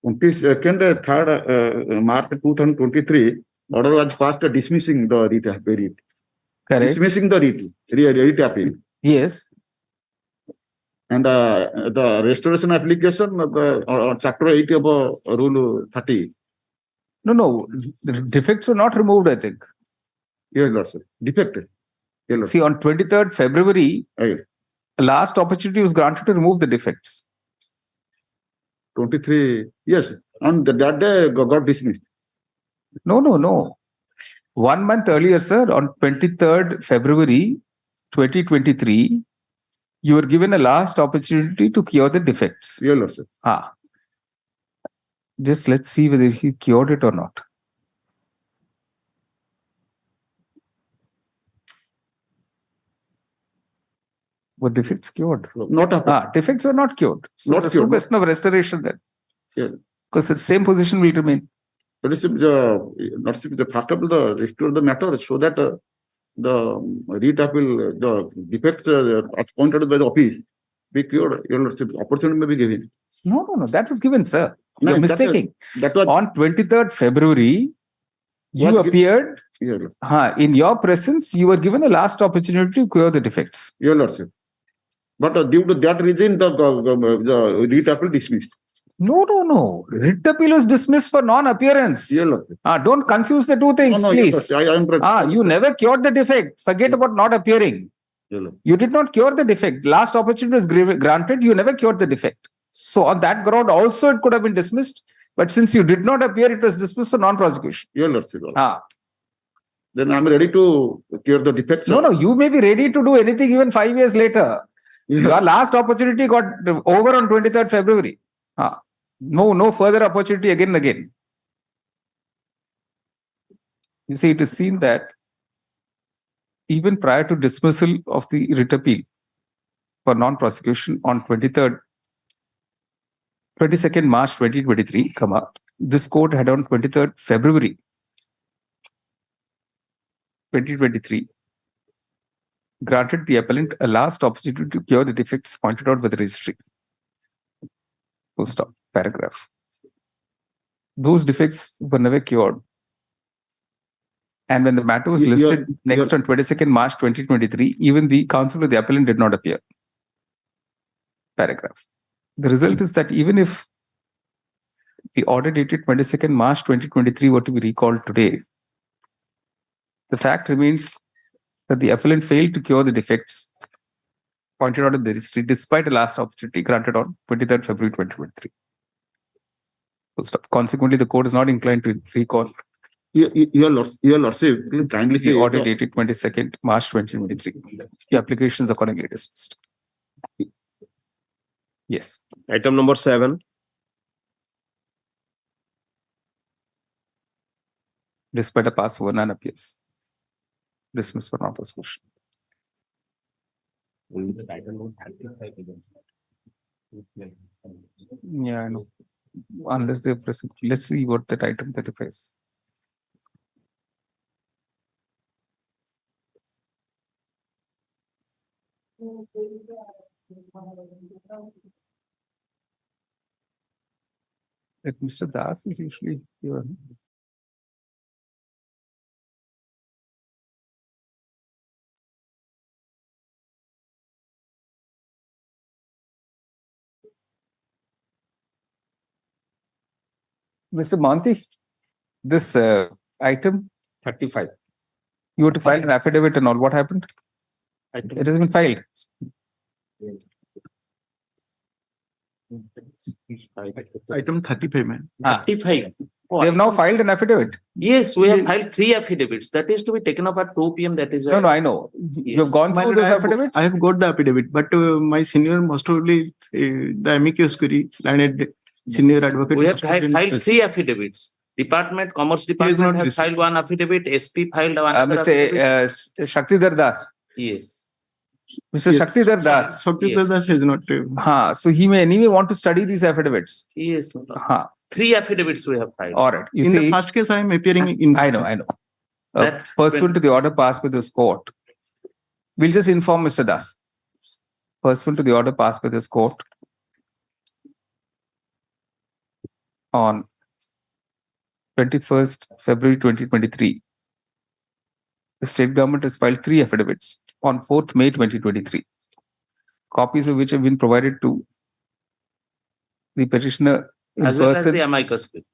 On 22nd, 3rd March 2023, order was passed dismissing the writ. Correct. Dismissing the writ appeal. Yes. And the restoration application of Chapter 8 of Rule 30. No. The defects were not removed, I think. Yes, Lordship. Defected. Yes, See, on 23rd February, last opportunity was granted to remove the defects. 23, yes. On that day, got dismissed. No. 1 month earlier, sir, on 23rd February 2023, you were given a last opportunity to cure the defects. Yes, Lordship. Just let's see whether he cured it or not. Were defects cured? Not defects are not cured. So Not there's cured, no question of restoration then. Yes. Because the same position will remain. But it's the first of all, the restore the matter so that the writ appeal, the defects appointed by the office be cured. Your Lordship, opportunity may be given. No. That was given, sir. No, You're mistaking. That was On 23rd February, you appeared. In your presence, you were given a last opportunity to cure the defects. Your Lordship. But due to that reason, the writ appeal dismissed. No. Writ appeal was dismissed for non-appearance. Yes, Lordship. Don't confuse the two things, please. You never cured the defect. Forget about not appearing. You did not cure the defect. Last opportunity was granted. You never cured the defect. So on that ground also it could have been dismissed. But since you did not appear, it was dismissed for non-prosecution. Yes, Lordship. Then I'm ready to cure the defects. No. You may be ready to do anything even 5 years later. Your last opportunity got over on 23rd February. No further opportunity again and again. You see, it is seen that even prior to dismissal of the writ appeal for non-prosecution on 22nd March 2023, this court had on 23rd February 2023 granted the appellant a last opportunity to cure the defects pointed out by the registry. Full stop. Paragraph. Those defects were never cured. And when the matter was listed next on 22nd March 2023, even the counsel of the appellant did not appear. Paragraph. The result is that even if the order dated 22nd March 2023 were to be recalled today, the fact remains that the appellant failed to cure the defects pointed out in the registry despite a last opportunity granted on 23rd February 2023. Full stop. Consequently, the court is not inclined to recall Your Lordship, kindly say the order dated 22nd March 2023. The application is accordingly dismissed. Yes. Item number 7. Despite a pass over, none appears. Dismissed for non-prosecution. Yeah, I know. unless they're present. Let's see what that item 35 is. That Mr. Das is usually here. Mr. Monty, this item 35. You have to file an affidavit and all. What happened? It has been filed. Item 35, man. 35. They have now filed an affidavit. Yes, we have filed 3 affidavits. That is to be taken up at 2 p.m. That is why. No, I know. You have gone My through lord, those affidavits? I have got the affidavit, but my senior, most probably the amicus curiae, learned senior advocate. We have filed 3 affidavits. Department, Commerce Department has filed 1 affidavit. SP filed 1 affidavit. Mr. Shaktidhar Das. Yes. Mr. Shaktidhar Das. Shaktidhar Das has not. So he may anyway want to study these affidavits. Yes. 3 affidavits we have filed. All right. You In see, the first case, I am appearing in. I know. Pursuant to the order passed by this court, we'll just inform Mr. Das. Pursuant to the order passed by this court on 21st February 2023, the state government has filed 3 affidavits on 4th May 2023, copies of which have been provided to the petitioner in As well as person the amicus curiae.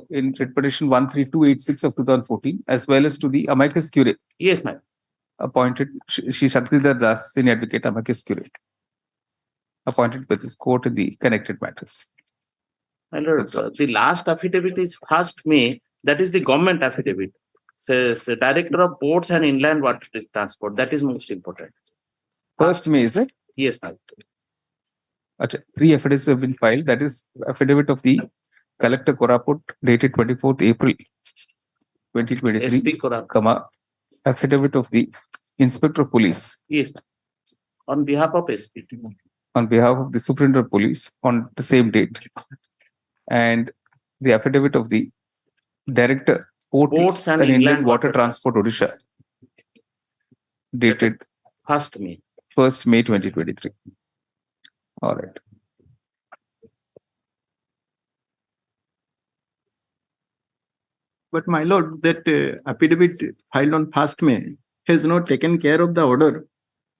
in writ petition 13286 of 2014, as well as to the amicus curiae. Yes, ma'am. Appointed Shri Shaktidhar Das, senior advocate, amicus curiae, appointed by this court in the connected matters. My lord, the last affidavit is 1st May. That is the government affidavit. Says the Director of Ports and Inland Water Transport. That is most important. 1st May, is it? Yes, ma'am. 3 affidavits have been filed. That is affidavit of the Collector Koraput dated 24th April 2023, SP Koraput. Affidavit of the Inspector of Police. Yes, ma'am. On behalf of SP. On behalf of the Superintendent of Police on the same date. And the affidavit of the Director Ports and Inland Water Transport Odisha dated 1st May. 1st May 2023. All right. But my lord, that affidavit filed on 1st May has not taken care of the order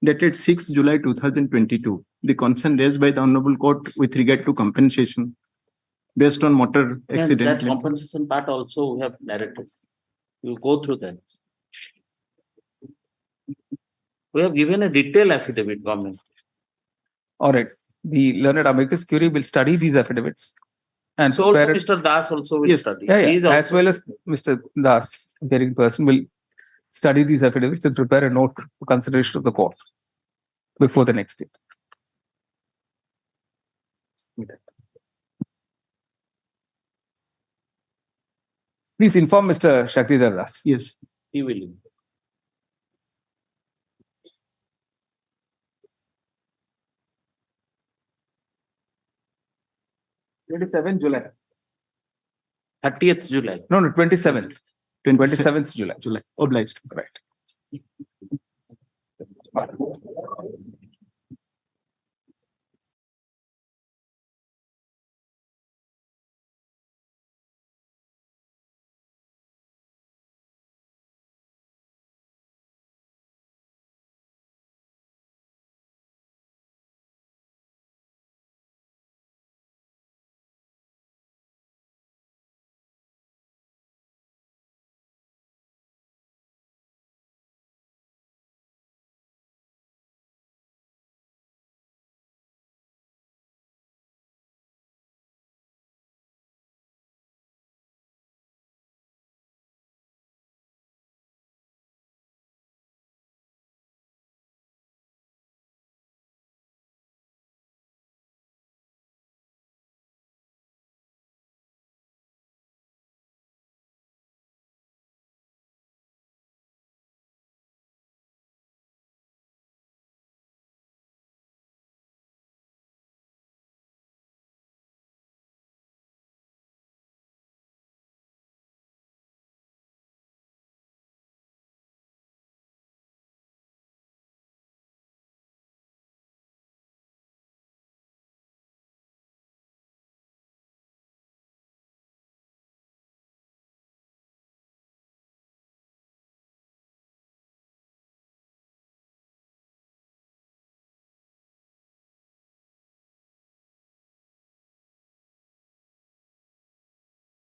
dated 6 July 2022. The concern raised by the Honorable Court with regard to compensation based on motor accident. That compensation part also we have narrated. You go through that. We have given a detailed affidavit, government. All right. The learned amicus curiae will study these affidavits. And So also prepare it- Mr. Das also will study. Yeah, He is as also- well as Mr. Das, appearing person, will study these affidavits and prepare a note for consideration of the court before the next date. Please inform Mr. Shaktidhar Das. Yes. He will. 27 July. 30th July. No, 27th. 27th July. Obliged. Right.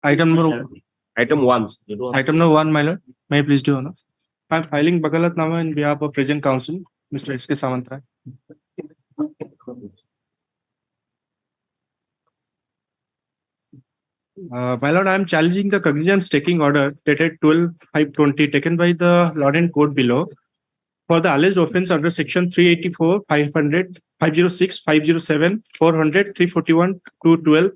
Item number Item one. Item number one, my lord. May I please do honor? I'm filing Bakalatnama in behalf of present counsel, Mr. S.K. Samantra. My lord, I am challenging the cognizance taking order dated 12/5/20 taken by the Lord and Court below for the alleged offence under section 384, 500, 506, 507, 400, 341, 212,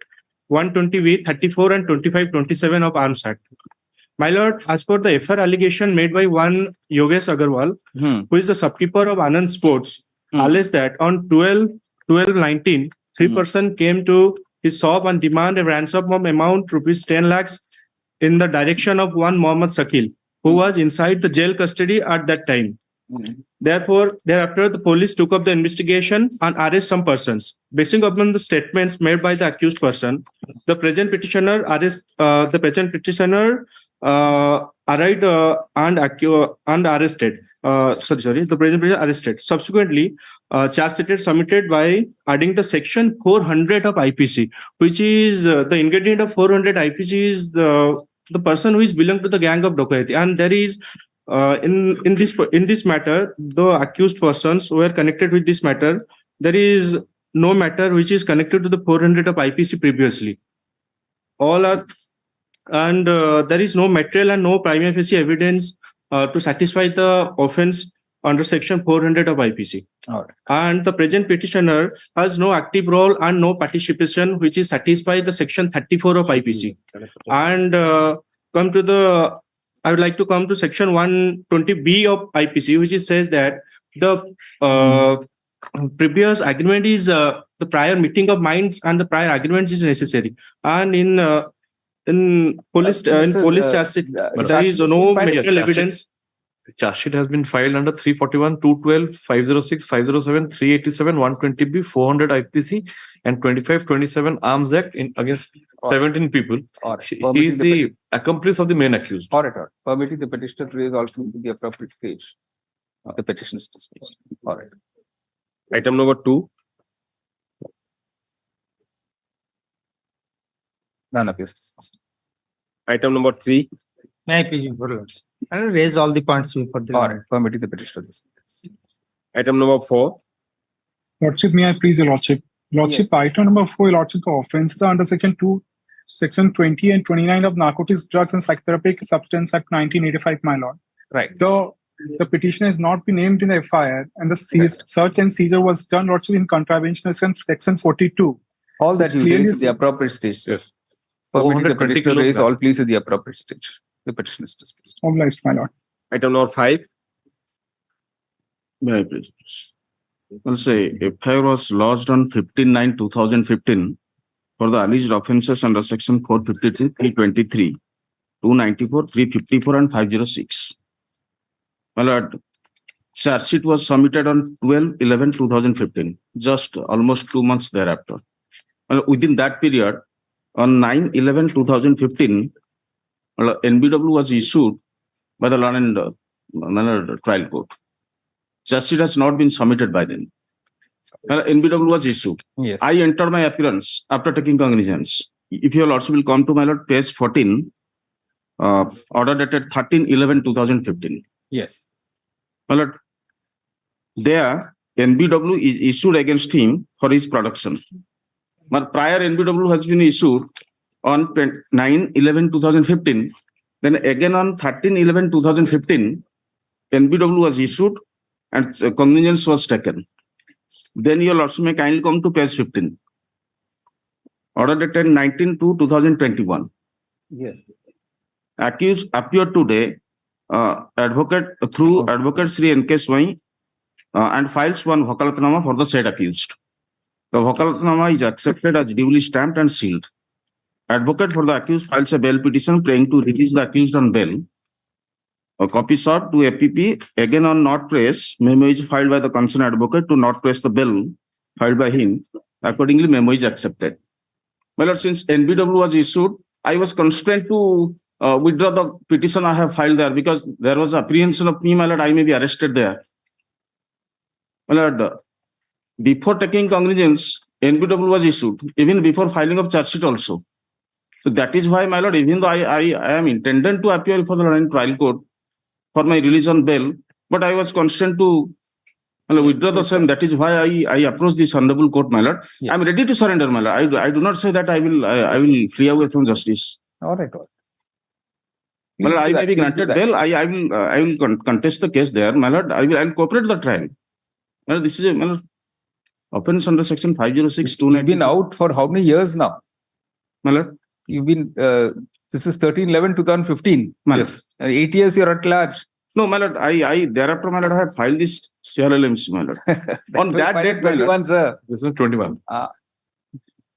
120V, 34 and 25, 27 of Arms Act. My lord, as per the FR allegation made by one Yogesh Agarwal, who is the shopkeeper of Anand Sports, alleged that on 12/12/19, three person came to his shop and demand a ransom of amount rupees 10 lakhs in the direction of one Mohammed Shakil, who was inside the jail custody at that time. Therefore, thereafter, the police took up the investigation and arrested some persons. Basing upon the statements made by the accused person, the present petitioner arrived and arrested. The present petitioner arrested. Subsequently, charge sheet is submitted by adding the section 400 of IPC, which is the ingredient of 400 IPC is the person who is belong to the gang of Dokaiti, and there is in this matter, the accused persons who are connected with this matter, there is no matter which is connected to the 400 of IPC previously. All are, and there is no material and no prima facie evidence to satisfy the offence under section 400 of IPC. And the present petitioner has no active role and no participation which is satisfied the section 34 of IPC. And I would like to come to section 120B of IPC, which says that the previous agreement is the prior meeting of minds and the prior agreement is necessary. And in police charge sheet, there is no material evidence. The charge sheet has been filed under 341, 212, 506, 507, 387, 120B, 400 IPC, and 25, 27 Arms Act against 17 people. He is the accomplice of the main accused. Permitting the petitioner to raise ultimately the appropriate stage. The petition is dismissed. All right. Item number 2. None appears dismissed. Item number 3. May I please, I will raise all the points before the. All right. Permitting the petitioner dismissed. Item number 4. Lordship, may I please, Your Lordship? Lordship, item number 4, Your Lordship, the offences are under section 20 and 29 of Narcotics, Drugs and Psychotherapeutic Substance Act 1985, my lord. Right. The petitioner has not been named in the FIR, and the search and seizure was done, Lordship, in contravention of section 42. All that you raise at the appropriate stage. Yes. Permitting the petitioner to raise all pleas at the appropriate stage. The petition is dismissed. Obliged, my lord. Item number 5. May I please? I'll say FIR was lodged on 15/9/2015 for the alleged offences under section 453, 323, 294, 354, and 506. My lord, charge sheet was submitted on 12/11/2015, just almost 2 months thereafter. Well, within that period, on 9/11/2015, NBW was issued by the London trial court. Charge sheet has not been submitted by them. NBW was issued. Yes. I entered my appearance after taking cognizance. If your lordship will come to my lord, page 14, order dated 13/11/2015. Yes. My lord, there NBW is issued against him for his production. But prior NBW has been issued on 9/11/2015. Then again on 13/11/2015, NBW was issued and cognizance was taken. Then your lordship may kindly come to page 15. Order dated 19/2/2021. Yes. Accused appeared today, advocate through advocate Sri N.K. Swai, and files one Wakalatnama for the said accused. The Wakalatnama is accepted as duly stamped and sealed. Advocate for the accused files a bail petition praying to release the accused on bail. A copy sought to APP, again on not press, memo is filed by the concerned advocate to not press the bill filed by him. Accordingly, memo is accepted. Well, since NBW was issued, I was constrained to withdraw the petition I have filed there because there was apprehension of me, my lord, I may be arrested there. My lord, before taking cognizance, NBW was issued, even before filing of charge sheet also. So that is why, my lord, even though I am intended to appear for the Lorraine trial court for my release on bail, but I was constant to withdraw the same. That is why I approached this honorable court, my lord. Yes. I'm ready to surrender, my lord. I do not say that I will flee away from justice. All right. All right. My lord, I do may that, be please do granted that. bail. I will contest the case there, my lord. I will cooperate the trial. My lord, this is a, my lord, offense under section 506. You've been out for how many years now? My lord. You've been, this is 13/11/2015. Yes. 8 years you're at large. No, my lord, I thereafter, my lord, I have filed this CRLMC, my lord. On that date, my lord. 21, sir. This is 21.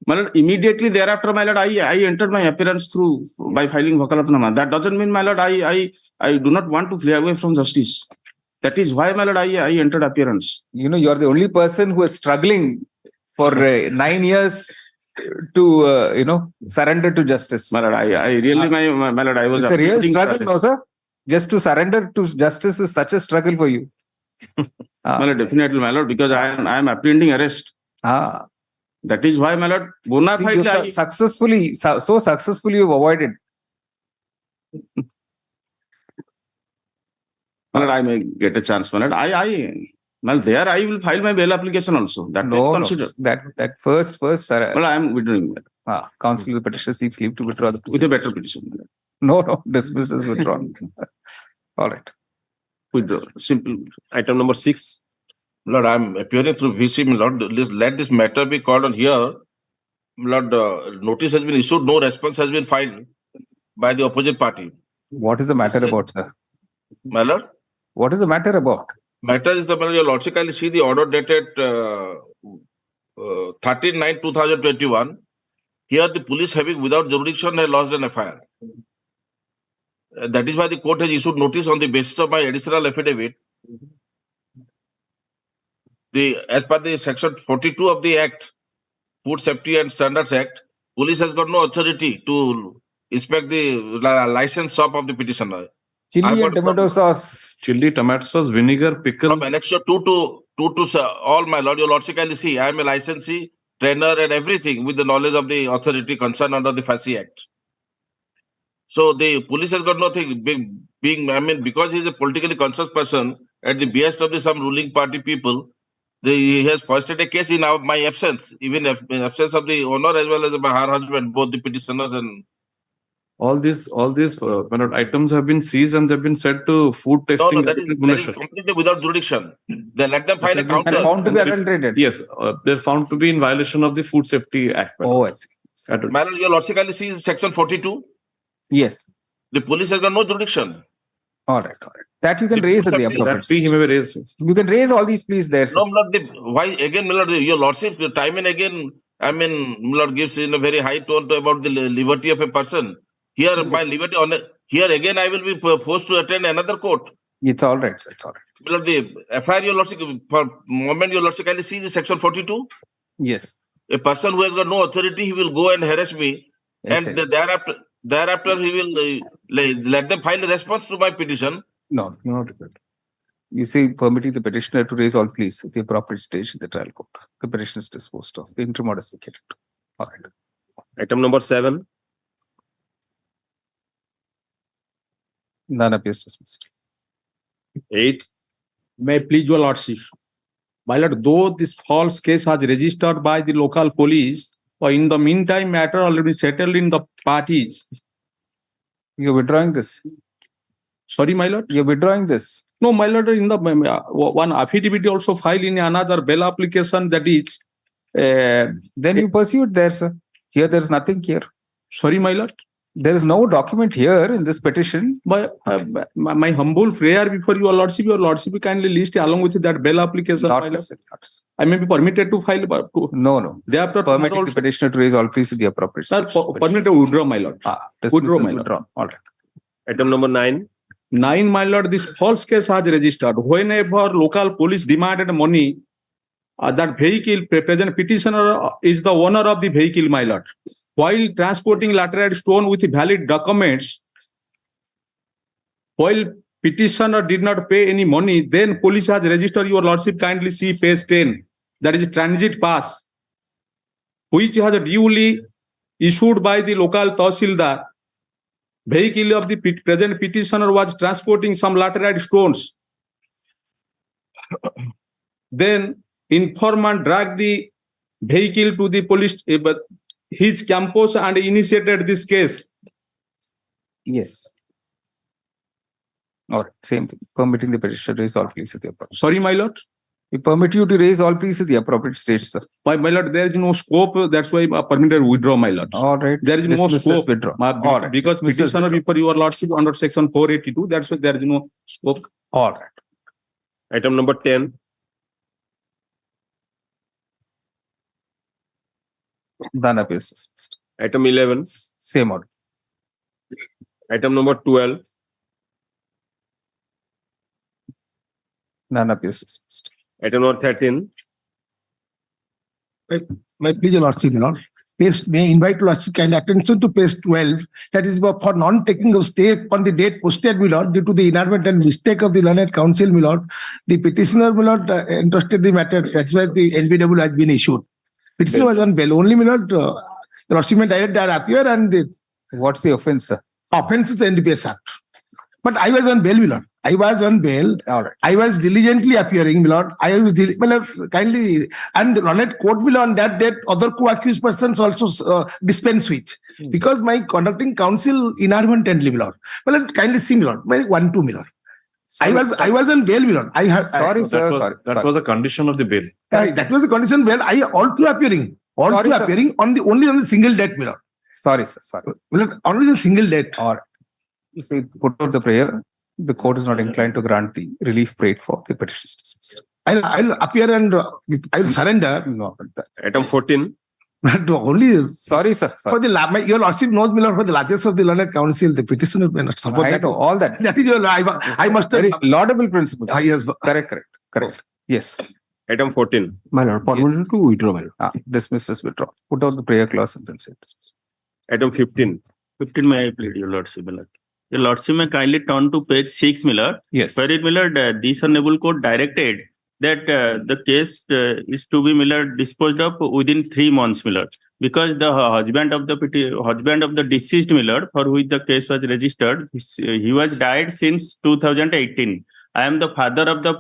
My lord, immediately thereafter, my lord, I entered my appearance through by filing Vakalatnama. That doesn't mean, my lord, I do not want to flee away from justice. That is why, my lord, I entered appearance. You know, you're the only person who is struggling for 9 years to, surrender to justice. My lord, I really, my lord, I was. It's a real appealing struggle, for no, sir? Just to surrender to justice is such a struggle for you. My lord, definitely, my lord, because I am apprehending arrest. That is why, my lord, bona See, fide, you've successfully, so successfully you've avoided. my lord, I may get a chance, my lord. Well, there I will file my bail application also. That No, consider. That first, sir. Well, I am withdrawing. Counsel the petitioner seeks leave to withdraw the With a better petition. No, dismiss is withdrawn. All right. Withdraw. Simple. Item number 6. Lord, I'm appearing through VC, Lord. Let this matter be called on here. Lord, notice has been issued, no response has been filed by the opposite party. What is the matter about, sir? My lord? What is the matter about? Matter is the, your lordship, kindly see the order dated 13/9/2021. Here the police having without jurisdiction has lodged an FIR. That is why the court has issued notice on the basis of my additional affidavit. As per the section 42 of the Act, Food Safety and Standards Act, police has got no authority to inspect the license shop of the petitioner. Chili and tomato sauce. Chili, tomato sauce, vinegar, pickle. From annexure 2 to all, my lord, your lordship, kindly see, I am a licensee, trainer and everything with the knowledge of the authority concerned under the FASI Act. So the police has got nothing because he is a politically conscious person at the behest of some ruling party people, he has posted a case in my absence, even in absence of the owner as well as her husband, both the petitioners and all these items have been seized and they've been sent to food testing. That is completely without jurisdiction. They let them file a counter. And found to be adulterated. Yes, they're found to be in violation of the Food Safety Act. Oh, I see. My lord, your lordship, kindly see section 42. Yes. The police has got no jurisdiction. All right. That you can raise at the appropriate stage. You can raise all these pleas there, sir. No, my lord, why again, my lord, your lordship, time and again, my lord gives in a very high tone about the liberty of a person. Here, my liberty here again, I will be forced to attend another court. It's all right, sir. It's all right. My lord, the FIR, your lordship, for moment, your lordship, can you see the section 42? Yes. A person who has got no authority, he will go and harass me, and thereafter he will let them file a response to my petition. No, not that. You say permitting the petitioner to raise all pleas at the appropriate stage in the trial court. The petition is disposed of. The interim order is vacated. All right. Item number 7. None appears dismissed. 8. May I please your lordship. My lord, though this false case was registered by the local police, but in the meantime, matter already settled in the parties. You're withdrawing this? Sorry, my lord? You're withdrawing this? No, my lord, in the one affidavit also filed in another bail application, that is. Then you pursue it there, sir. Here, there's nothing here. Sorry, my lord? There is no document here in this petition. But my humble prayer before your lordship kindly list along with that bail application. I may be permitted to file. No. Thereafter, permitting the petitioner to raise all pleas at the appropriate stage. Permitted to withdraw, my lord. Withdraw, my lord. All right. Item number 9. 9, my lord, this false case has registered. Whenever local police demanded money, that vehicle, present petitioner is the owner of the vehicle, my lord. While transporting laterite stone with valid documents, while petitioner did not pay any money, then police has registered, your lordship, kindly see page 10. That is transit pass, which has duly issued by the local Tahsildar. Vehicle of the present petitioner was transporting some laterite stones. Then informant dragged the vehicle to the police, his campus and initiated this case. Yes. All right, same thing. Permitting the petitioner to raise all pleas at the appropriate. Sorry, my lord. We permit you to raise all pleas at the appropriate stage, sir. My lord, there is no scope. That's why I permitted withdraw, my lord. All right. There is no Dismiss as scope. withdraw. All right. Because petitioner before your lordship under section 482, that's why there is no scope. All right. Item number 10. None appears dismissed. Item 11. Same order. Item number 12. None appears dismissed. Item number 13. My please, your lordship, my lord. Page, may I invite lordship kind attention to page 12. That is for non-taking of stay on the date posted, my lord, due to the inadvertent mistake of the learned counsel, my lord. The petitioner, my lord, entrusted the matter. That's why the NBW has been issued. Petitioner was on bail only, my lord. Your lordship may direct that appear and the what's the offense, sir? Offense is the NDPS Act. But I was on bail, my lord. I was on bail. All right. I was diligently appearing, my lord. I was kindly, and the Ronald court, my lord, on that date, other co-accused persons also dispense with. Because my conducting counsel inadvertently, my lord. Well, kindly see, my lord. My 1-2, my lord. I was on bail, my lord. Sorry, sir. That was a condition of the bail. That was the condition bail. I all through appearing. Appearing on the only on the single date, my lord. Sorry, sir. Sorry. Well, only the single date. All right. If we put out the prayer, the court is not inclined to grant the relief prayed for. The petition is dismissed. I'll appear and I'll surrender. No, Item 14. Only sorry, sir. For the your lordship knows, my lord, for the largest of the learned council, the petitioner may not support I that. know all that. That is your I must very laudable principles. Yes, correct. Yes. Item 14. My lord, permission to withdraw, my lord. Dismiss as withdraw. Put out the prayer clause and then say dismiss. Item 15. 15 may I plead, your lordship, my lord. Your lordship may kindly turn to page 6, my lord. Yes. Where it, my lord, this honorable court directed that the case is to be, my lord, disposed of within 3 months, my lord. Because the husband of the deceased, my lord, for which the case was registered, he was died since 2018. I am the father of the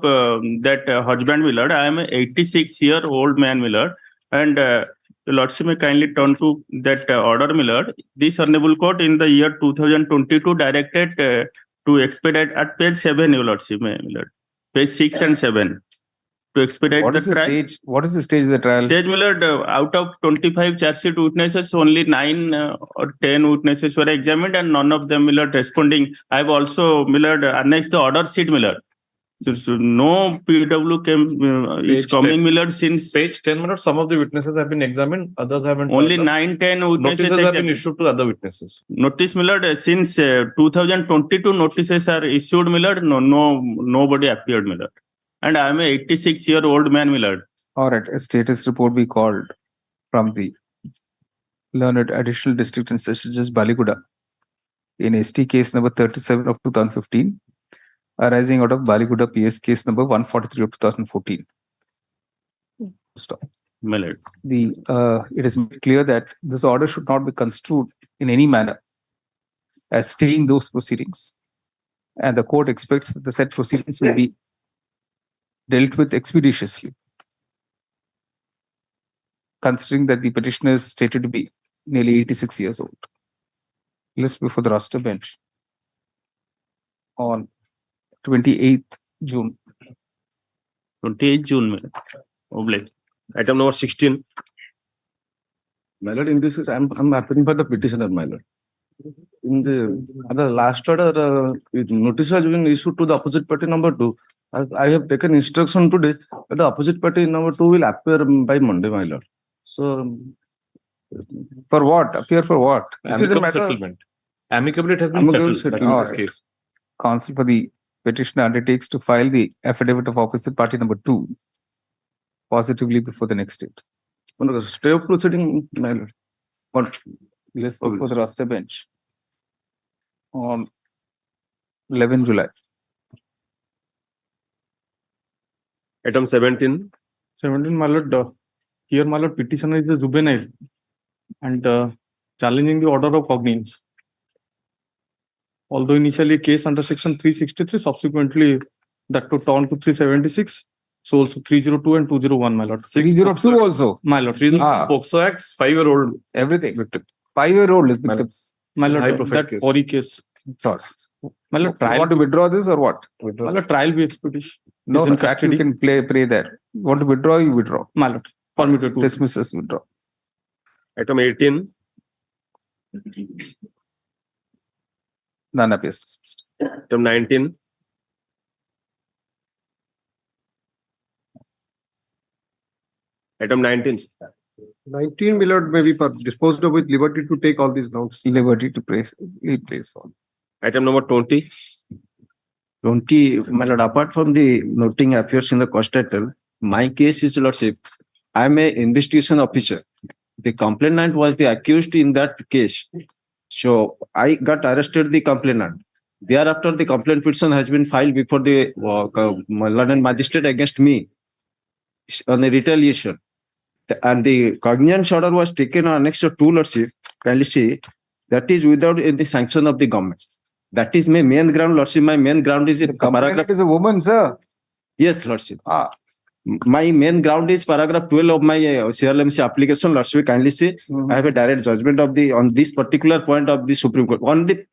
husband, my lord. I am an 86-year-old man, my lord. And the lordship may kindly turn to that order, my lord. This honorable court in the year 2022 directed to expedite at page 7, your lordship, my lord. Page 6 and 7. To expedite What is the trial. What is the stage of the trial? Stage, my lord, out of 25 charge sheet witnesses, only 9 or 10 witnesses were examined and none of them, my lord, responding. I have also, my lord, annexed the order sheet, my lord. So no PW came, it's coming, my lord, since page 10, my lord, some of the witnesses have been examined, others haven't. Only 9-10 witnesses notices have been issued to other witnesses. Notice, my lord, since 2022 notices are issued, my lord, nobody appeared, my lord. And I am an 86-year-old man, my lord. All right, a status report be called from the learned additional district and session judge Baliguda in ST case number 37 of 2015, arising out of Baliguda PS case number 143 of 2014. Stop. My lord. It is made clear that this order should not be construed in any manner as staying those proceedings, and the court expects that the said proceedings will be dealt with expeditiously, considering that the petitioner is stated to be nearly 86 years old. List before the roster bench on 28th June. 28th June, Oblate. Item number 16. My lord, in this case, I'm appearing for the petitioner, my lord. In the last order, notice has been issued to the opposite party number 2. I have taken instruction today that the opposite party number 2 will appear by Monday, my lord. So, for what? Appear for what? Amicable settlement. Amicably, it has been settled in this case. Counsel for the petitioner undertakes to file the affidavit of opposite party number 2 positively before the next date. Stay of proceeding, my lord. But list before the roster bench on 11 July. Item 17. 17, my lord. Here, my lord, petitioner is a juvenile. And challenging the order of cognizance. Although initially case under section 363, subsequently that to turn to 376. So also 302 and 201, my lord. 302 also. My lord, 302 POCSO Acts, 5-year-old Everything. victim. 5-year-old is victims. my lord, High profile that case. Ori case. Sorry. My lord, You trial. want to withdraw this or what? My lord, trial be expeditious. No, Is no, in fact you custody. can pray there. You want to withdraw, you withdraw. My lord, permitted to. Dismisses, withdraw. Item 18, None appears dismissed. item 19, item 19, 19, my lord, may be disposed of with liberty to take all these grounds. Liberty to place on. item number 20, 20, my lord, apart from the noting appears in the cost title, my case is, lordship, I am a investigation officer. The complainant was the accused in that case. So I got arrested the complainant. Thereafter, the complaint petition has been filed before the London magistrate against me on a retaliation. And the cognizance order was taken on next to lordship, kindly see, that is without any sanction of the government. That is my main ground, lordship. My main ground is a paragraph. Is a woman, sir. Yes, lordship. My main ground is paragraph 12 of my CRLMC application, lordship. Kindly see, I have a direct judgment of the on this particular point of the Supreme Court on the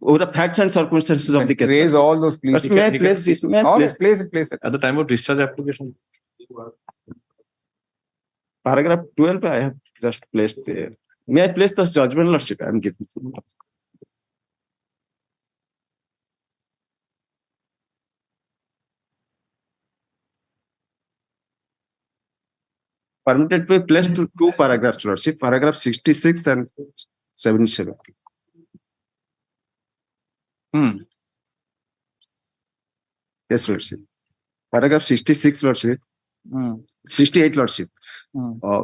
over the facts and circumstances of the case. Raise all those, please. May I place this? May I All place? right, place it, place it. At the time of discharge application. Paragraph 12, I have just placed there. May I place this judgment, lordship? I am giving. Permitted to be placed to two paragraphs, lordship. Paragraph 66 and 77. Yes, lordship. Paragraph 66, lordship. 68, lordship.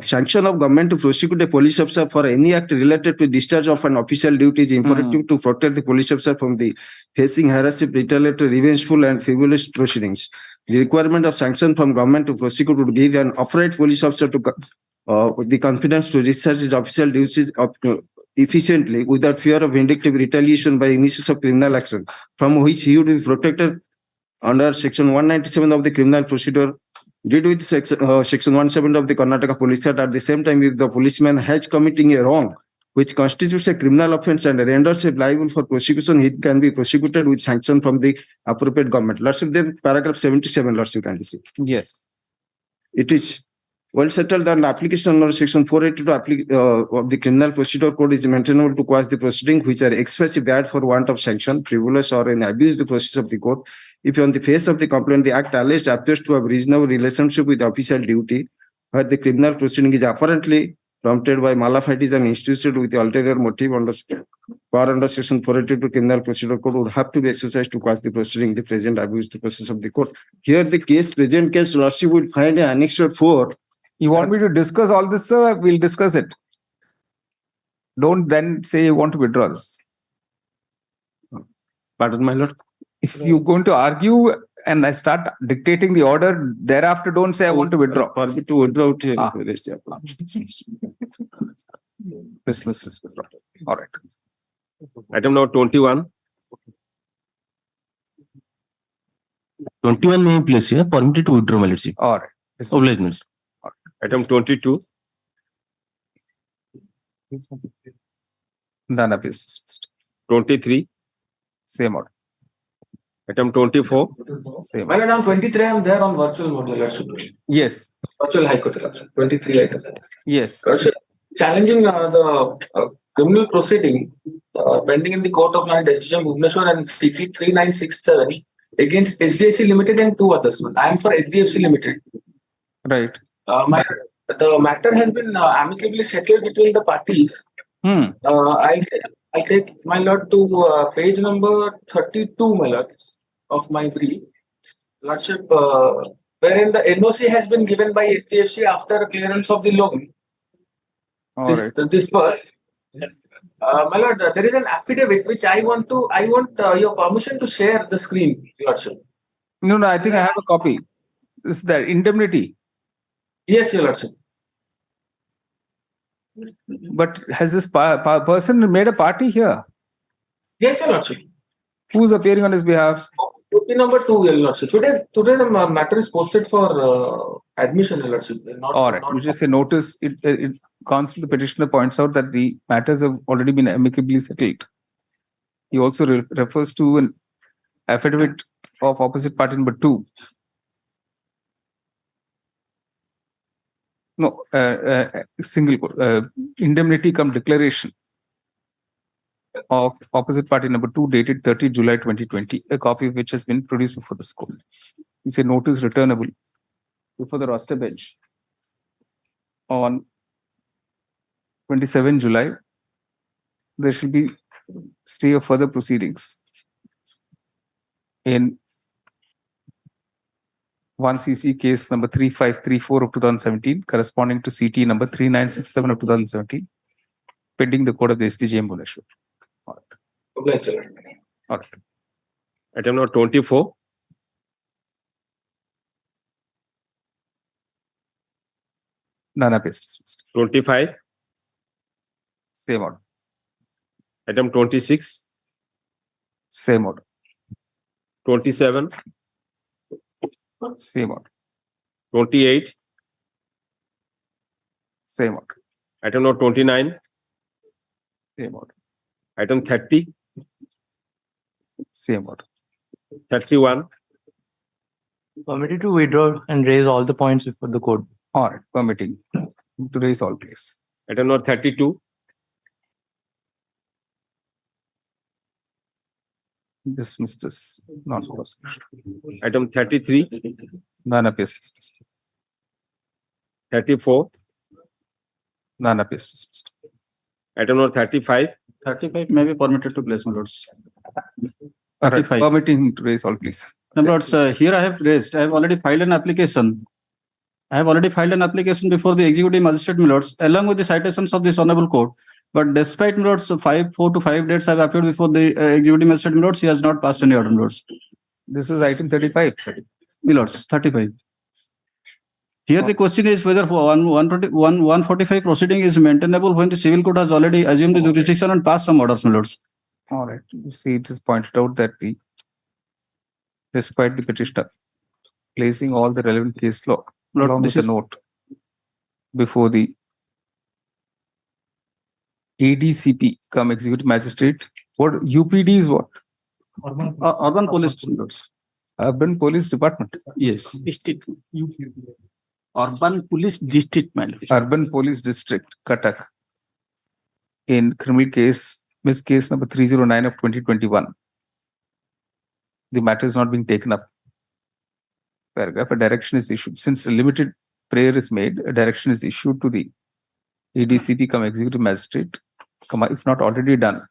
Sanction of government to prosecute a police officer for any act related to discharge of an official duty is imperative to protect the police officer from the facing harassment, retaliatory, revengeful and frivolous proceedings. The requirement of sanction from government to prosecute would give an upright police officer to the confidence to discharge his official duties efficiently without fear of vindictive retaliation by initiation of criminal action, from which he would be protected under section 197 of the criminal procedure. Did with section 170 of the Karnataka Police Act. At the same time, if the policeman has committing a wrong which constitutes a criminal offence and renders him liable for prosecution, he can be prosecuted with sanction from the appropriate government. Lordship, then paragraph 77, lordship, can see. Yes. It is well settled that application under section 482 of the criminal procedure code is maintainable to cause the proceeding which are expressly bad for want of sanction, frivolous or in abuse the process of the court. If on the face of the complaint, the act alleged appears to have reasonable relationship with official duty, where the criminal proceeding is apparently prompted by malafide and instituted with the ulterior motive under section 482 criminal procedure code would have to be exercised to cause the proceeding, the present abuse the process of the court. Here the present case, lordship would find an annexure 4. You want me to discuss all this, sir? We'll discuss it. Don't then say you want to withdraw this. Pardon, my lord. If you're going to argue and I start dictating the order, thereafter don't say I want to withdraw. For me to withdraw it. Dismiss is withdrawn. All right. item number 21, 21 may place here, permitted to withdraw, my lordship. All right. Obligement. item 22, None appears dismissed. 23, Same order. item 24, Same. Well, on 23, I'm there on virtual mode, Your Lordship. Yes. Virtual High Court, Your Lordship. 23 items. Yes. Lordship, challenging the criminal proceeding pending in the Court of Law Decision Bhubaneswar and CT 3967 against SDFC Limited and two others. I am for SDFC Limited. Right. The matter has been amicably settled between the parties. I take my lord to page number 32, my lord, of my brief. Lordship, wherein the NOC has been given by SDFC after clearance of the loan. All right. Disbursed. My lord, there is an affidavit which I want your permission to share the screen, Lordship. No, I think I have a copy. This is the indemnity. Yes, Your Lordship. But has this person made a party here? Yes, Your Lordship. Who's appearing on his behalf? OP number 2, Your Lordship. Today the matter is posted for admission, Your Lordship. All right, you just say notice. It constantly the petitioner points out that the matters have already been amicably settled. He also refers to an affidavit of opposite party number 2. No, single indemnity cum declaration of opposite party number 2 dated 30 July 2020, a copy of which has been produced before the court. You say notice returnable before the roster bench on 27 July. There shall be stay of further proceedings in 1 CC case number 3534 of 2017, corresponding to CT number 3967 of 2017, pending the court of the STJM Bhubaneswar. All right. All right. Item number 24. None appears dismissed. 25. Same order. Item 26. Same order. 27. Same order. 28. Same order. Item number 29. Same order. Item 30. Same order. 31. Permitted to withdraw and raise all the points before the court. All right, permitting to raise all, please. Item number 32. Dismissed as non-prosecution. Item 33. None appears dismissed. 34. None appears dismissed. Item number 35. 35 may be permitted to place, my lords. All right, 35. permitting him to raise all, please. My lords, here I have already filed an application. I have already filed an application before the executive magistrate, my lords, along with the citations of this honorable court. But despite, my lords, 4 to 5 dates have appeared before the executive magistrate, my lords, he has not passed any order, my lords. This is item 35. My lords, 35. Here the question is whether 145 proceeding is maintainable when the civil court has already assumed the jurisdiction and passed some orders, my lords. All right. You see, it is pointed out that despite the petitioner placing all the relevant case law along with the note before the ADCP come executive magistrate. What UPD is what? Urban Police, my lords. Urban Police Department. Yes. District. Urban Police District, my lords. Urban Police District, Cuttack. In criminal case, miss case number 309 of 2021. The matter is not being taken up. Paragraph, a direction is issued. Since a limited prayer is made, a direction is issued to the ADCP come executive magistrate, if not already done,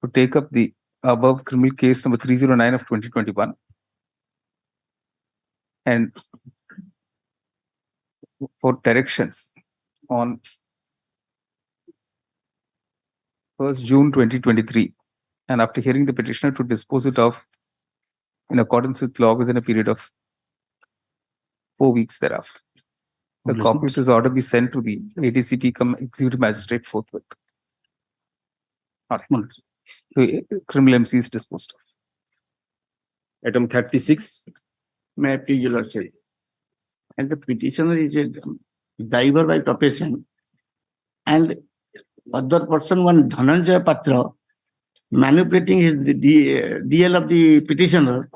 to take up the above criminal case number 309 of 2021 and for directions on 1st June 2023, and after hearing the petitioner to dispose it of in accordance with law within a period of 4 weeks thereafter. The copy of this order be sent to the ADCP come executive magistrate forthwith. All right. So, criminal MC is disposed of. Item 36. May I please, your lordship? And the petitioner is a diver by profession, and other person, one Dhananjaya Patra, manipulating his DL of the petitioner,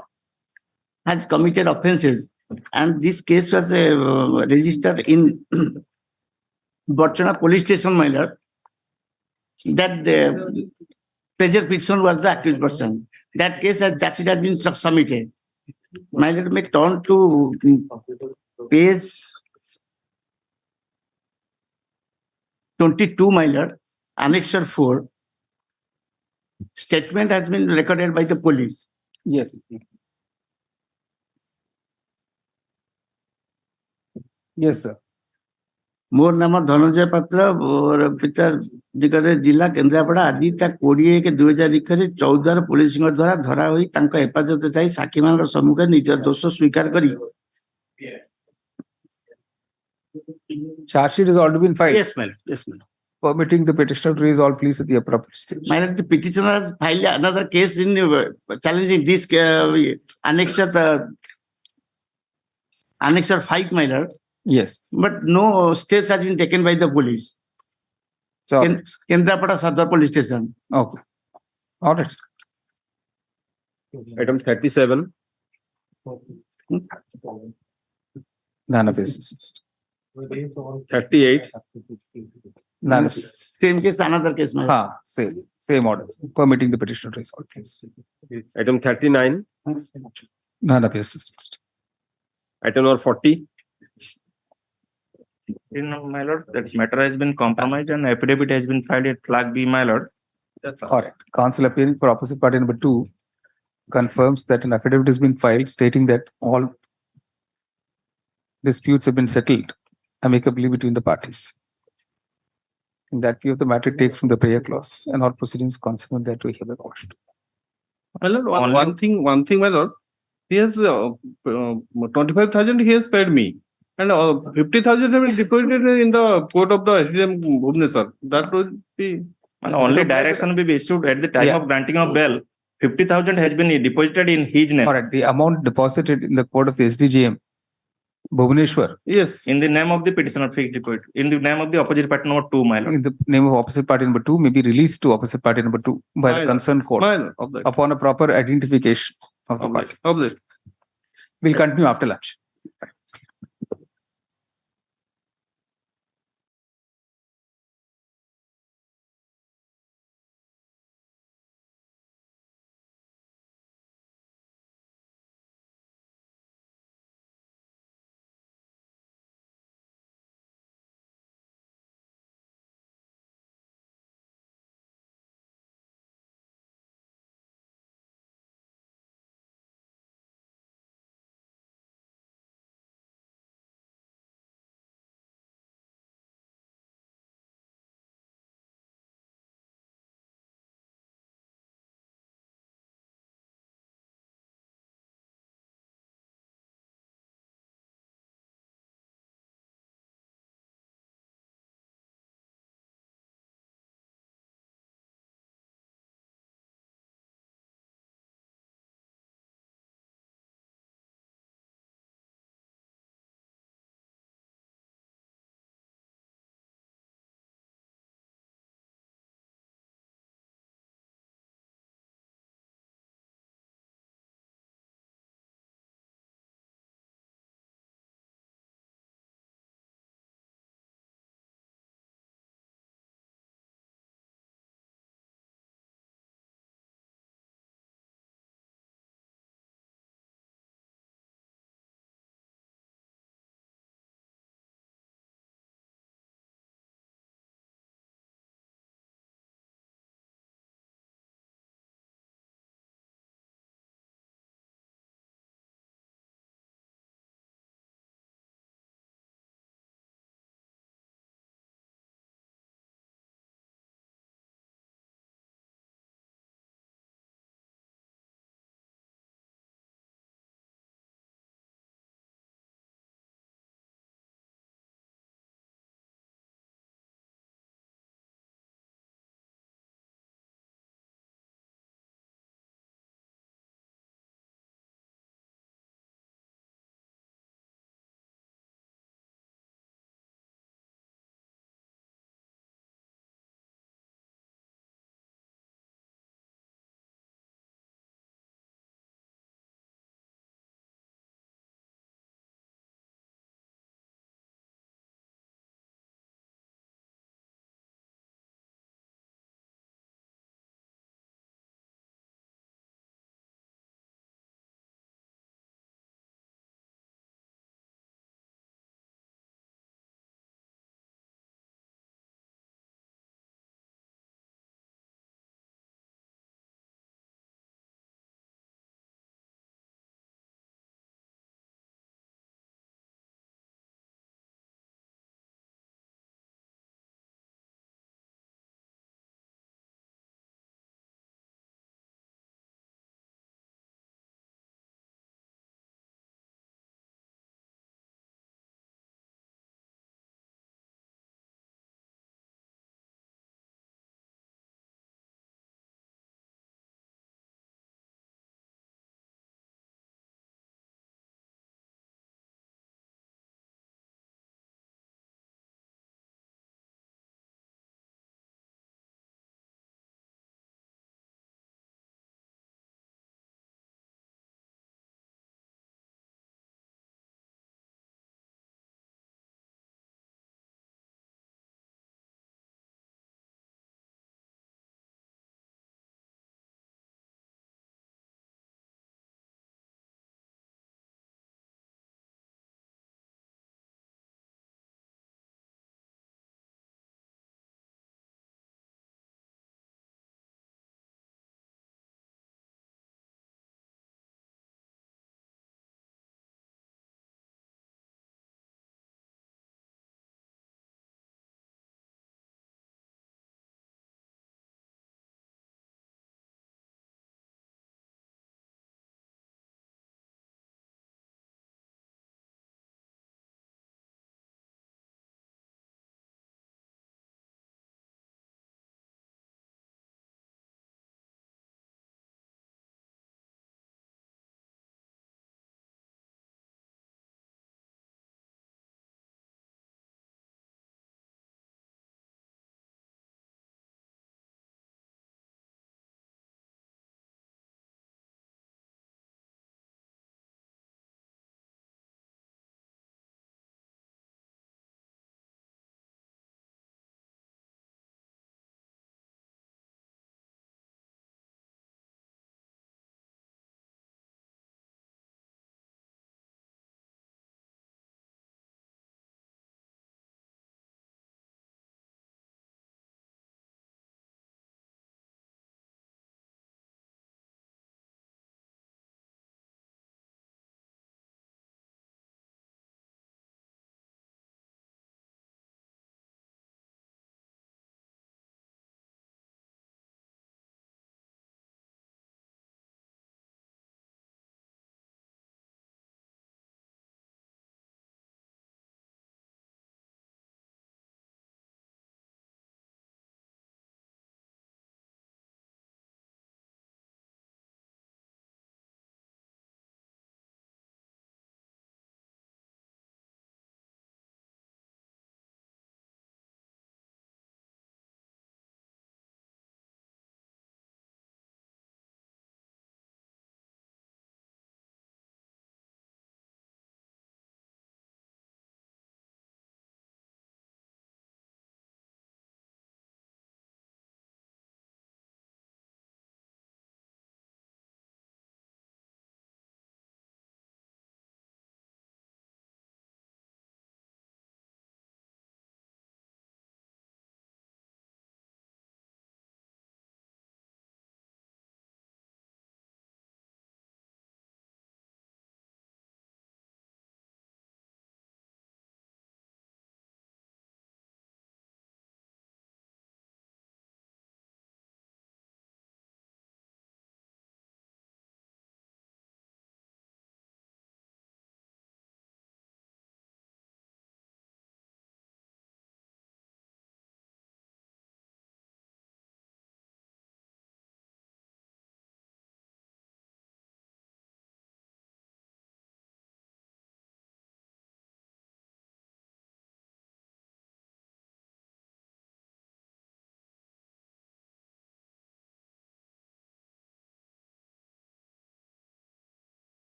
has committed offences, and this case was registered in Barchana police station, my lord, that the pleasure petitioner was the accused person. That case has been submitted. My lord, may turn to page 22, my lord, annexure 4. Statement has been recorded by the police. Yes. Yes, sir. मोर नाम धनंजय पात्र और पिता निकट जिला केन्द्रापड़ा आदि 20/1/2014 police द्वारा धरा हुई हेफाजत जाई साक्षी मान सम्मुख निज दोष स्वीकार करी Charge sheet has already been filed. Yes, my lord. Yes, my lord. Permitting the petitioner to raise all pleas at the appropriate stage. My lord, the petitioner has filed another case in challenging this annexure 5, my lord. Yes. But no steps has been taken by the police. So, Kendrapada Sadar Police Station. okay. All right. Item 37. None of this is dismissed. 38. None of Same case, another case, my lord. same order. Permitting the petitioner to raise all pleas. Item 39. None of this is dismissed. Item number 40. My lord, that matter has been compromised and affidavit has been filed at flag B, my lord. Correct. Counsel appearing for opposite party number 2 confirms that an affidavit has been filed stating that all disputes have been settled amicably between the parties. In that view of the matter, take from the prayer clause and all proceedings consequent thereto hereby quashed. My lord, one thing, my lord. He has 25,000 he has paid me. And 50,000 have been deposited in the court of the SDM Bhubaneswar. That would be. And only direction will be issued at the time of granting of bail. 50,000 has been deposited in his name. Correct. The amount deposited in the court of the SDGM Bhubaneswar. Yes. In the name of the petitioner fixed deposit. In the name of the opposite party number 2, my lord. In the name of opposite party number 2 may be released to opposite party number 2 by the concerned court upon a proper identification of the party. We'll continue after lunch.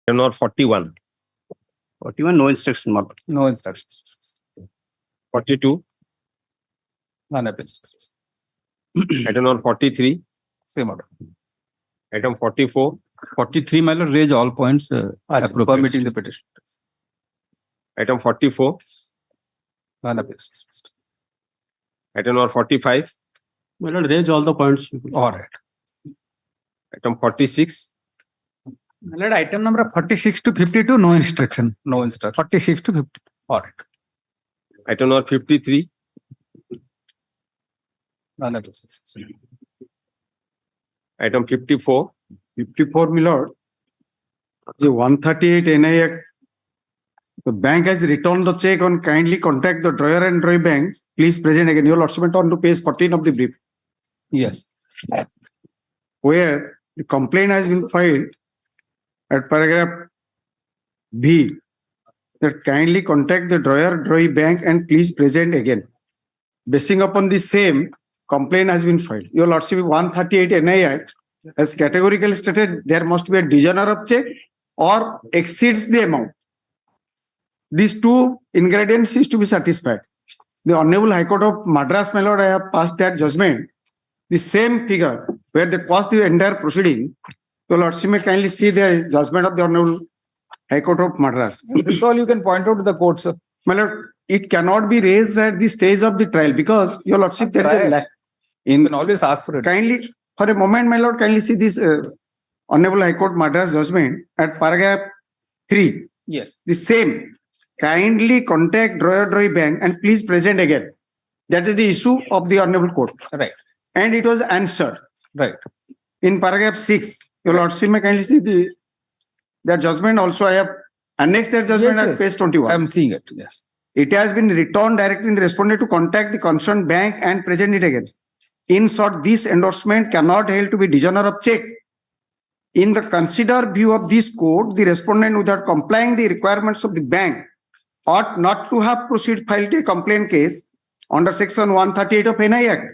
Item number 41. 41, no instruction, my lord. No instructions dismissed. 42. None appeals dismissed. Item number 43. Same order. Item 44. 43, my lord, raise all points appropriate. Permitting the petition. Item 44. None appeals dismissed. Item number 45. My lord, raise all the points. All right. Item 46. My lord, item number 46 to 52, no instruction. No instruction. 46 to 52. All right. Item number 53. None appeals dismissed. Item 54. 54, my lord. The 138 NI Act. The bank has returned the check on kindly contact the drawer and drawer bank. Please present again. Your lordship on to page 14 of the brief, Yes. where the complaint has been filed at paragraph B. That kindly contact the drawer bank and please present again. Basing upon the same, complaint has been filed. Your lordship 138 NI Act has categorically stated there must be a dishonour of check or exceeds the amount. These two ingredients is to be satisfied. The Honorable High Court of Madras, my lord, I have passed that judgment. The same figure where they cost the entire proceeding. Your lordship may kindly see the judgment of the Honorable High Court of Madras. This is all you can point out to the court, sir. My lord, it cannot be raised at the stage of the trial because your lordship there is a lack. You can always ask for it. Kindly, for a moment, my lord, kindly see this Honorable High Court Madras judgment at paragraph 3. Yes. The same. Kindly contact drawer bank and please present again. That is the issue of the Honorable Court. Right. And it was answered. Right. In paragraph 6, your lordship may kindly see that judgment also. I have annexed that judgment at page 21. I'm seeing it. Yes. It has been returned directing the respondent to contact the concerned bank and present it again. In short, this endorsement cannot held to be dishonour of check. In the considered view of this court, the respondent, without complying the requirements of the bank, ought not to have filed a complaint case under section 138 of NI Act.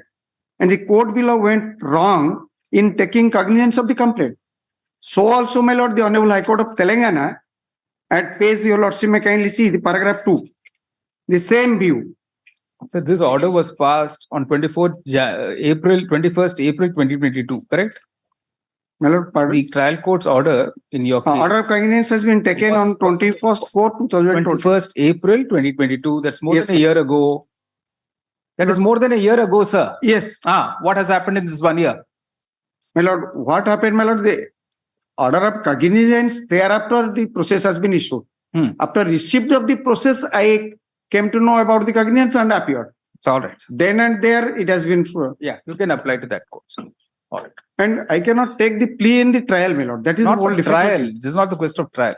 And the court below went wrong in taking cognizance of the complaint. So also, my lord, the Honorable High Court of Telangana, at page, your lordship may kindly see the paragraph 2. The same view. So this order was passed on 21st April 2022, correct? My lord, pardon? The trial court's order in your case. Order of cognizance has been taken on 21st April 2022. That's more than a year ago. That is more than a year ago, sir. Yes. What has happened in this 1 year? My lord, what happened, my lord? The order of cognizance, thereafter the process has been issued. After receipt of the process, I came to know about the cognizance and appeared. It's all right. Then and there, it has been. Yeah, you can apply to that court, sir. All right. And I cannot take the plea in the trial, my lord. That is not the whole for trial. This is not the question of trial.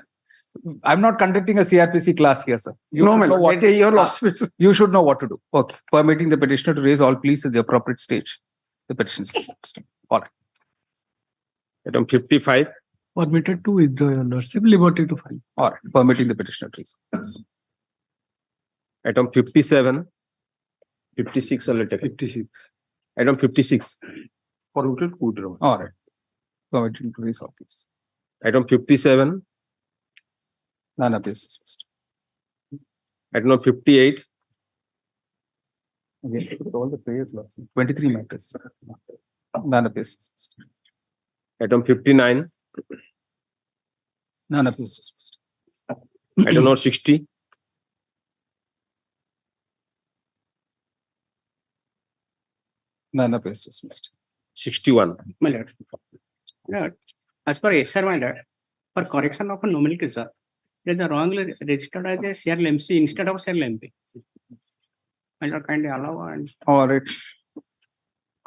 I'm not conducting a CRPC class here, sir. No, my lord. Your lordship. You should know what to do. Okay. Permitting the petitioner to raise all pleas at the appropriate stage. The petition is dismissed. All right. Item 55. Permitted to withdraw, your lordship, liberty to file. All right. Permitting the petitioner to raise. Item 57. 56 or later. 56. Item 56. Permitted to withdraw. All right. Permitting to raise all pleas. Item 57. None of this dismissed. Item number 58. Again, all the prayers, 23 matters. None of this dismissed. Item 59. None of this dismissed. Item number 60. None of this dismissed. 61. My lord. Lord, as per SR, my lord, for correction of a nominal sir, there is a wrongly registered as a serial MC instead of serial MP. My lord, kindly allow and. All right.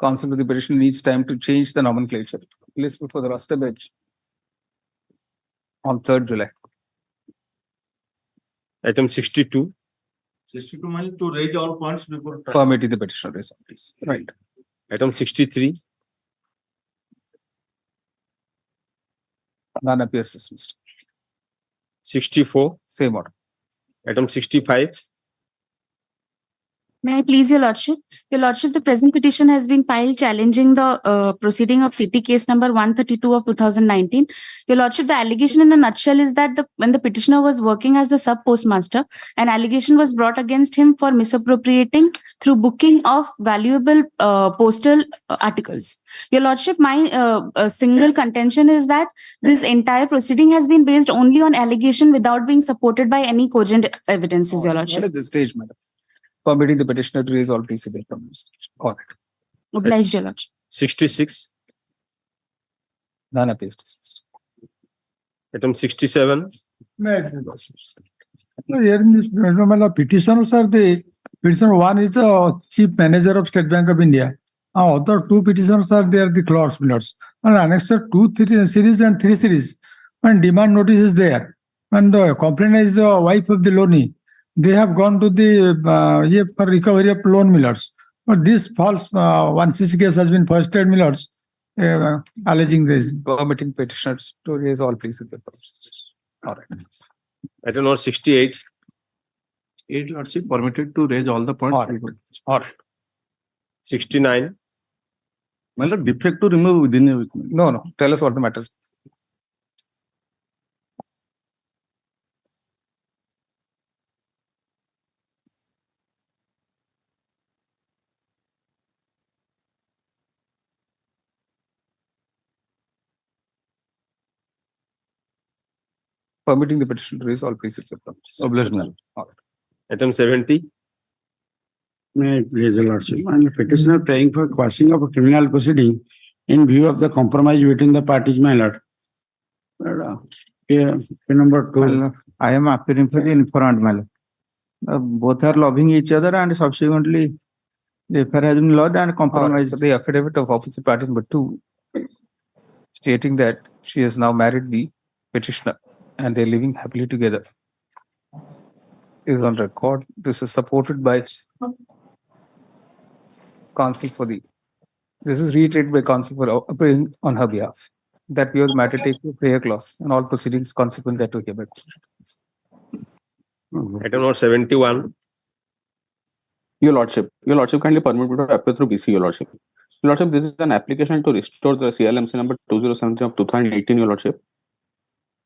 Counsel to the petition needs time to change the nomenclature. Please put for the roster bench on 3rd July. Item 62. 62 months to raise all points before trial. Permitting the petitioner raise all, please. Right. Item 63. None appears dismissed. 64. Same order. Item 65. May I please your lordship? Your lordship, the present petition has been filed challenging the proceeding of CT case number 132 of 2019. Your lordship, the allegation in a nutshell is that when the petitioner was working as the sub postmaster, an allegation was brought against him for misappropriating through booking of valuable postal articles. Your lordship, my single contention is that this entire proceeding has been based only on allegation without being supported by any cogent evidences, your lordship. Not at this stage, madam. Permitting the petitioner to raise all principal from this stage. All right. Obliged, your lordship. 66. None appeals dismissed. Item 67. Here in this petitioners are the petitioner one is the chief manager of State Bank of India. Other two petitioners are there, the clerks, minutes. And annexed 2 series and 3 series. And demand notice is there. And the complainant is the wife of the loanee. They have gone to the for recovery of loan millers. But this false 160 case has been posted millers alleging this. Permitting petitioners to raise all principal purposes. All right. Item number 68. Lordship permitted to raise all the points. All right. 69. My lord, defect to remove within a week. No. Tell us what the matter is. Permitting the petition to raise all principal purposes. Obligation. Item 70. May I please, your lordship, and the petitioner praying for quashing of a criminal proceeding in view of the compromise between the parties, my lord. Number 2. I am appearing for the informant, my lord. Both are loving each other and subsequently the affair has been lodged and compromised. The affidavit of opposite party number 2 stating that she has now married the petitioner and they're living happily together is on record. This is supported by counsel for the. This is reiterated by counsel for appearing on her behalf. That we will matter take to prayer clause and all proceedings consequent thereto hereby. Item number 71. Your lordship kindly permit me to appeal through BC, your lordship. Your lordship, this is an application to restore the CLMC number 2073 of 2018, your lordship,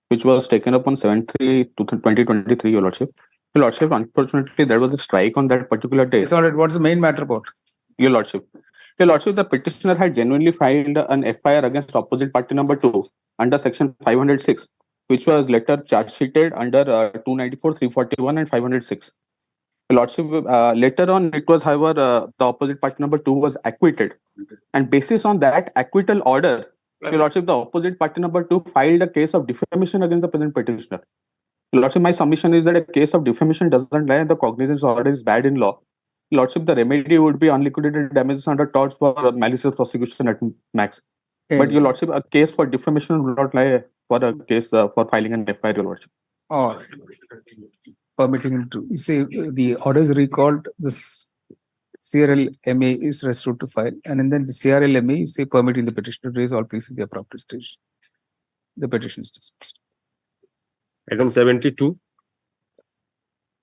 which was taken up on 7/3/2023, your lordship. Your lordship, unfortunately, there was a strike on that particular day. It's all right. What's the main matter about? Your lordship, the petitioner had genuinely filed an FIR against opposite party number 2 under section 506, which was later charge sheeted under 294, 341, and 506. Your lordship, later on, it was, however, the opposite party number 2 was acquitted, and basis on that acquittal order, your lordship, the opposite party number 2 filed a case of defamation against the present petitioner. Your lordship, my submission is that a case of defamation doesn't lie and the cognizance order is bad in law. Your lordship, the remedy would be unliquidated damages under torts for malicious prosecution at max. But your lordship, a case for defamation would not lie for a case for filing an FIR, your lordship. All right. Permitting him to. You say the order is recalled, this CRL MA is restored to file, and then the CRL MA, you say permitting the petitioner to raise all pleas in the appropriate stage. The petition is dismissed. Item 72.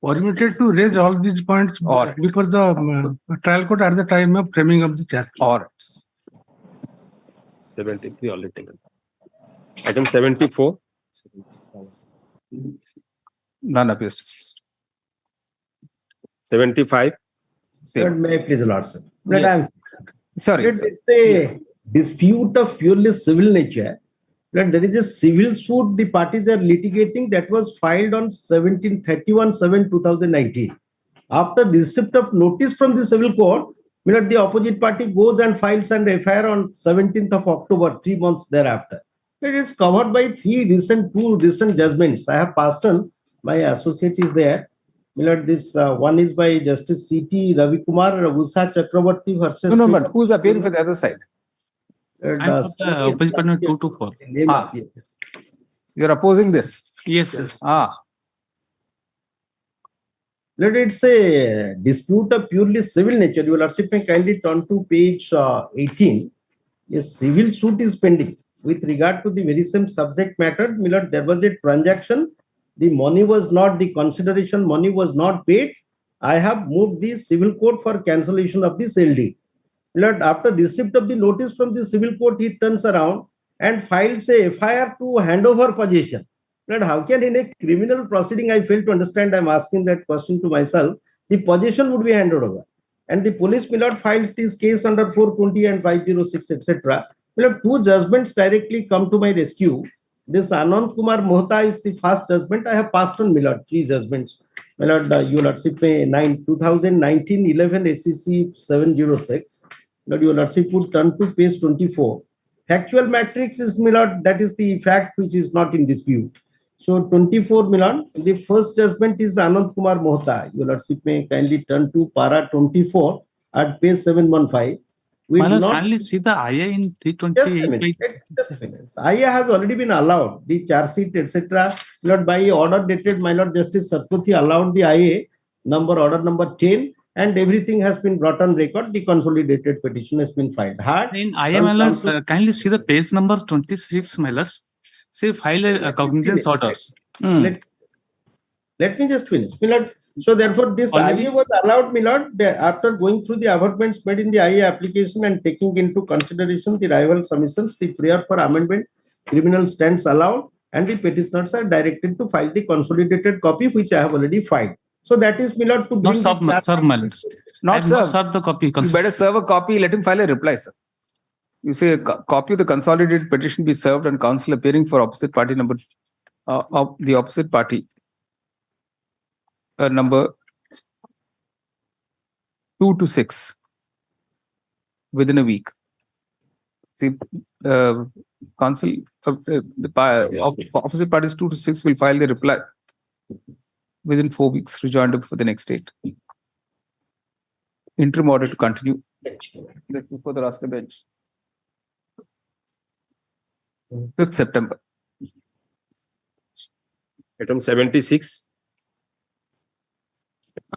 Permitted to raise all these points before the trial court at the time of framing of the charge. All right. 73 already taken. Item 74. None appears dismissed. 75. May I please, lordship? Yes. Sorry. It's a dispute of purely civil nature. That there is a civil suit the parties are litigating that was filed on 17/31/7/2019. After receipt of notice from the civil court, the opposite party goes and files an FIR on 17th of October, 3 months thereafter. It is covered by two recent judgments. I have passed on. My associate is there. This one is by Justice C.T. Ravikumar, Usha Chakravarti versus. No, but who's appearing for the other side? Opposite partner 224. You're opposing this? Yes. It's a dispute of purely civil nature. Your lordship may kindly turn to page 18. A civil suit is pending with regard to the very same subject matter. There was a transaction. The money was not, the consideration money was not paid. I have moved the civil court for cancellation of this LD. My lord, after receipt of the notice from the civil court, he turns around and files a FIR to hand over possession. My lord, how can in a criminal proceeding, I fail to understand, I'm asking that question to myself, the possession would be handed over. And the police, my lord, files this case under 420 and 506, etc. My lord, two judgments directly come to my rescue. This Anand Kumar Mohta is the first judgment. I have passed on, my lord, three judgments. My lord, your lordship, 2019 11 SEC 706. Lord, your lordship would turn to page 24. Factual matrix is, my lord, that is the fact which is not in dispute. So 24, my lord, the first judgment is Anand Kumar Mohta. Your lordship may kindly turn to para 24 at page 715. We do not kindly see the IA in just a 328. minute. Just a minute. IA has already been allowed. The charge sheet, etc. Lord, by order dated, my Lord Justice Satpathy allowed the IA order number 10, and everything has been brought on record. The consolidated petition has been filed. In IA, my lord, kindly see the page number 26, my lords. See, file a cognizance orders. Let me just finish, my lord. So therefore, this IA was allowed, my lord, after going through the amendments made in the IA application and taking into consideration the rival submissions, the prayer for amendment, criminal stands allowed, and the petitioners are directed to file the consolidated copy, which I have already filed. So that is, my lord, to bring Not serve, my lords. Not serve. Serve the copy. You better serve a copy, let him file a reply, sir. You say a copy of the consolidated petition be served and counsel appearing for opposite party number of the opposite party number 2 to 6 within a week. See, counsel the opposite parties 2 to 6 will file the reply within 4 weeks, rejoined for the next date. Interim order to continue. Let me further ask the bench. 5th September. Item 76.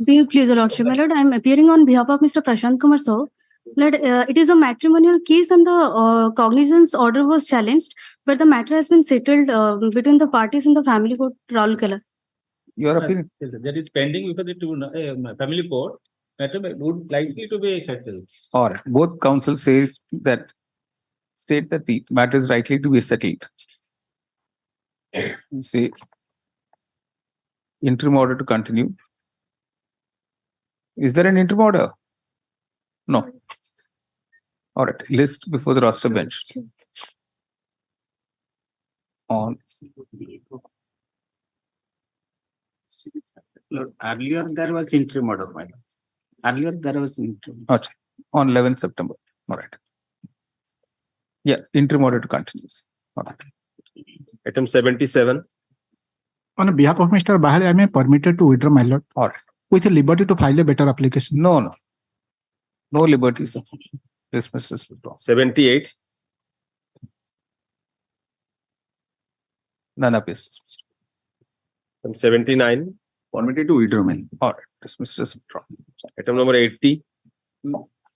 Please, Your Lordship, my lord, I am appearing on behalf of Mr. Prashant Kumar Sahu. Lord, it is a matrimonial case and the cognizance order was challenged, but the matter has been settled between the parties in the family court, Raulkela. Your opinion? That is pending because the family court matter would likely to be settled. Or both counsels state that the matter is likely to be settled. Say interim order to continue. Is there an interim order? No. All right. List before the roster bench. On. Lord, earlier there was interim order, my lord. Earlier there was interim. Okay. On 11th September. All right. Yeah, interim order to continue. All right. Item 77. On behalf of Mr. Bahal, I am permitted to withdraw, my lord. All right. With a liberty to file a better application. No. No liberty, sir. Dismiss is withdrawn. 78. None appears dismissed. Item 79. Permitted to withdraw, my lord. All right. Dismiss is withdrawn. Item number 80.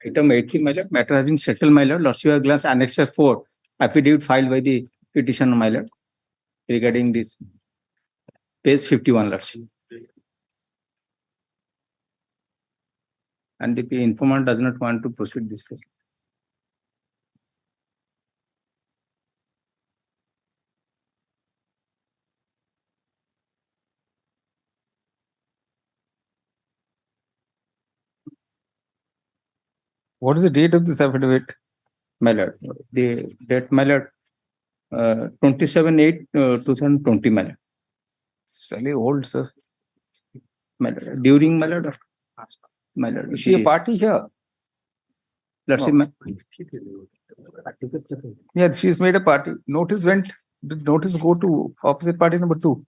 Item 80, my lord, matter has been settled, my lord. Lordship glance annexure 4, affidavit filed by the petitioner, my lord, regarding this. Page 51, lordship. And the informant does not want to proceed this case. What is the date of this affidavit? My lord, the date, my lord, 27/8/2020, my lord. It's fairly old, sir. My lord, during my lord, my lord. Is she a party here? Lordship, yeah, she's made a party. Notice went. Did notice go to opposite party number 2?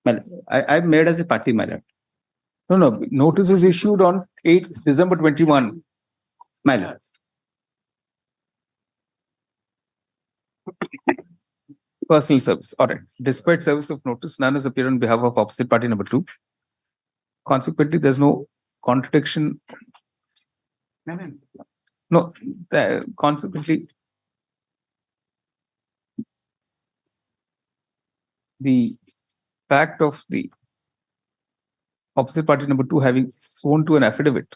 My lord, I made as a party, my lord. No. Notice is issued on 8th December 21. My lord. Personal service. All right. Despite service of notice, none has appeared on behalf of opposite party number 2. Consequently, there's no contradiction. No. Consequently, the fact of the opposite party number 2 having sworn to an affidavit,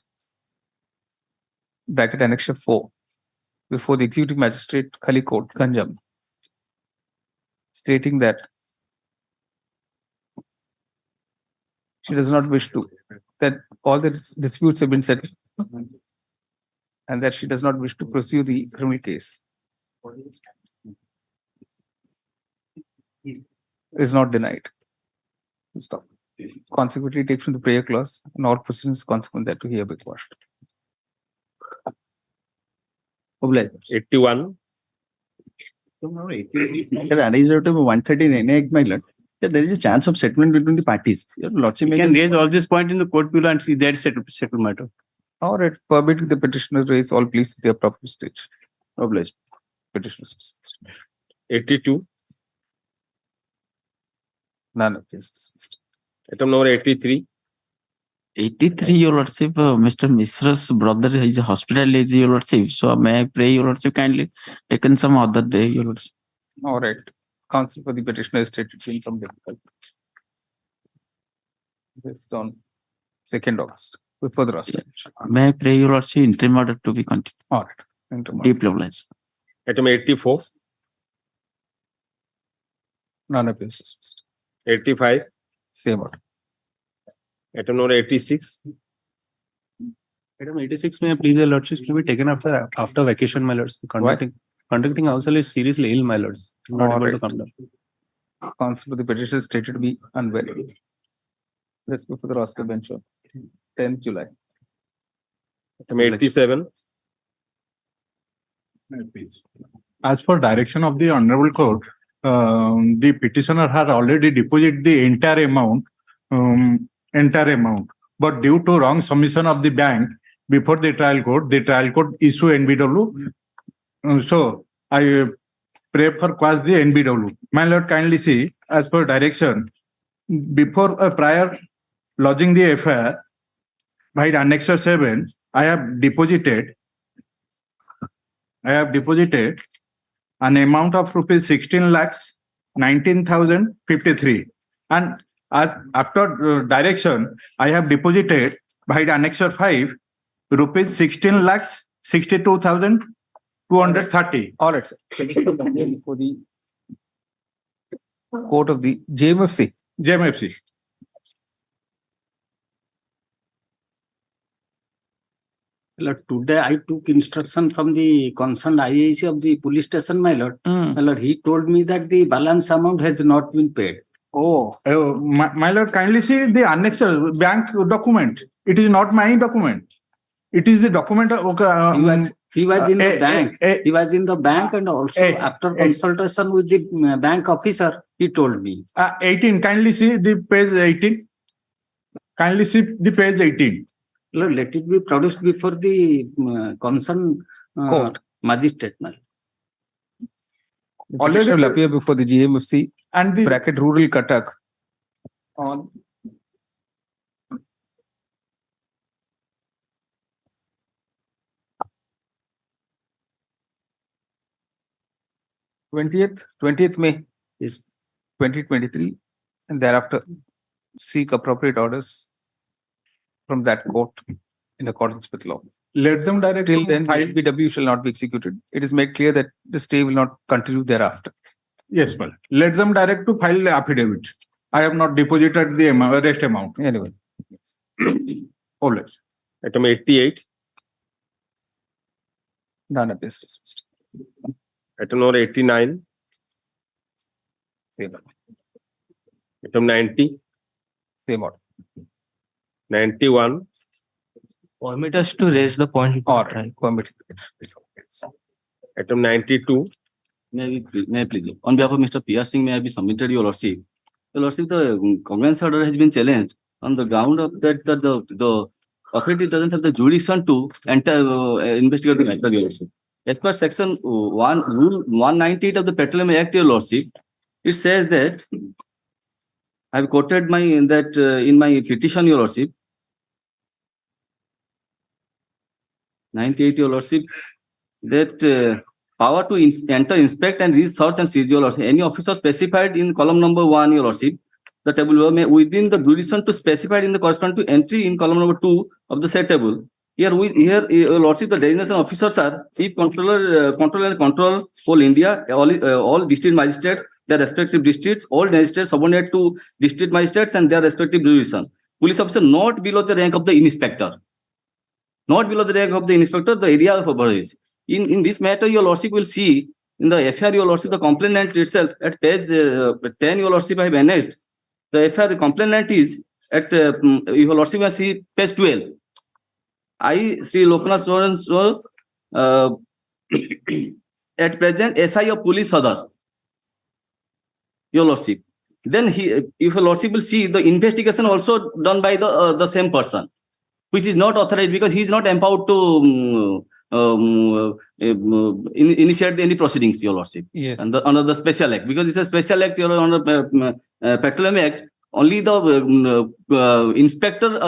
bracket annexure 4, before the executive magistrate High Court, Ganjam, stating that she does not wish to, that all the disputes have been settled and that she does not wish to pursue the criminal case, is not denied. Stop. Consequently, take from the prayer clause and all proceedings consequent thereto hereby quashed. 81. Arise out of 113 Act, my lord. There is a chance of settlement between the parties. Your lordship You can raise all this point in the court below and see that settle matter. All right, permitting the petitioner raise all pleas at the appropriate stage. Obliged. Petitioners dismissed. 82. None of this dismissed. Item number 83. 83, your lordship, Mr. Misra's brother is hospitalized, your lordship. So may I pray, your lordship, kindly taken some other day, your lordship. All right. Counsel for the petitioner is stated to some difficult. Based on 2nd August. Before the last May I pray, your lordship, interim order to be continued. All right. Interim order. Deeply obliged. Item 84. None of this dismissed. 85. Same order. Item number 86. Item 86 may please the lordships to be taken after vacation, my lords. Conducting household is seriously ill, my lords. Not All able to right. come down. Counsel for the petitioner is stated to be unwell. Let's go for the roster bench on 10th July. Item 87. As per direction of the Honorable Court, the petitioner had already deposited the entire amount, but due to wrong submission of the bank before the trial court issue NBW. So I pray for quash the NBW. My lord, kindly see, as per direction, before prior lodging the FIR by Annexure 7, I have deposited an amount of rupees 16 lakhs 19,053, and as after direction I have deposited by Annexure 5 rupees 16 lakhs 62,230. All right, sir. For the court of the JMFC. Lord, today I took instruction from the concerned IAC of the police station, my lord. My lord, he told me that the balance amount has not been paid. My lord, kindly see the annexure bank document. It is not my document. It is the document of He was in the bank. He was in the bank, and also after consultation with the bank officer, he told me. 18. Kindly see the page 18. Kindly see the page 18. Lord, let it be produced before the concerned Court. magistrate. The petitioner will appear before the GMFC and the bracket rural Cuttack on twentieth May is 2023, and thereafter seek appropriate orders from that court in accordance with law. Let them direct. Till then, NBW shall not be executed. It is made clear that the stay will not continue thereafter. Yes, well, let them direct to file the affidavit. I have not deposited the rest amount. Anyway. All right. Item 88. None of this dismissed. Item number 89. Same order. Item 90. Same order. 91. Permit us to raise the point. All right. Permit. Item 92. May I please, on behalf of Mr. P.R. Singh, may I be submitted your lordship. Your lordship, the cognizance order has been challenged on the ground of that the authority doesn't have the jurisdiction to enter investigate the matter, your lordship. As per section rule 198 of the Petroleum Act, your lordship, it says that I have quoted in my petition, your lordship. 98, your lordship, that power to enter, inspect, and research and seize, your lordship. Any officer specified in column number 1, your lordship, the table may within the jurisdiction to specified in the corresponding to entry in column number 2 of the said table. Here, your lordship, the designation officers are chief controller, control whole India, all district magistrates, their respective districts, all magistrates subordinate to district magistrates and their respective jurisdiction. Police officer not below the rank of the inspector. Not below the rank of the inspector, the area of coverage. In this matter, your lordship will see in the FIR, your lordship, the complainant itself at page 10, your lordship, I have annexed. The FIR complainant is at, your lordship will see page 12. I, Sri Loknath so at present, SI of Police Sadar, your lordship. Then if your lordship will see the investigation also done by the same person, which is not authorized because he is not empowered to initiate any proceedings, your lordship. Yes. And under the special act, because it's a special act, your under Petroleum Act. Only the inspector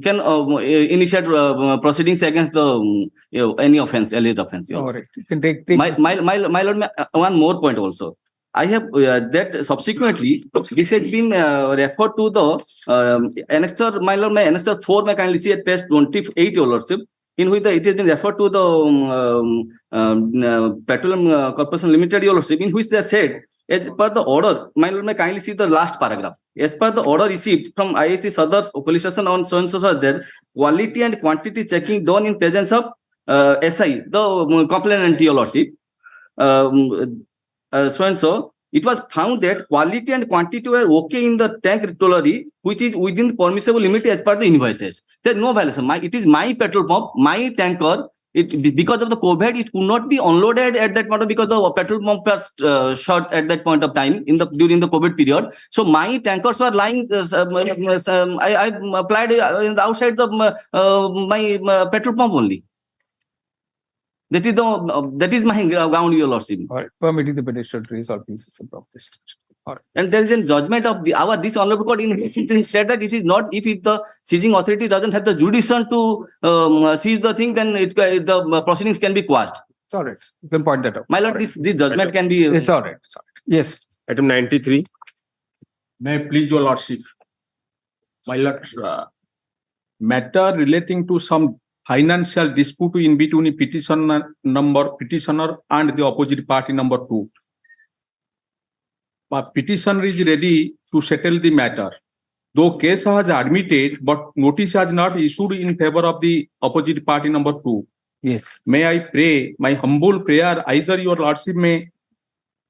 can initiate proceedings against the any offense, alleged offense. All right. You can take my lord, one more point also. I have that subsequently this has been referred to the annexure. My lord, my annexure 4 may kindly see at page 28, your lordship, in which it has been referred to the Petroleum Corporation Limited, your lordship, in which they said, as per the order, my lord, may kindly see the last paragraph. As per the order received from IAC Sadar's police station on so and so that quality and quantity checking done in presence of SI, the complainant, your lordship, so and so, it was found that quality and quantity were okay in the tank retollery, which is within the permissible limit as per the invoices. There is no violation. It is my petrol pump, my tanker. Because of the COVID, it could not be unloaded at that point because the petrol pump was short at that point of time during the COVID period. So my tankers were lying. I applied outside the my petrol pump only. That is my ground, your lordship. All right. Permitting the petitioner to resolve this protest. All right. And there is a judgment of this honorable court in said that it is not, if the seizing authority doesn't have the jurisdiction to seize the thing, then the proceedings can be quashed. It's all right. You can point that out. My lord, this judgment can be. It's all right. It's all right. Yes. Item 93. May I please your lordship. My lord, matter relating to some financial dispute in between petitioner and the opposite party number 2. Petitioner is ready to settle the matter. Though case has admitted, but notice has not issued in favor of the opposite party number 2. Yes. May I pray, my humble prayer, either your lordship may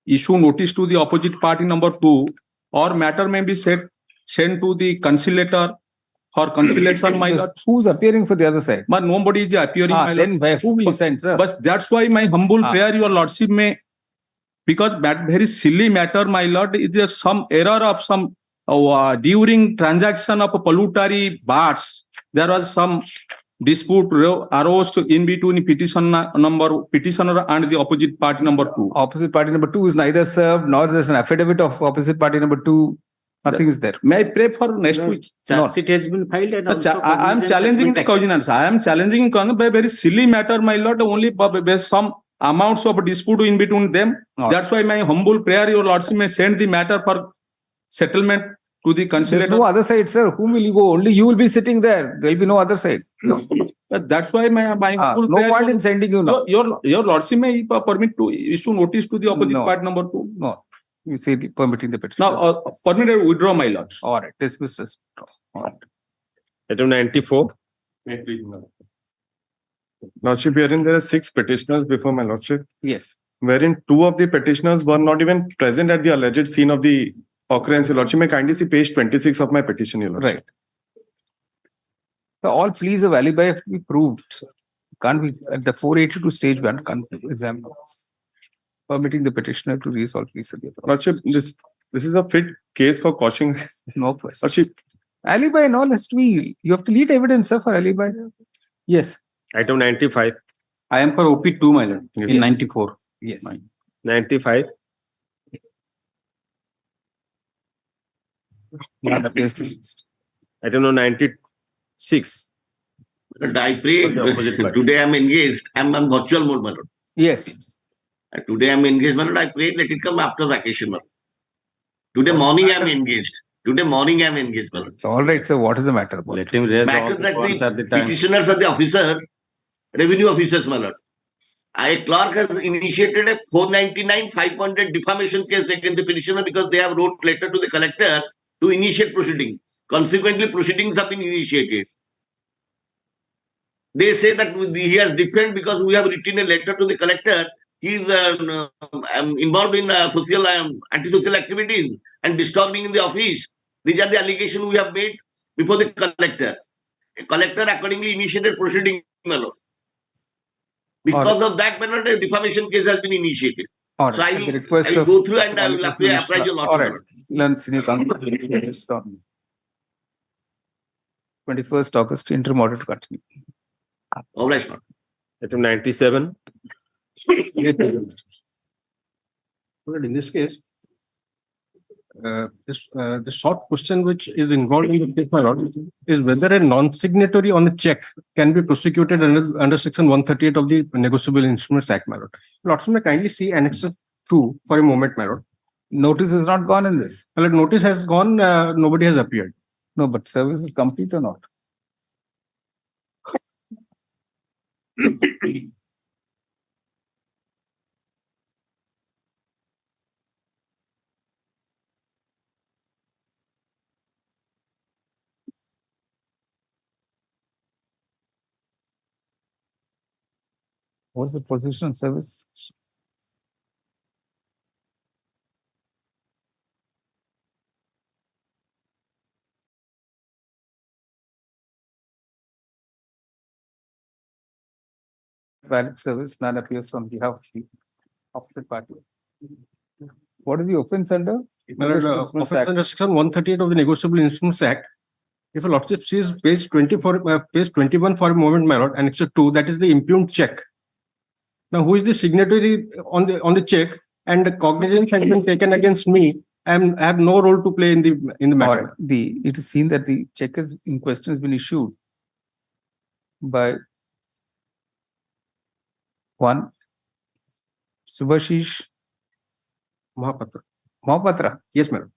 issue notice to the opposite party number 2, or matter may be sent to the conciliator for conciliation, my lord. Who's appearing for the other side? But nobody is appearing, my lord. Then by whom he sends, sir? But that's why my humble prayer, your lordship may, because that very silly matter, my lord, is there some error of some during transaction of a pollutary bars, there was some dispute arose in between petitioner and the opposite party number 2. Opposite party number 2 is neither served nor there's an affidavit of opposite party number 2. Nothing is there. May I pray for next week? It has been filed and also I am challenging the cognizance. I am challenging by very silly matter, my lord, only by some amounts of dispute in between them. That's why my humble prayer, your lordship may send the matter for settlement to the conciliator. There's no other side, sir. Whom will you go? Only you will be sitting there. There will be no other side. No. That's why my humble no prayer, point in sending you now. Your lordship may permit to issue notice to the opposite party number 2. No. You say permitting the petition. Now, permit to withdraw, my lord. All right. Dismiss this. All right. Item 94. Lordship, herein there are 6 petitioners before my lordship. Yes. Wherein 2 of the petitioners were not even present at the alleged scene of the occurrence. Your lordship may kindly see page 26 of my petition, your lordship. Right. So all pleas of alibi have to be proved. Sir. Can't be at the 482 stage 1 can't examine this. Permitting the petitioner to resolve peaceably. Lordship, this is a fit case for quashing. No question. Alibi and all has to be, you have to lead evidence, sir, for alibi. Yes. Item 95. I am for OP2, my lord, in 94. Yes. 95. Item number 96. I pray today I am engaged. I am virtual mode, my lord. Yes, yes. Today I am engaged, my lord. I pray let it come after vacation, my lord. Today morning I am engaged. Today morning I am engaged, my lord. It's all right, sir. What is the matter about? Let him raise all Matter the that points at the the time. petitioners are the officers, revenue officers, my lord. A clerk has initiated a 499 5.8 defamation case against the petitioner because they have wrote letter to the collector to initiate proceeding. Consequently, proceedings have been initiated. They say that he has defended because we have written a letter to the collector. He is involved in social antisocial activities and disturbing in the office. These are the allegations we have made before the collector. A collector accordingly initiated proceeding, my lord. Because of that, my lord, a defamation case has been initiated. All So right. I the will request of go through and I will apply your All right. lordship. Learns in your 21st August, interim order to continue. All right, sir. Item 97. In this case, the short question which is involved in the case, my lord, is whether a non-signatory on a check can be prosecuted under section 138 of the Negotiable Instruments Act, my lord. Lordship, may kindly see Annex 2 for a moment, my lord. Notice is not gone in this. Well, notice has gone, nobody has appeared. No, but service is complete or not? What's the position on service? Valid service, none appears on behalf of the opposite party. What is the offense under? My lord, offense under section 138 of the Negotiable Instruments Act. If a lordship sees page 24, page 21 for a moment, my lord, Annex 2, that is the impugned check. Now, who is the signatory on the check, and the cognizance has been taken against me? I have no role to play in the matter. It is seen that the check is in question has been issued by one Subhashish Mahapatra. Mahapatra. Yes, madam.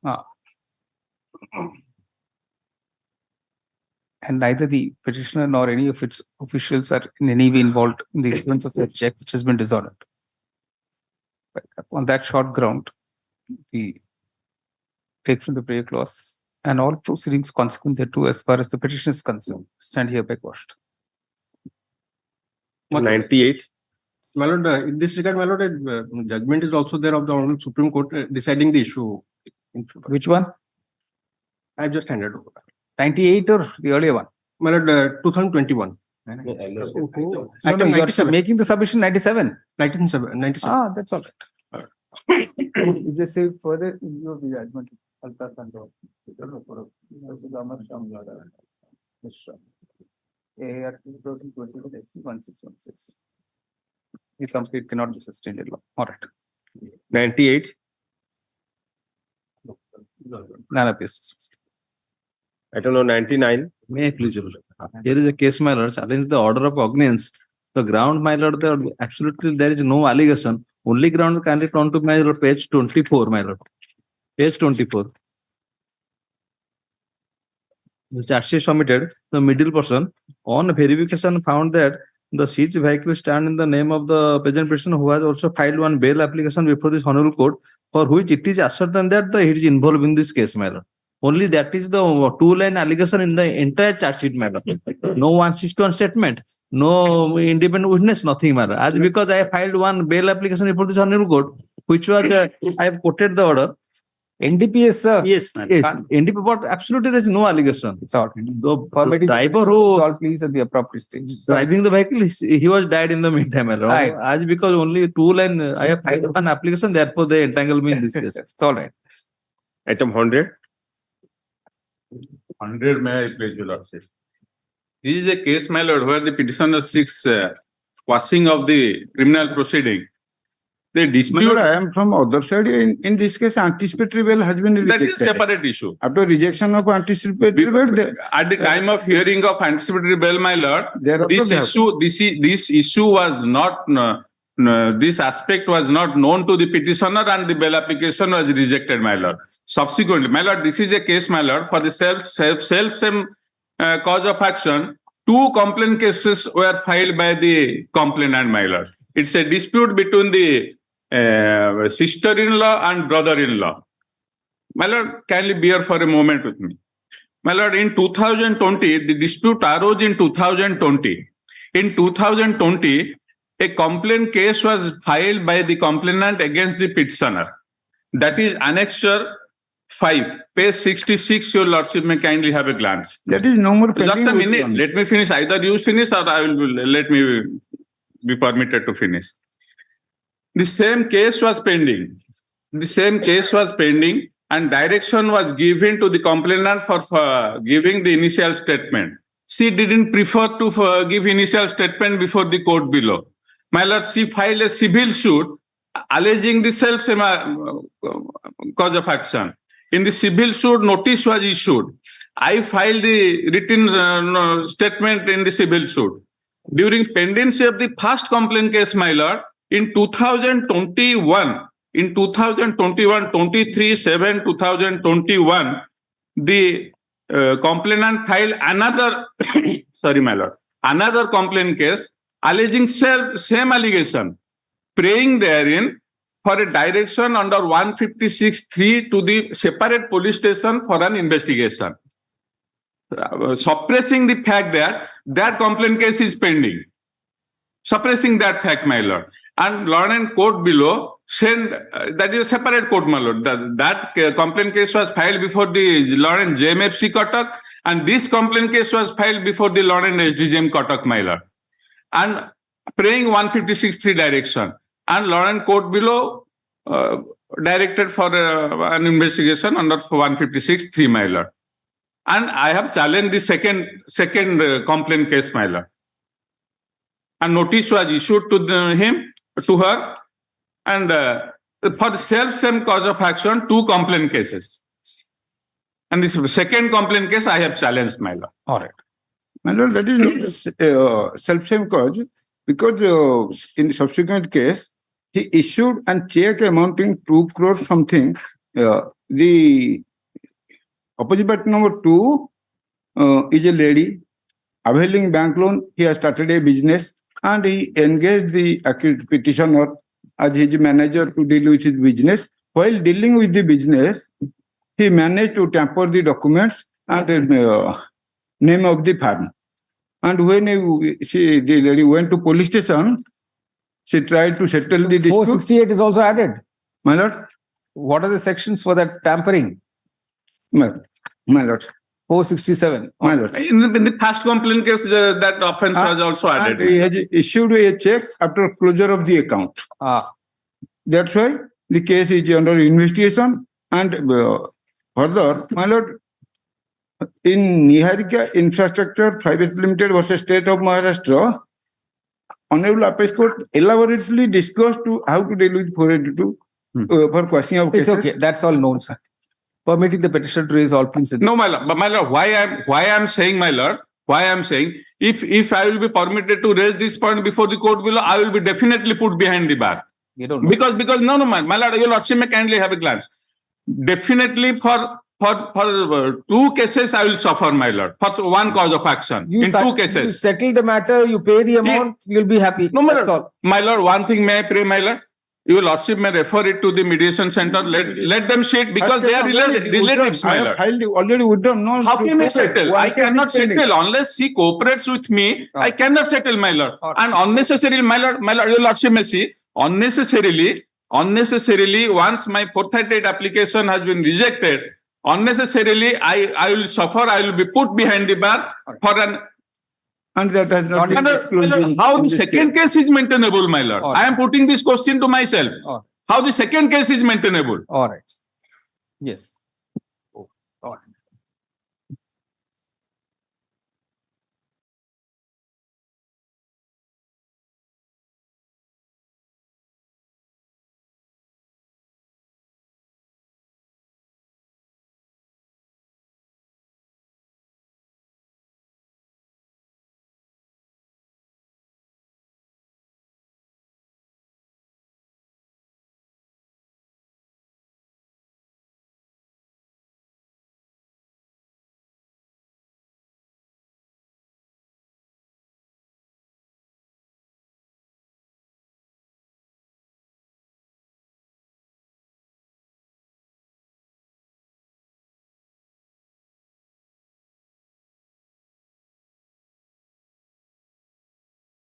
And neither the petitioner nor any of its officials are in any way involved in the issuance of that check, which has been disordered. But on that short ground, we take from the prayer clause and all proceedings consequent thereto as far as the petition is concerned stand hereby quashed. 98. My lord, in this regard, my lord, judgment is also there of the Honorable Supreme Court deciding the issue. Which one? I have just handed over. 98 or the earlier one? My lord, 2021. No, you are making the submission 97. 97. Ah, that's all right. You just say further in view of the judgment. AR 2020-1616. The complete cannot be sustained in law. All right. 98. None appears dismissed. Item number 99. May I please, Your Lord? Here is a case, my lord, challenge the order of cognizance. The ground, my lord, there is no allegation. Only ground can be turned to my lord, page 24, my lord. Page 24. The charge sheet submitted, the middle portion, on verification found that the seized vehicle stand in the name of the present person who has also filed one bail application before this honorable court, for which it is ascertained that he is involved in this case, my lord. Only that is the two-line allegation in the entire charge sheet, madam. No 161 statement, no independent witness, nothing, madam. As because I filed one bail application before this honorable court, which was I have quoted the order. NDPS, sir. Yes, madam. Yes. NDP, but absolutely there is no allegation. It's all. The driver who all please at the appropriate stage. Driving the vehicle, he was died in the meantime, madam. Right. As because only two-line, I have filed one application, therefore they entangle me in this case. It's all right. Item 100. 100, may I please, Your Lordship? This is a case, my lord, where the petitioner seeks quashing of the criminal proceeding. The dispute. I am from other side. In this case, anticipatory bail has been rejected. That is a separate issue. After rejection of anticipatory bail, At the time of hearing of anticipatory bail, my lord, this issue was not this aspect was not known to the petitioner and the bail application was rejected, my lord. Subsequently, my lord, this is a case, my lord, for the same cause of action. 2 complaint cases were filed by the complainant, my lord. It's a dispute between the sister-in-law and brother-in-law. My lord, kindly bear for a moment with me. My lord, in 2020, the dispute arose in 2020. In 2020, a complaint case was filed by the complainant against the petitioner. That is Annexure 5, page 66. Your lordship may kindly have a glance. That is no more pending. Just a minute. Let me finish. Either you finish or I will let me be permitted to finish. The same case was pending. And direction was given to the complainant for giving the initial statement. She didn't prefer to give initial statement before the court below. My lord, she filed a civil suit alleging the same cause of action. In the civil suit, notice was issued. I filed the written statement in the civil suit. During pendency of the first complaint case, my lord, in 2021, 23/7/2021, the complainant filed another, sorry, my lord, another complaint case alleging same allegation, praying therein for a direction under 156(3) to the separate police station for an investigation, suppressing the fact that that complaint case is pending, suppressing that fact, my lord. And Lord and Court below send that is a separate court, my lord. That complaint case was filed before the Lord and JMFC Kotak, and this complaint case was filed before the Lord and SDJM Kotak, my lord. And praying 156(3) direction, and Lord and Court below directed for an investigation under 156(3), my lord. And I have challenged the second complaint case, my lord. And notice was issued to her, and for the same cause of action, 2 complaint cases. And this second complaint case I have challenged, my lord. All right. My lord, that is not self-same cause, because in the subsequent case, he issued a check amounting 2 crores something. The opposite party number 2 is a lady availing bank loan. He has started a business and he engaged the accused petitioner as his manager to deal with his business. While dealing with the business, he managed to tamper the documents and name of the firm. And when the lady went to police station, she tried to settle the dispute. 468 is also added. My lord? What are the sections for that tampering? My lord. 467. My lord. In the past complaint case, that offense was also added. And he has issued a check after closure of the account. That's why the case is under investigation. And further, my lord, in Niharika Infrastructure Private Limited versus State of Maharashtra, Honorable Appeal Court elaborately discussed how to deal with 482 for questioning of cases. It's okay. That's all known, sir. Permitting the petitioner to raise all points. No, my lord. But my lord, why I'm saying, my lord, why I'm saying, if I will be permitted to raise this point before the court below, I will be definitely put behind the bar. You don't know. Because no, my lord, your lordship may kindly have a glance. Definitely for 2 cases I will suffer, my lord. For 1 cause of action. In 2 cases. You settle the matter, you pay the amount, you'll be happy. No, my That's lord. all. My lord, one thing may I pray, my lord? Your lordship may refer it to the mediation center. Let them sit because they are relatives, my lord. I have already withdrawn. No, how can I settle? I cannot settle unless he cooperates with me. I cannot settle, my lord. And unnecessarily, my lord, your lordship may see, unnecessarily, once my 438 application has been rejected, unnecessarily, I will suffer. I will be put behind the bar for an. And that has not been disclosed. How the second case is maintainable, my lord? I am putting this question to myself. How the second case is maintainable? All right. Yes. All right.